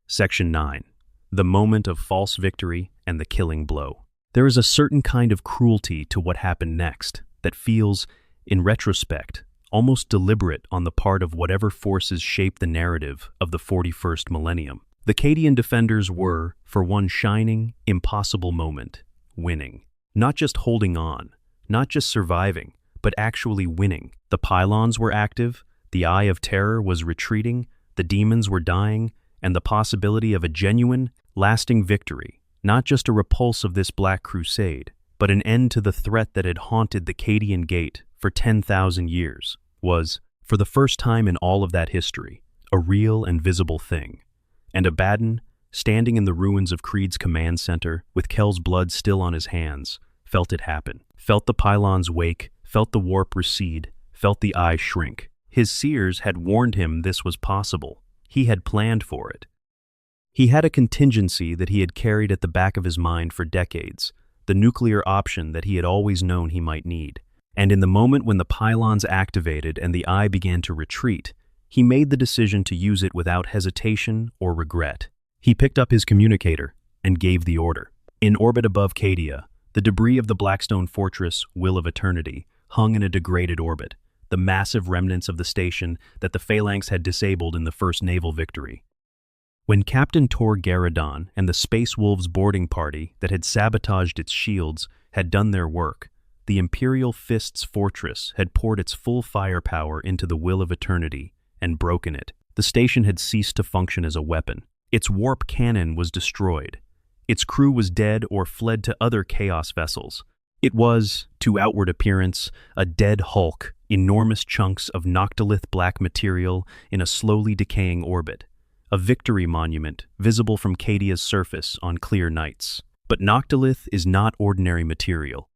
Speaker 1: Section 9. The moment of false victory and the killing blow. There is a certain kind of cruelty to what happened next that feels, in retrospect, almost deliberate on the part of whatever forces shaped the narrative of the 41st millennium. The Cadian defenders were, for one shining, impossible moment, winning. Not just holding on, not just surviving, but actually winning. The pylons were active, the Eye of Terror was retreating, the demons were dying, and the possibility of a genuine, lasting victory, not just a repulse of this Black Crusade, but an end to the threat that had haunted the Cadian Gate for 10,000 years, was, for the first time in all of that history, a real and visible thing. And Abaddon, standing in the ruins of Creed's command center, with Kel's blood still on his hands, felt it happen, felt the pylons wake, felt the warp recede, felt the eye shrink. His seers had warned him this was possible. He had planned for it. He had a contingency that he had carried at the back of his mind for decades, the nuclear option that he had always known he might need. And in the moment when the pylons activated and the eye began to retreat, he made the decision to use it without hesitation or regret. He picked up his communicator and gave the order. In orbit above Cadia, the debris of the Blackstone Fortress, Will of Eternity, hung in a degraded orbit, the massive remnants of the station that the Phalanx had disabled in the first naval victory. When Captain Tor Garadon and the Space Wolves boarding party that had sabotaged its shields had done their work, the Imperial Fist's fortress had poured its full firepower into the Will of Eternity and broken it. The station had ceased to function as a weapon. Its warp cannon was destroyed. Its crew was dead or fled to other Chaos vessels. It was, to outward appearance, a dead hulk, enormous chunks of noctilith black material in a slowly decaying orbit. A victory monument visible from Cadia's surface on clear nights. But noctilith is not ordinary material.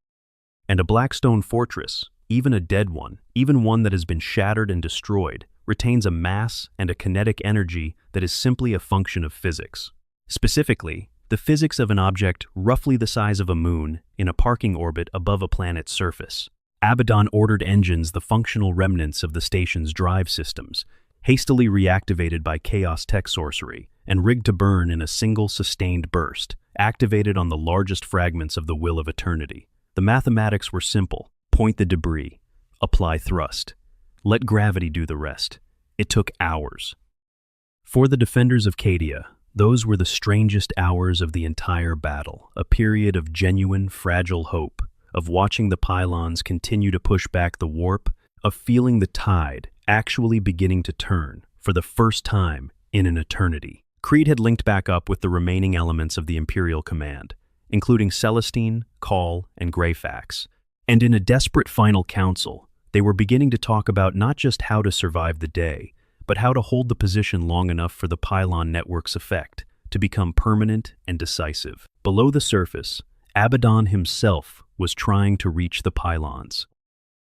Speaker 1: And a Blackstone fortress, even a dead one, even one that has been shattered and destroyed, retains a mass and a kinetic energy that is simply a function of physics. Specifically, the physics of an object roughly the size of a moon in a parking orbit above a planet's surface. Abaddon ordered engines the functional remnants of the station's drive systems, hastily reactivated by chaos tech sorcery, and rigged to burn in a single sustained burst, activated on the largest fragments of the Will of Eternity. The mathematics were simple. Point the debris. Apply thrust. Let gravity do the rest. It took hours. For the defenders of Cadia, those were the strangest hours of the entire battle, a period of genuine, fragile hope, of watching the pylons continue to push back the warp, of feeling the tide actually beginning to turn for the first time in an eternity. Creed had linked back up with the remaining elements of the Imperial command, including Celestine, Call, and Greyfax, and in a desperate final council, they were beginning to talk about not just how to survive the day, but how to hold the position long enough for the pylon network's effect to become permanent and decisive. Below the surface, Abaddon himself was trying to reach the pylons.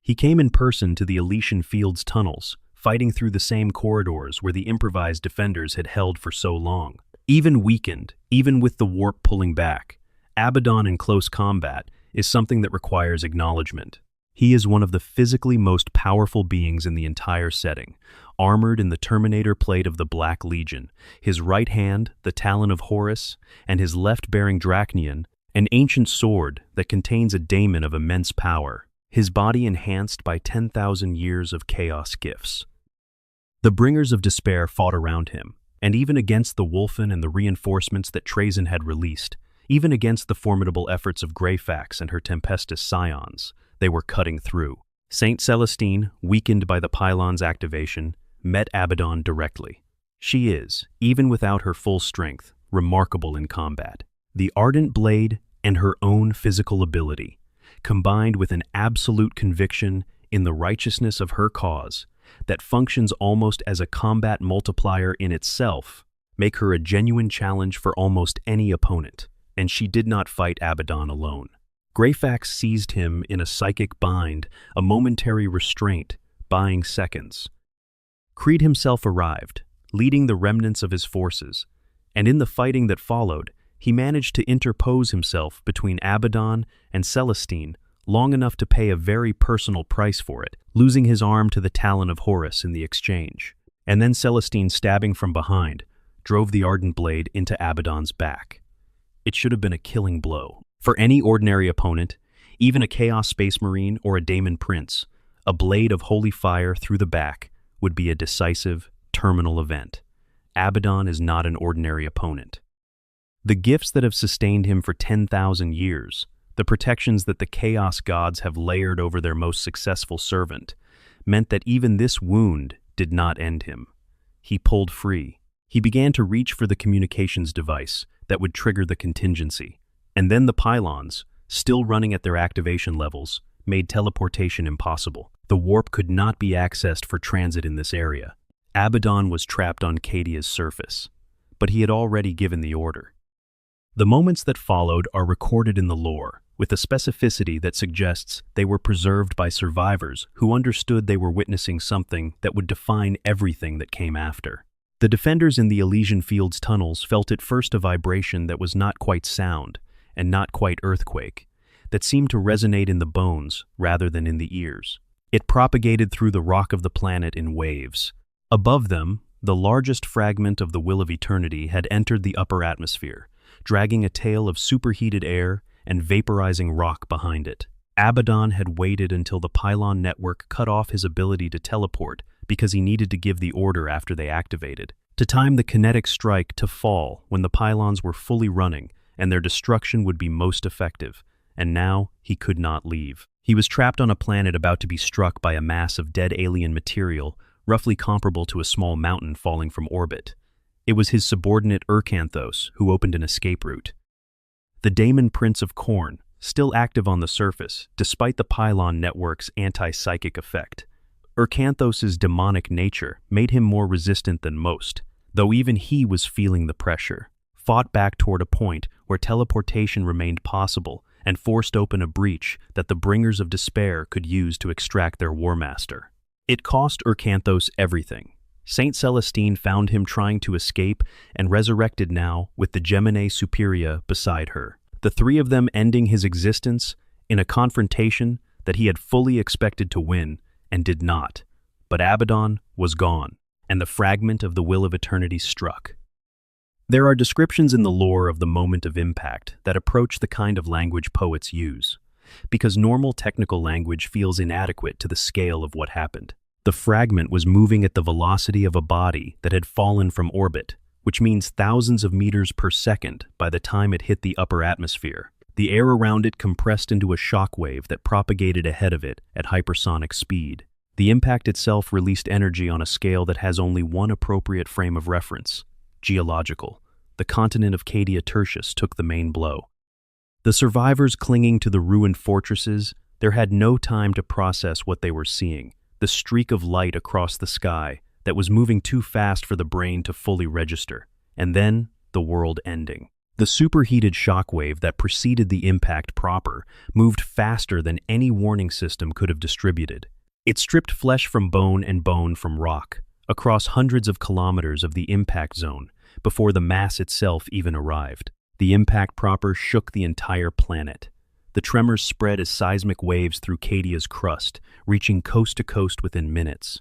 Speaker 1: He came in person to the Elysian Fields tunnels, fighting through the same corridors where the improvised defenders had held for so long. Even weakened, even with the warp pulling back, Abaddon in close combat is something that requires acknowledgement. He is one of the physically most powerful beings in the entire setting, armored in the Terminator plate of the Black Legion, his right hand, the Talon of Horus, and his left bearing Drachnian, an ancient sword that contains a daemon of immense power, his body enhanced by 10,000 years of chaos gifts. The Bringers of Despair fought around him, and even against the Vulkan and the reinforcements that Trazyn had released, even against the formidable efforts of Greyfax and her Tempestus scions, they were cutting through. Saint Celestine, weakened by the pylon's activation, met Abaddon directly. She is, even without her full strength, remarkable in combat. The ardent blade and her own physical ability, combined with an absolute conviction in the righteousness of her cause that functions almost as a combat multiplier in itself, make her a genuine challenge for almost any opponent, and she did not fight Abaddon alone. Greyfax seized him in a psychic bind, a momentary restraint, buying seconds. Creed himself arrived, leading the remnants of his forces, and in the fighting that followed, he managed to interpose himself between Abaddon and Celestine long enough to pay a very personal price for it, losing his arm to the Talon of Horus in the exchange. And then Celestine, stabbing from behind, drove the ardent blade into Abaddon's back. It should have been a killing blow. For any ordinary opponent, even a Chaos Space Marine or a Daemon Prince, a blade of holy fire through the back would be a decisive, terminal event. Abaddon is not an ordinary opponent. The gifts that have sustained him for 10,000 years, the protections that the Chaos Gods have layered over their most successful servant, meant that even this wound did not end him. He pulled free. He began to reach for the communications device that would trigger the contingency. And then the pylons, still running at their activation levels, made teleportation impossible. The warp could not be accessed for transit in this area. Abaddon was trapped on Cadia's surface, but he had already given the order. The moments that followed are recorded in the lore, with a specificity that suggests they were preserved by survivors who understood they were witnessing something that would define everything that came after. The defenders in the Elysian Fields tunnels felt at first a vibration that was not quite sound and not quite earthquake, that seemed to resonate in the bones rather than in the ears. It propagated through the rock of the planet in waves. Above them, the largest fragment of the Will of Eternity had entered the upper atmosphere, dragging a tail of superheated air and vaporizing rock behind it. Abaddon had waited until the pylon network cut off his ability to teleport because he needed to give the order after they activated, to time the kinetic strike to fall when the pylons were fully running and their destruction would be most effective, and now he could not leave. He was trapped on a planet about to be struck by a mass of dead alien material, roughly comparable to a small mountain falling from orbit. It was his subordinate Urkanthos who opened an escape route. The Daemon Prince of Khorne, still active on the surface, despite the pylon network's anti-psychic effect. Urkanthos's demonic nature made him more resistant than most, though even he was feeling the pressure, fought back toward a point where teleportation remained possible and forced open a breach that the Bringers of Despair could use to extract their Warmaster. It cost Urkanthos everything. Saint Celestine found him trying to escape and resurrected now with the Gemini Superia beside her, the three of them ending his existence in a confrontation that he had fully expected to win and did not. But Abaddon was gone. and the fragment of the will of eternity struck. There are descriptions in the lore of the moment of impact that approach the kind of language poets use, because normal technical language feels inadequate to the scale of what happened. The fragment was moving at the velocity of a body that had fallen from orbit, which means thousands of meters per second by the time it hit the upper atmosphere. The air around it compressed into a shockwave that propagated ahead of it at hypersonic speed. The impact itself released energy on a scale that has only one appropriate frame of reference: geological. The continent of Cadia Tertius took the main blow. The survivors clinging to the ruined fortresses, there had no time to process what they were seeing, the streak of light across the sky that was moving too fast for the brain to fully register, and then the world ending. The superheated shockwave that preceded the impact proper moved faster than any warning system could have distributed. It stripped flesh from bone and bone from rock, across hundreds of kilometers of the impact zone, before the mass itself even arrived. The impact proper shook the entire planet. The tremors spread as seismic waves through Cadia's crust, reaching coast to coast within minutes.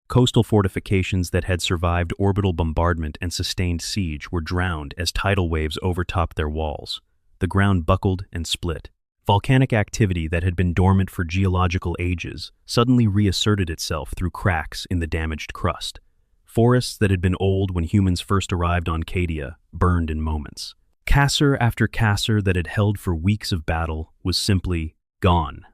Speaker 1: Coastal fortifications that had survived orbital bombardment and sustained siege were drowned as tidal waves overtopped their walls. The ground buckled and split. Volcanic activity that had been dormant for geological ages suddenly reasserted itself through cracks in the damaged crust. Forests that had been old when humans first arrived on Cadia burned in moments. Cassr after Cassr that had held for weeks of battle was simply gone.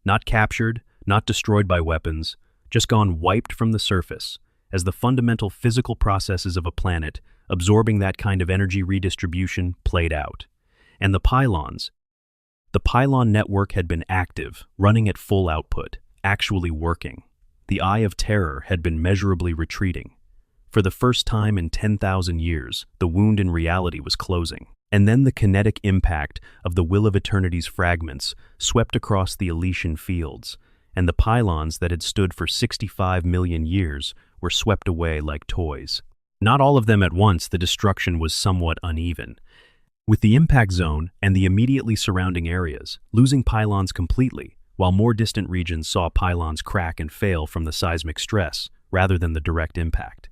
Speaker 1: Not captured, not destroyed by weapons, just gone wiped from the surface, as the fundamental physical processes of a planet absorbing that kind of energy redistribution played out. And the pylons. The pylon network had been active, running at full output, actually working. The Eye of Terror had been measurably retreating. For the first time in 10,000 years, the wound in reality was closing. And then the kinetic impact of the Will of Eternity's fragments swept across the Elysian fields, and the pylons that had stood for 65 million years were swept away like toys. Not all of them at once, the destruction was somewhat uneven. With the impact zone and the immediately surrounding areas losing pylons completely, while more distant regions saw pylons crack and fail from the seismic stress rather than the direct impact.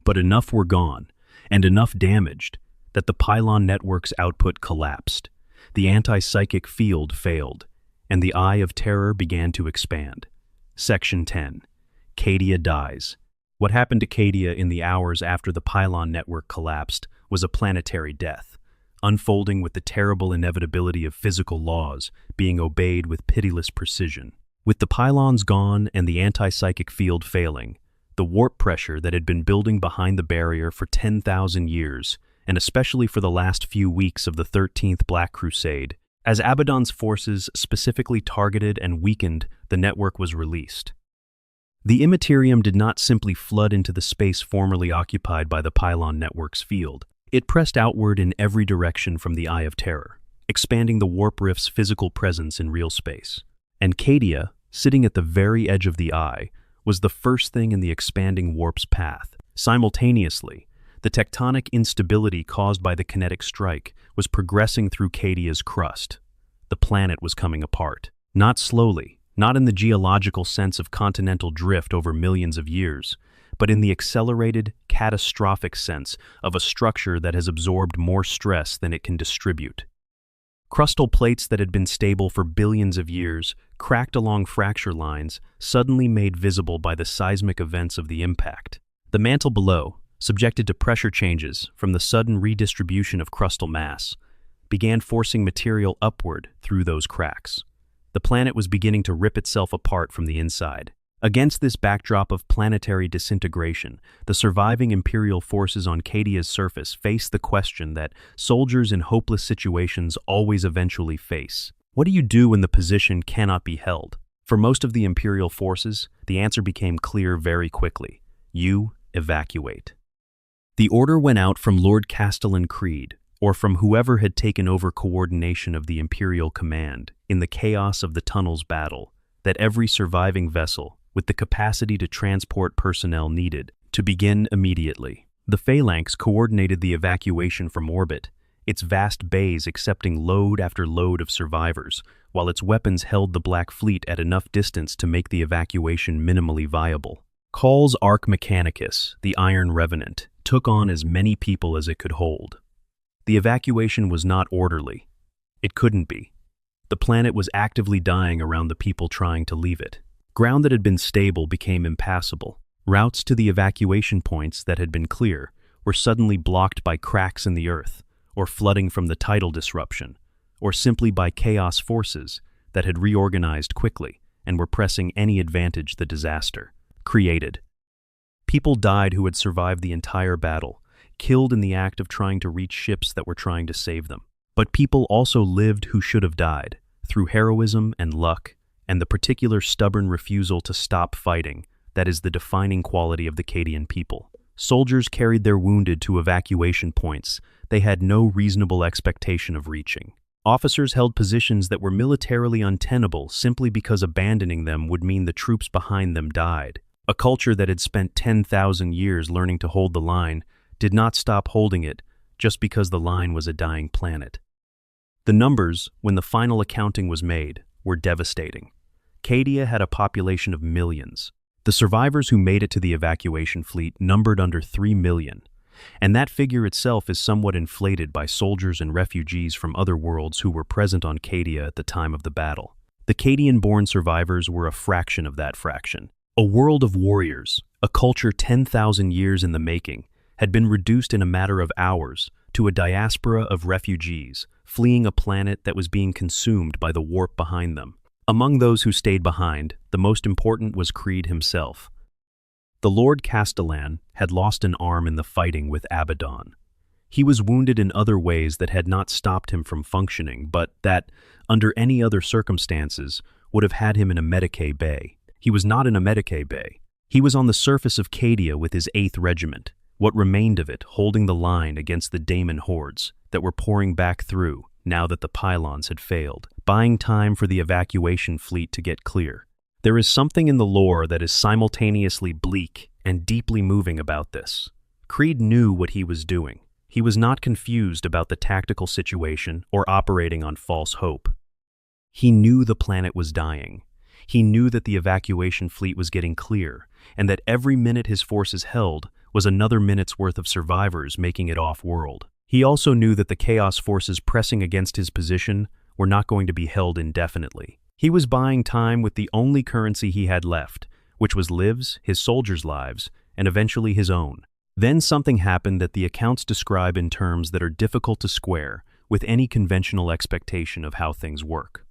Speaker 1: But enough were gone, and enough damaged, that the pylon network's output collapsed. The anti-psychic field failed, and the Eye of Terror began to expand. Section 10. Cadia dies. What happened to Cadia in the hours after the pylon network collapsed was a planetary death, unfolding with the terrible inevitability of physical laws being obeyed with pitiless precision. With the pylons gone and the anti-psychic field failing, the warp pressure that had been building behind the barrier for 10,000 years, and especially for the last few weeks of the 13th Black Crusade, as Abaddon's forces specifically targeted and weakened, the network was released. The Imperium did not simply flood into the space formerly occupied by the pylon network's field. It pressed outward in every direction from the Eye of Terror, expanding the warp rift's physical presence in real space. And Cadia, sitting at the very edge of the eye, was the first thing in the expanding warp's path. Simultaneously, the tectonic instability caused by the kinetic strike was progressing through Cadia's crust. The planet was coming apart. Not slowly, not in the geological sense of continental drift over millions of years, but in the accelerated, catastrophic sense of a structure that has absorbed more stress than it can distribute. Crustal plates that had been stable for billions of years, cracked along fracture lines, suddenly made visible by the seismic events of the impact. The mantle below, subjected to pressure changes from the sudden redistribution of crustal mass, began forcing material upward through those cracks. The planet was beginning to rip itself apart from the inside. Against this backdrop of planetary disintegration, the surviving Imperial forces on Cadia's surface faced the question that soldiers in hopeless situations always eventually face. What do you do when the position cannot be held? For most of the Imperial forces, the answer became clear very quickly. You evacuate. The order went out from Lord Castellan Creed, or from whoever had taken over coordination of the Imperial command in the chaos of the tunnel's battle, that every surviving vessel, with the capacity to transport personnel needed, to begin immediately. The Phalanx coordinated the evacuation from orbit, its vast bays accepting load after load of survivors, while its weapons held the Black Fleet at enough distance to make the evacuation minimally viable. Call's Arch Mechanicus, the Iron Revenant, took on as many people as it could hold. The evacuation was not orderly. It couldn't be. The planet was actively dying around the people trying to leave it. Ground that had been stable became impassable. Routes to the evacuation points that had been clear were suddenly blocked by cracks in the earth, or flooding from the tidal disruption, or simply by chaos forces that had reorganized quickly and were pressing any advantage the disaster created. People died who had survived the entire battle, killed in the act of trying to reach ships that were trying to save them. But people also lived who should have died, through heroism and luck, and the particular stubborn refusal to stop fighting that is the defining quality of the Cadian people. Soldiers carried their wounded to evacuation points they had no reasonable expectation of reaching. Officers held positions that were militarily untenable simply because abandoning them would mean the troops behind them died. A culture that had spent 10,000 years learning to hold the line did not stop holding it just because the line was a dying planet. The numbers, when the final accounting was made, were devastating. Cadia had a population of millions. The survivors who made it to the evacuation fleet numbered under 3 million, and that figure itself is somewhat inflated by soldiers and refugees from other worlds who were present on Cadia at the time of the battle. The Cadian-born survivors were a fraction of that fraction. A world of warriors, a culture 10,000 years in the making, had been reduced in a matter of hours to a diaspora of refugees, fleeing a planet that was being consumed by the warp behind them. Among those who stayed behind, the most important was Creed himself. The Lord Castellan had lost an arm in the fighting with Abaddon. He was wounded in other ways that had not stopped him from functioning, but that, under any other circumstances, would have had him in a Medicae bay. He was not in a Medicae bay. He was on the surface of Cadia with his 8th Regiment, what remained of it holding the line against the Daemon hordes that were pouring back through now that the pylons had failed, buying time for the evacuation fleet to get clear. There is something in the lore that is simultaneously bleak and deeply moving about this. Creed knew what he was doing. He was not confused about the tactical situation or operating on false hope. He knew the planet was dying. He knew that the evacuation fleet was getting clear, and that every minute his forces held was another minute's worth of survivors making it off-world. He also knew that the Chaos forces pressing against his position were not going to be held indefinitely. He was buying time with the only currency he had left, which was lives, his soldiers' lives, and eventually his own. Then something happened that the accounts describe in terms that are difficult to square with any conventional expectation of how things work.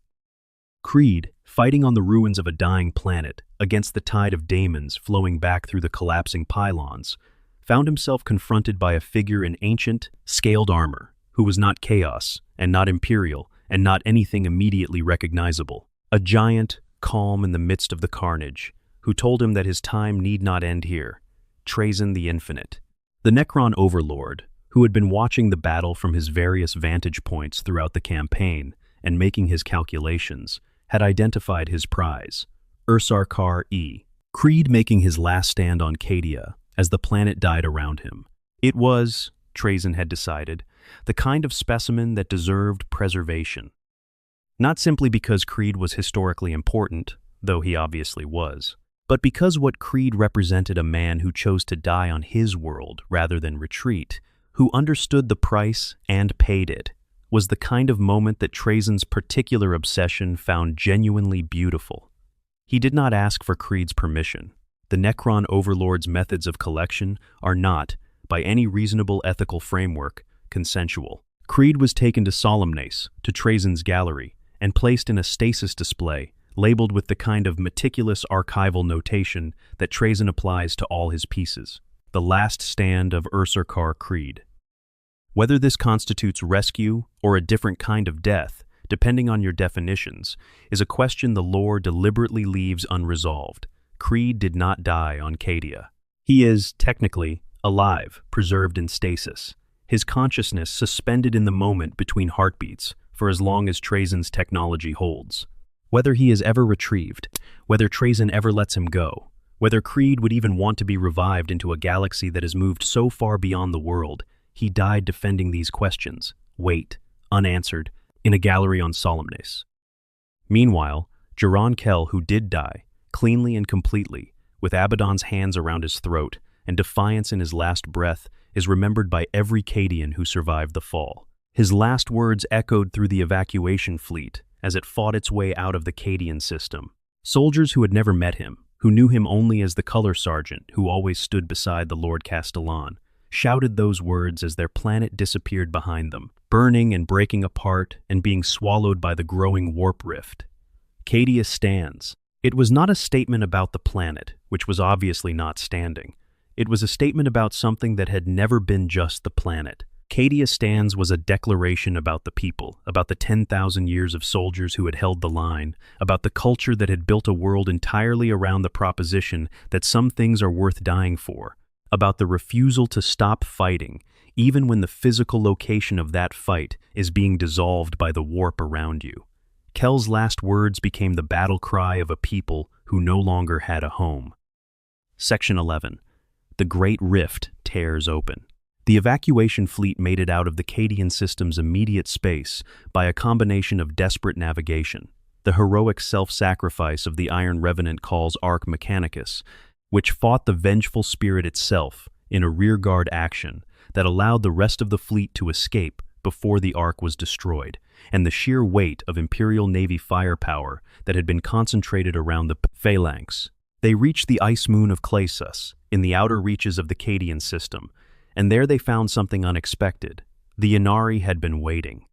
Speaker 1: Creed, fighting on the ruins of a dying planet against the tide of daemons flowing back through the collapsing pylons, found himself confronted by a figure in ancient, scaled armor, who was not Chaos, and not Imperial, and not anything immediately recognizable. A giant, calm in the midst of the carnage, who told him that his time need not end here. Trazyn the Infinite. The Necron Overlord, who had been watching the battle from his various vantage points throughout the campaign and making his calculations, had identified his prize, Ursarkar E. Creed making his last stand on Cadia as the planet died around him. It was, Trazyn had decided, the kind of specimen that deserved preservation. Not simply because Creed was historically important, though he obviously was, but because what Creed represented a man who chose to die on his world rather than retreat, who understood the price and paid it, was the kind of moment that Trazyn's particular obsession found genuinely beautiful. He did not ask for Creed's permission. The Necron Overlord's methods of collection are not, by any reasonable ethical framework, consensual. Creed was taken to Salamanders, to Trazyn's gallery, and placed in a stasis display, labeled with the kind of meticulous archival notation that Trazyn applies to all his pieces. The Last Stand of Ursarkar Creed. Whether this constitutes rescue or a different kind of death, depending on your definitions, is a question the lore deliberately leaves unresolved. Creed did not die on Cadia. He is, technically, alive, preserved in stasis, his consciousness suspended in the moment between heartbeats for as long as Trazyn's technology holds. Whether he is ever retrieved, whether Trazyn ever lets him go, whether Creed would even want to be revived into a galaxy that has moved so far beyond the world, he died defending these questions, unanswered, in a gallery on Salamanders. Meanwhile, Jiran Kell, who did die, cleanly and completely, with Abaddon's hands around his throat and defiance in his last breath, is remembered by every Cadian who survived the fall. His last words echoed through the evacuation fleet as it fought its way out of the Cadian system. Soldiers who had never met him, who knew him only as the color sergeant who always stood beside the Lord Castellan, shouted those words as their planet disappeared behind them, burning and breaking apart and being swallowed by the growing warp rift. Cadia stands. It was not a statement about the planet, which was obviously not standing. It was a statement about something that had never been just the planet. Cadia stands was a declaration about the people, about the 10,000 years of soldiers who had held the line, about the culture that had built a world entirely around the proposition that some things are worth dying for, about the refusal to stop fighting, even when the physical location of that fight is being dissolved by the warp around you. Kel's last words became the battle cry of a people who no longer had a home. Section 11. The Great Rift tears open. The evacuation fleet made it out of the Cadian system's immediate space by a combination of desperate navigation, the heroic self-sacrifice of the Iron Revenant calls Arch Mechanicus, which fought the vengeful spirit itself in a rearguard action that allowed the rest of the fleet to escape before the Ark was destroyed, and the sheer weight of Imperial Navy firepower that had been concentrated around the phalanx. They reached the ice moon of Clasus, in the outer reaches of the Cadian system, and there they found something unexpected. The Ynnari had been waiting.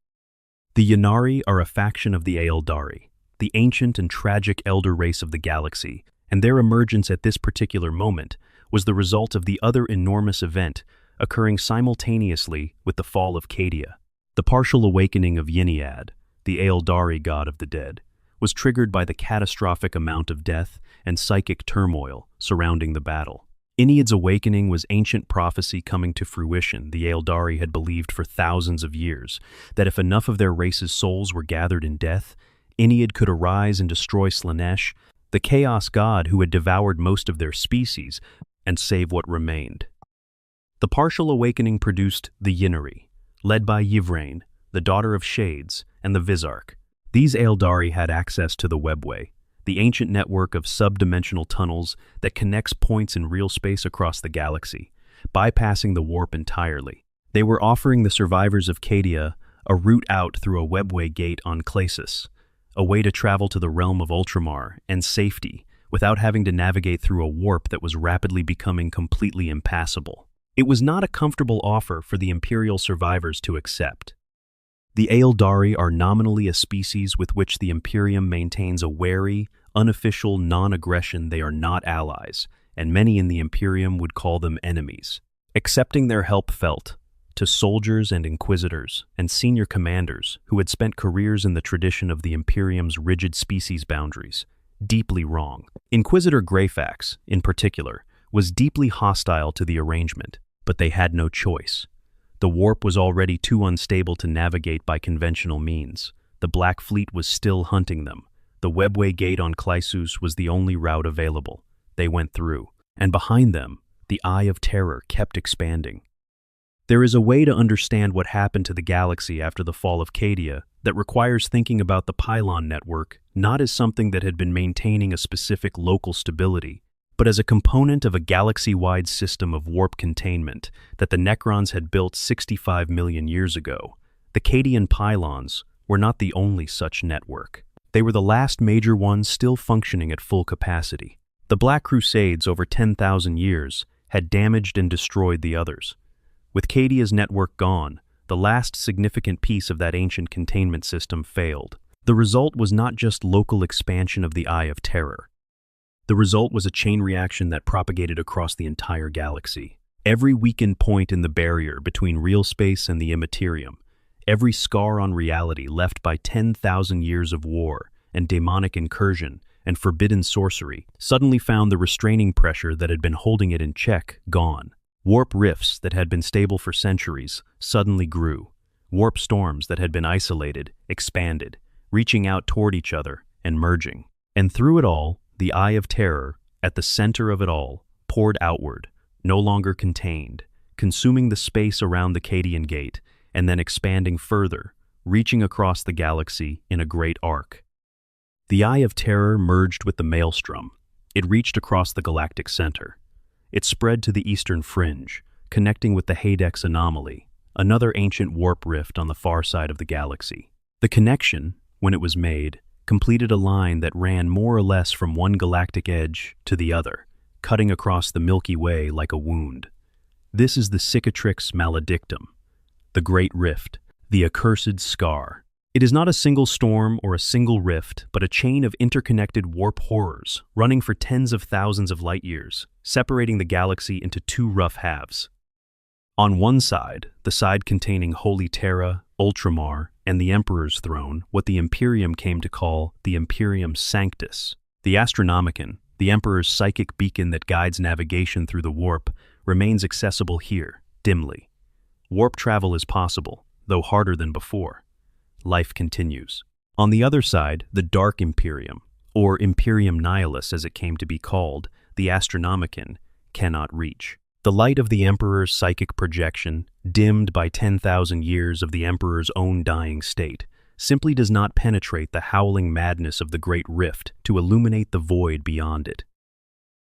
Speaker 1: The Ynnari are a faction of the Aeldari, the ancient and tragic elder race of the galaxy, and their emergence at this particular moment was the result of the other enormous event occurring simultaneously with the fall of Cadia. The partial awakening of Yniad, the Aeldari god of the dead, was triggered by the catastrophic amount of death and psychic turmoil surrounding the battle. Yniad's awakening was ancient prophecy coming to fruition. The Aeldari had believed for thousands of years that if enough of their race's souls were gathered in death, Yniad could arise and destroy Slanesh, the chaos god who had devoured most of their species, and save what remained. The partial awakening produced the Ynnari, led by Yvraine, the daughter of Shades, and the Visarch. These Aeldari had access to the Webway, the ancient network of sub-dimensional tunnels that connects points in real space across the galaxy, bypassing the warp entirely. They were offering the survivors of Cadia a route out through a Webway gate on Clasus, a way to travel to the realm of Ultramar and safety without having to navigate through a warp that was rapidly becoming completely impassable. It was not a comfortable offer for the Imperial survivors to accept. The Aeldari are nominally a species with which the Imperium maintains a wary, unofficial non-aggression. They are not allies, and many in the Imperium would call them enemies. Accepting their help felt, to soldiers and inquisitors and senior commanders who had spent careers in the tradition of the Imperium's rigid species boundaries, deeply wrong. Inquisitor Greyfax, in particular, was deeply hostile to the arrangement, but they had no choice. The warp was already too unstable to navigate by conventional means. The Black Fleet was still hunting them. The Webway gate on Clasus was the only route available. They went through, and behind them, the Eye of Terror kept expanding. There is a way to understand what happened to the galaxy after the fall of Cadia that requires thinking about the Pylon network not as something that had been maintaining a specific local stability, but as a component of a galaxy-wide system of warp containment that the Necrons had built 65 million years ago. The Cadian pylons were not the only such network. They were the last major ones still functioning at full capacity. The Black Crusades over 10,000 years had damaged and destroyed the others. With Cadia's network gone, the last significant piece of that ancient containment system failed. The result was not just local expansion of the Eye of Terror. The result was a chain reaction that propagated across the entire galaxy. Every weakened point in the barrier between real space and the immaterium, every scar on reality left by 10,000 years of war and demonic incursion and forbidden sorcery, suddenly found the restraining pressure that had been holding it in check gone. Warp rifts that had been stable for centuries suddenly grew. Warp storms that had been isolated expanded, reaching out toward each other and merging. And through it all, the Eye of Terror, at the center of it all, poured outward, no longer contained, consuming the space around the Cadian Gate, and then expanding further, reaching across the galaxy in a great arc. The Eye of Terror merged with the Maelstrom, It reached across the galactic center. It spread to the eastern fringe, connecting with the Hadex anomaly, another ancient warp rift on the far side of the galaxy. The connection, when it was made, completed a line that ran more or less from one galactic edge to the other, cutting across the Milky Way like a wound. This is the Cicatrix Maledictum, the Great Rift, the accursed scar. It is not a single storm or a single rift, but a chain of interconnected warp horrors running for tens of thousands of light years, separating the galaxy into two rough halves. On one side, the side containing Holy Terra, Ultramar, and the Emperor's Throne, what the Imperium came to call the Imperium Sanctus. The Astronomicon, the Emperor's psychic beacon that guides navigation through the warp, remains accessible here, dimly. Warp travel is possible, though harder than before. Life continues. On the other side, the Dark Imperium, or Imperium Nihilus as it came to be called, the Astronomicon, cannot reach. The light of the Emperor's psychic projection, dimmed by 10,000 years of the Emperor's own dying state, simply does not penetrate the howling madness of the Great Rift to illuminate the void beyond it.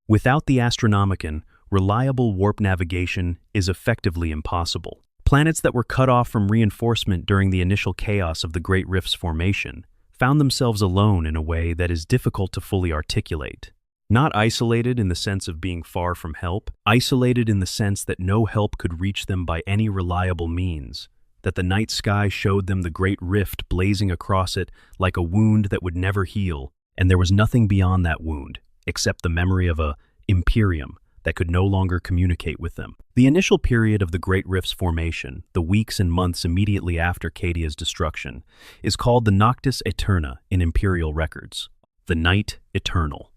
Speaker 1: Without the Astronomicon, reliable warp navigation is effectively impossible. Planets that were cut off from reinforcement during the initial chaos of the Great Rift's formation found themselves alone in a way that is difficult to fully articulate. Not isolated in the sense of being far from help, isolated in the sense that no help could reach them by any reliable means, that the night sky showed them the Great Rift blazing across it like a wound that would never heal, and there was nothing beyond that wound, except the memory of a Imperium that could no longer communicate with them. The initial period of the Great Rift's formation, the weeks and months immediately after Cadia's destruction, is called the Noctis Aeterna in Imperial records, the Night Eternal,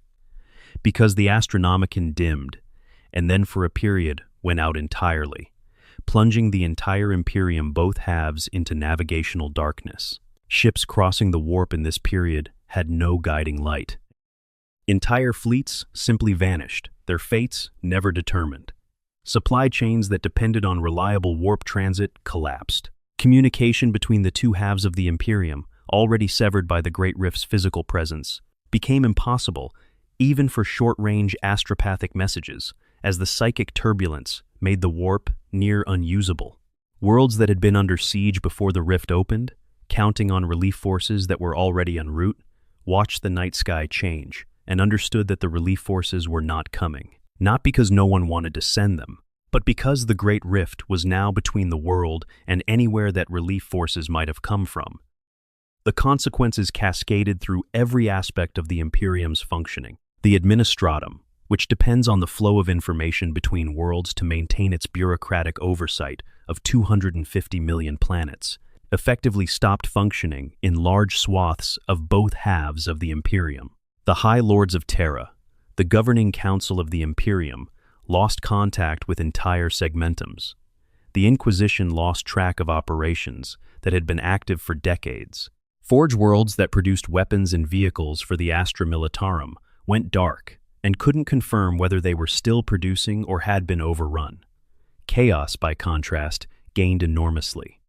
Speaker 1: because the Astronomicon dimmed, and then for a period went out entirely, plunging the entire Imperium both halves into navigational darkness. Ships crossing the warp in this period had no guiding light. Entire fleets simply vanished, their fates never determined. Supply chains that depended on reliable warp transit collapsed. Communication between the two halves of the Imperium, already severed by the Great Rift's physical presence, became impossible even for short-range astropathic messages, as the psychic turbulence made the warp near unusable. Worlds that had been under siege before the rift opened, counting on relief forces that were already en route, watched the night sky change and understood that the relief forces were not coming, not because no one wanted to send them, but because the Great Rift was now between the world and anywhere that relief forces might have come from. The consequences cascaded through every aspect of the Imperium's functioning. The Administratum, which depends on the flow of information between worlds to maintain its bureaucratic oversight of 250 million planets, effectively stopped functioning in large swaths of both halves of the Imperium. The High Lords of Terra, the governing council of the Imperium, lost contact with entire segmentums. The Inquisition lost track of operations that had been active for decades. Forge worlds that produced weapons and vehicles for the Astra Militarum went dark and couldn't confirm whether they were still producing or had been overrun. Chaos, by contrast, gained enormously.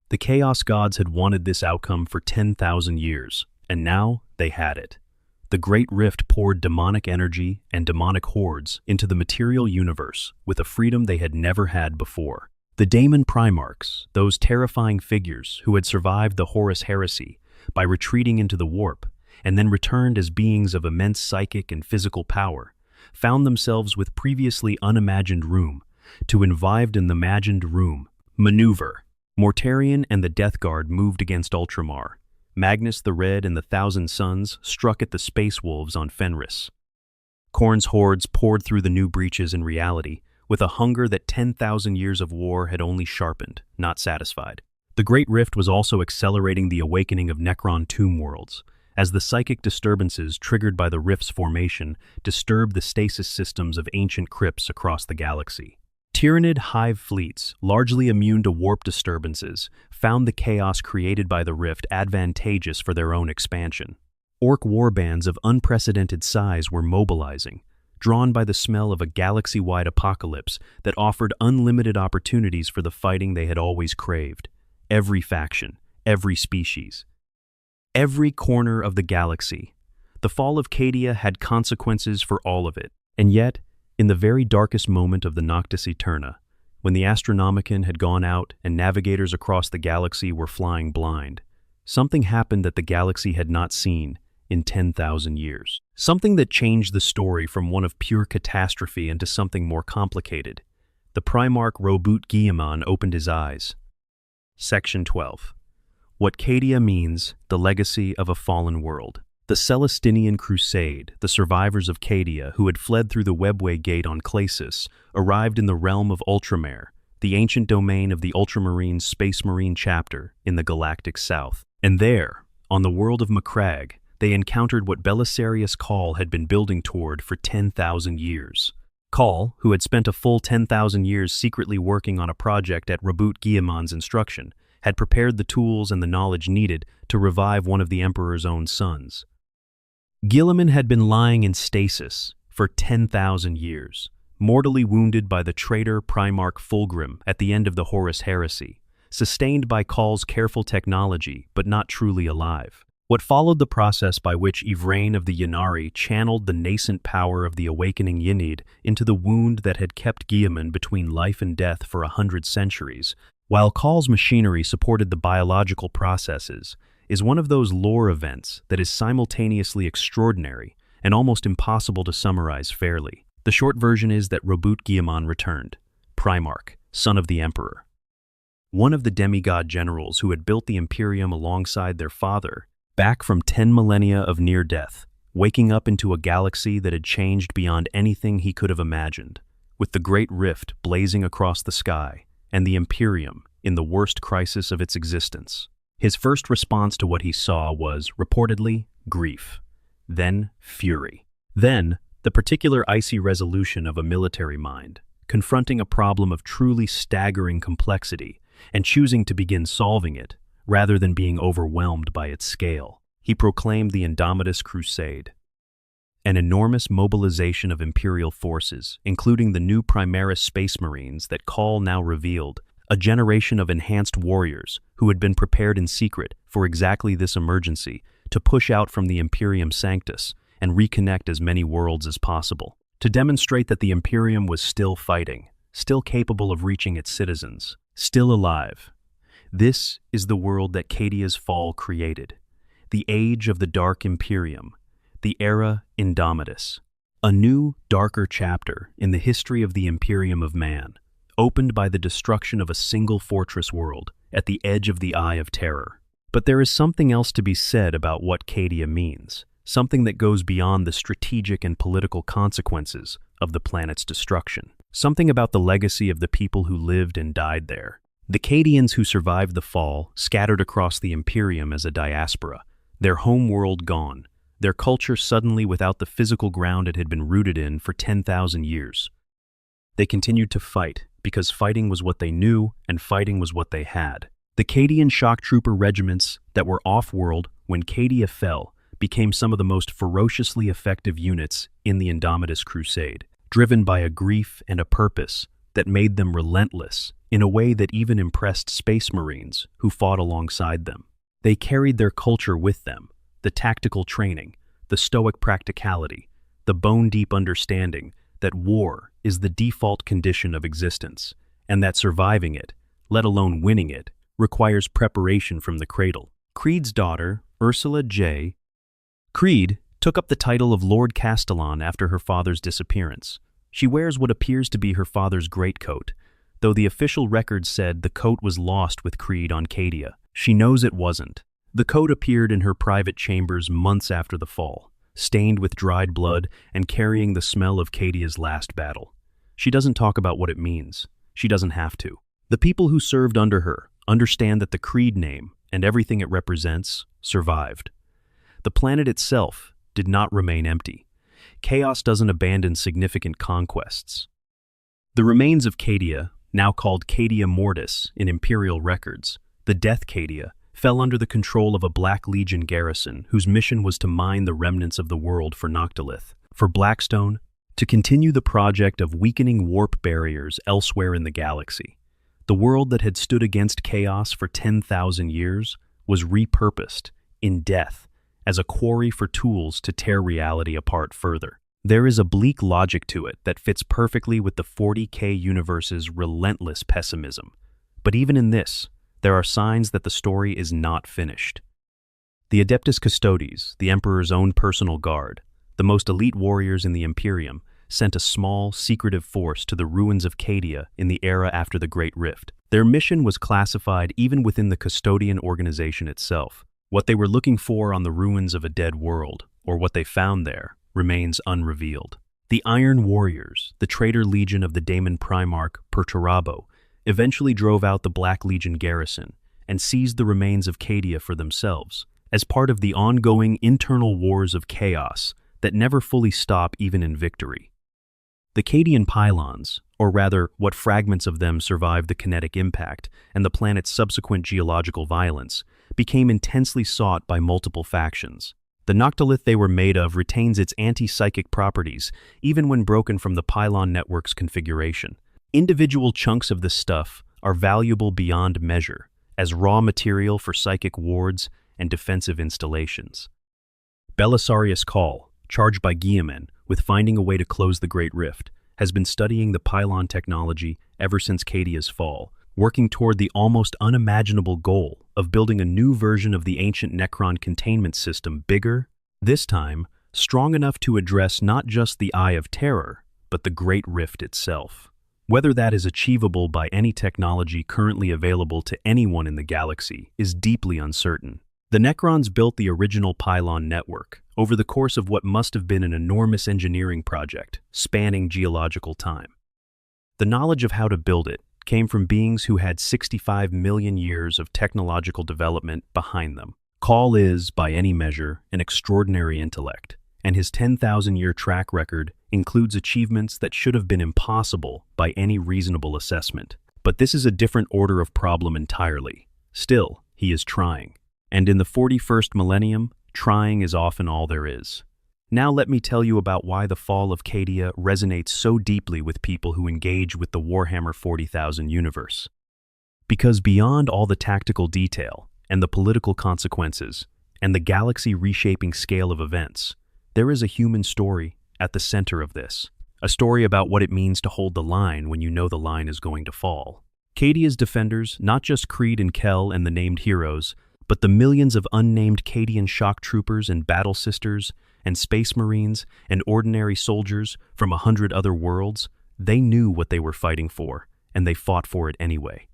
Speaker 1: The Chaos Gods had wanted this outcome for 10,000 years, and now they had it. The Great Rift poured demonic energy and demonic hordes into the material universe with a freedom they had never had before. The Daemon Primarchs, those terrifying figures who had survived the Horus Heresy by retreating into the warp, and then returned as beings of immense psychic and physical power, found themselves with previously unimagined room to invived in the imagined room. Maneuver. Mortarion and the Death Guard moved against Ultramar. Magnus the Red and the Thousand Suns struck at the Space Wolves on Fenris. Khorne's hordes poured through the new breaches in reality, with a hunger that 10,000 years of war had only sharpened, not satisfied. The Great Rift was also accelerating the awakening of Necron tomb worlds, as the psychic disturbances triggered by the Rift's formation disturbed the stasis systems of ancient crypts across the galaxy. Tyrannid hive fleets, largely immune to warp disturbances, found the chaos created by the Rift advantageous for their own expansion. Orc warbands of unprecedented size were mobilizing, drawn by the smell of a galaxy-wide apocalypse that offered unlimited opportunities for the fighting they had always craved. Every faction, every species, every corner of the galaxy. The fall of Cadia had consequences for all of it. And yet, in the very darkest moment of the Noctis Aeterna, when the Astronomicon had gone out and navigators across the galaxy were flying blind, something happened that the galaxy had not seen in 10,000 years. Something that changed the story from one of pure catastrophe into something more complicated. The Primarch Robert Guillemon opened his eyes. Section 12. What Cadia means, the legacy of a fallen world. The Celestinian Crusade, the survivors of Cadia who had fled through the Webway Gate on Clasis, arrived in the realm of Ultramare, the ancient domain of the Ultramarine Space Marine chapter in the galactic south. And there, on the world of Macragge, they encountered what Belisarius Cawl had been building toward for 10,000 years. Cawl, who had spent a full 10,000 years secretly working on a project at Robert Guillemon's instruction, had prepared the tools and the knowledge needed to revive one of the Emperor's own sons. Guillemon had been lying in stasis for 10,000 years, mortally wounded by the traitor Primarch Fulgrim at the end of the Horus Heresy, sustained by Cawl's careful technology but not truly alive. What followed the process by which Yvraine of the Ynnari channeled the nascent power of the awakening Ynnid into the wound that had kept Guillemon between life and death for 100 centuries, while Cawl's machinery supported the biological processes, is one of those lore events that is simultaneously extraordinary and almost impossible to summarize fairly. The short version is that Robert Guillemon returned, Primarch, son of the Emperor. One of the demigod generals who had built the Imperium alongside their father, back from 10 millennia of near death, waking up into a galaxy that had changed beyond anything he could have imagined, with the Great Rift blazing across the sky, and the Imperium in the worst crisis of its existence. His first response to what he saw was, reportedly, grief, then fury, then the particular icy resolution of a military mind, confronting a problem of truly staggering complexity and choosing to begin solving it, rather than being overwhelmed by its scale. He proclaimed the Indomitus Crusade, an enormous mobilization of Imperial forces, including the new Primaris Space Marines that Cawl now revealed, a generation of enhanced warriors who had been prepared in secret for exactly this emergency to push out from the Imperium Sanctus and reconnect as many worlds as possible, to demonstrate that the Imperium was still fighting, still capable of reaching its citizens, still alive. This is the world that Cadia's fall created, the age of the Dark Imperium, the era Indomitus, a new, darker chapter in the history of the Imperium of Man, opened by the destruction of a single fortress world at the edge of the Eye of Terror. But there is something else to be said about what Cadia means, something that goes beyond the strategic and political consequences of the planet's destruction, something about the legacy of the people who lived and died there. The Cadians who survived the fall scattered across the Imperium as a diaspora, their home world gone, their culture suddenly without the physical ground it had been rooted in for 10,000 years. They continued to fight, because fighting was what they knew and fighting was what they had. The Cadian shock trooper regiments that were off-world when Cadia fell became some of the most ferociously effective units in the Indomitus Crusade, driven by a grief and a purpose that made them relentless in a way that even impressed Space Marines who fought alongside them. They carried their culture with them, the tactical training, the stoic practicality, the bone-deep understanding that war is the default condition of existence, and that surviving it, let alone winning it, requires preparation from the cradle. Creed's daughter, Ursula J. Creed, took up the title of Lord Castellan after her father's disappearance. She wears what appears to be her father's greatcoat, though the official record said the coat was lost with Creed on Cadia. She knows it wasn't. The coat appeared in her private chambers months after the fall, stained with dried blood and carrying the smell of Cadia's last battle. She doesn't talk about what it means. She doesn't have to. The people who served under her understand that the Creed name and everything it represents survived. The planet itself did not remain empty. Chaos doesn't abandon significant conquests. The remains of Cadia, now called Cadia Mortis in Imperial records, the Death Cadia, fell under the control of a Black Legion garrison whose mission was to mine the remnants of the world for Noctilith, for Blackstone, to continue the project of weakening warp barriers elsewhere in the galaxy. The world that had stood against chaos for 10,000 years was repurposed, in death, as a quarry for tools to tear reality apart further. There is a bleak logic to it that fits perfectly with the 40K universe's relentless pessimism. But even in this, there are signs that the story is not finished. The Adeptus Custodes, the Emperor's own personal guard, the most elite warriors in the Imperium, sent a small, secretive force to the ruins of Cadia in the era after the Great Rift. Their mission was classified even within the custodian organization itself. What they were looking for on the ruins of a dead world, or what they found there, remains unrevealed. The Iron Warriors, the traitor legion of the Daemon Primarch Perturabo, eventually drove out the Black Legion garrison and seized the remains of Cadia for themselves, as part of the ongoing internal wars of chaos that never fully stop even in victory. The Cadian pylons, or rather what fragments of them survived the kinetic impact and the planet's subsequent geological violence, became intensely sought by multiple factions. The noctilith they were made of retains its anti-psychic properties, even when broken from the pylon network's configuration. Individual chunks of this stuff are valuable beyond measure, as raw material for psychic wards and defensive installations. Belisarius Cawl, charged by Guilliman with finding a way to close the Great Rift, has been studying the pylon technology ever since Cadia's fall, working toward the almost unimaginable goal of building a new version of the ancient Necron containment system bigger, this time strong enough to address not just the Eye of Terror, but the Great Rift itself. Whether that is achievable by any technology currently available to anyone in the galaxy is deeply uncertain. The Necrons built the original pylon network over the course of what must have been an enormous engineering project spanning geological time. The knowledge of how to build it came from beings who had 65 million years of technological development behind them. Cawl is, by any measure, an extraordinary intellect, and his 10,000-year track record includes achievements that should have been impossible by any reasonable assessment. But this is a different order of problem entirely. Still, he is trying. And in the 41st millennium, trying is often all there is. Now let me tell you about why the fall of Cadia resonates so deeply with people who engage with the Warhammer 40,000 universe. Because beyond all the tactical detail, and the political consequences, and the galaxy-reshaping scale of events, there is a human story at the center of this. A story about what it means to hold the line when you know the line is going to fall. Cadia's defenders, not just Creed and Kell and the named heroes, but the millions of unnamed Cadian shock troopers and battle sisters, and space marines, and ordinary soldiers from 100 other worlds, they knew what they were fighting for, and they fought for it anyway.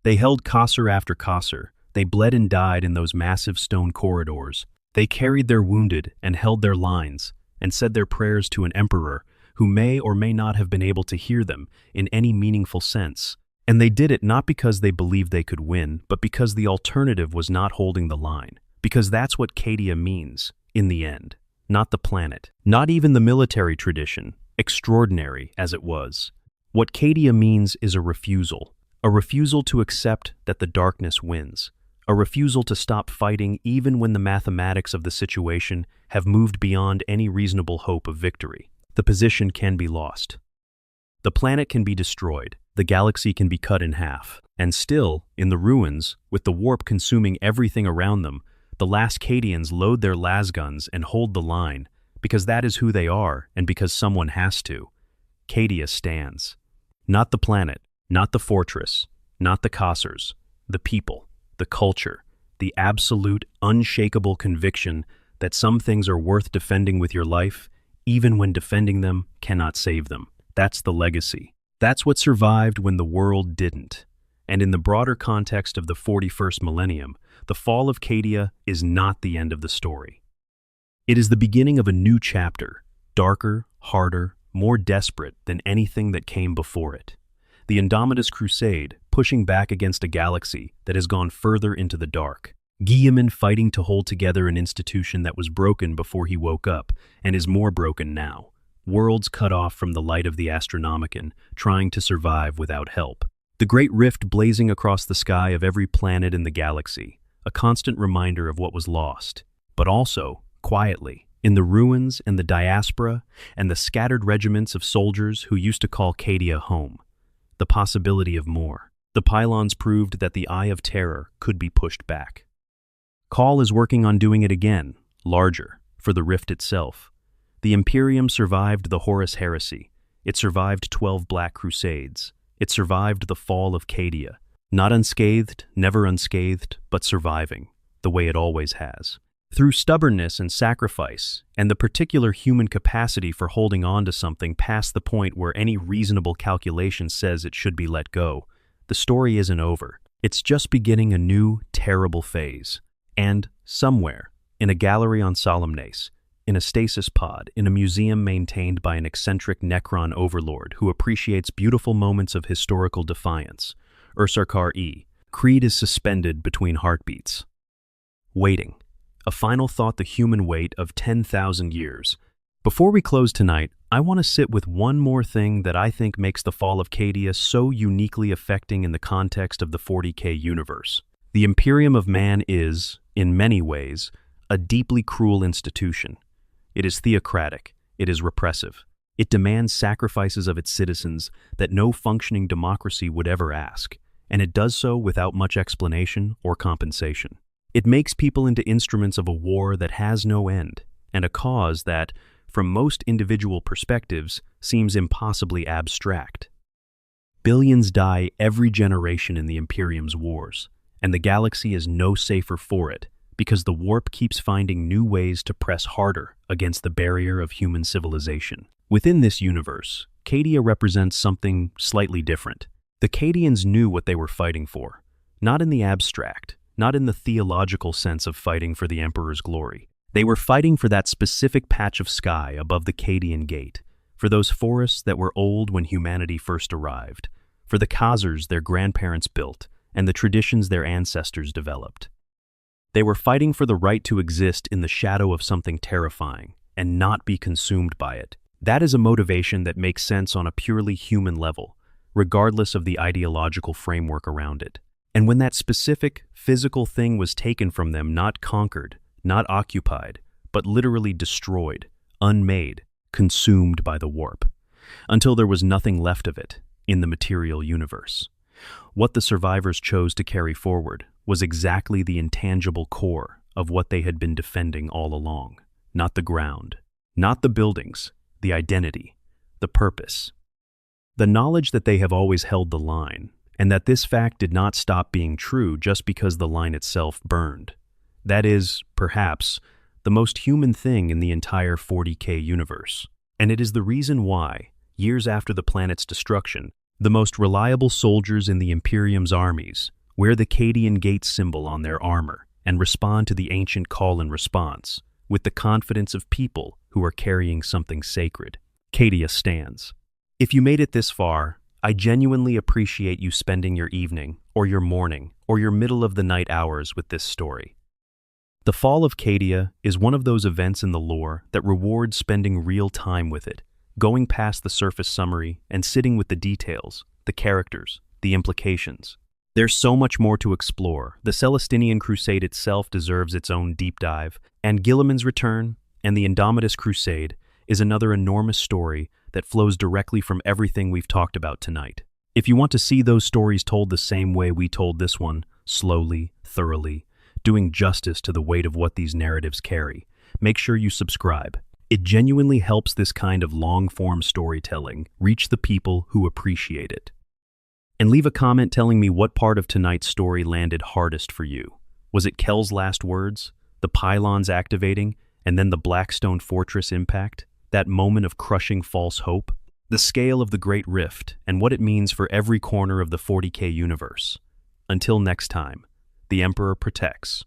Speaker 1: They held Qasr after Qasr. They bled and died in those massive stone corridors. They carried their wounded and held their lines, and said their prayers to an emperor who may or may not have been able to hear them in any meaningful sense. And they did it not because they believed they could win, but because the alternative was not holding the line. Because that's what Cadia means, in the end. Not the planet, not even the military tradition, extraordinary as it was. What Cadia means is a refusal to accept that the darkness wins, a refusal to stop fighting even when the mathematics of the situation have moved beyond any reasonable hope of victory. The position can be lost. The planet can be destroyed, the galaxy can be cut in half, and still, in the ruins, with the warp consuming everything around them, the last Cadians load their lasguns and hold the line, because that is who they are and because someone has to. Cadia stands. Not the planet, not the fortress, not the Qasrs, the people, the culture, the absolute, unshakable conviction that some things are worth defending with your life, even when defending them cannot save them. That's the legacy. That's what survived when the world didn't. And in the broader context of the 41st millennium, the fall of Cadia is not the end of the story. It is the beginning of a new chapter, darker, harder, more desperate than anything that came before it. The Indomitus Crusade, pushing back against a galaxy that has gone further into the dark. Guilliman fighting to hold together an institution that was broken before he woke up and is more broken now. Worlds cut off from the light of the Astronomicon, trying to survive without help. The Great Rift blazing across the sky of every planet in the galaxy, a constant reminder of what was lost. But also, quietly, in the ruins and the diaspora and the scattered regiments of soldiers who used to call Cadia home, the possibility of more. The pylons proved that the Eye of Terror could be pushed back. Cawl is working on doing it again, larger, for the rift itself. The Imperium survived the Horus Heresy. It survived 12 Black Crusades. It survived the fall of Cadia. Not unscathed, never unscathed, but surviving, the way it always has. Through stubbornness and sacrifice, and the particular human capacity for holding on to something past the point where any reasonable calculation says it should be let go, the story isn't over. It's just beginning a new, terrible phase. And, somewhere, in a gallery on Salamanders, in a stasis pod, in a museum maintained by an eccentric Necron overlord who appreciates beautiful moments of historical defiance, Ursarkar E. Creed is suspended between heartbeats. Waiting. A final thought, the human wait of 10,000 years. Before we close tonight, I want to sit with one more thing that I think makes the fall of Cadia so uniquely affecting in the context of the 40K universe. The Imperium of Man is, in many ways, a deeply cruel institution. It is theocratic. It is repressive. It demands sacrifices of its citizens that no functioning democracy would ever ask, and it does so without much explanation or compensation. It makes people into instruments of a war that has no end, and a cause that, from most individual perspectives, seems impossibly abstract. Billions die every generation in the Imperium's wars, and the galaxy is no safer for it, because the warp keeps finding new ways to press harder against the barrier of human civilization. Within this universe, Cadia represents something slightly different. The Cadians knew what they were fighting for, not in the abstract, not in the theological sense of fighting for the Emperor's glory. They were fighting for that specific patch of sky above the Cadian Gate, for those forests that were old when humanity first arrived, for the Khazars their grandparents built, and the traditions their ancestors developed. They were fighting for the right to exist in the shadow of something terrifying, and not be consumed by it. That is a motivation that makes sense on a purely human level, regardless of the ideological framework around it. And when that specific, physical thing was taken from them, not conquered, not occupied, but literally destroyed, unmade, consumed by the warp, until there was nothing left of it in the material universe. What the survivors chose to carry forward was exactly the intangible core of what they had been defending all along. Not the ground, not the buildings, the identity, the purpose. The knowledge that they have always held the line, and that this fact did not stop being true just because the line itself burned. That is, perhaps, the most human thing in the entire 40K universe. And it is the reason why, years after the planet's destruction, the most reliable soldiers in the Imperium's armies wear the Cadian Gate symbol on their armor and respond to the ancient call and response with the confidence of people who are carrying something sacred. Cadia stands. If you made it this far, I genuinely appreciate you spending your evening, or your morning, or your middle-of-the-night hours with this story. The fall of Cadia is one of those events in the lore that rewards spending real time with it, going past the surface summary and sitting with the details, the characters, the implications. There's so much more to explore. The Celestinian Crusade itself deserves its own deep dive, and Guilliman's Return and the Indomitus Crusade is another enormous story that flows directly from everything we've talked about tonight. If you want to see those stories told the same way we told this one, slowly, thoroughly, doing justice to the weight of what these narratives carry, make sure you subscribe. It genuinely helps this kind of long-form storytelling reach the people who appreciate it. And leave a comment telling me what part of tonight's story landed hardest for you. Was it Kel's last words, the pylons activating, and then the Blackstone Fortress impact? That moment of crushing false hope? The scale of the Great Rift and what it means for every corner of the 40K universe. Until next time, the Emperor protects.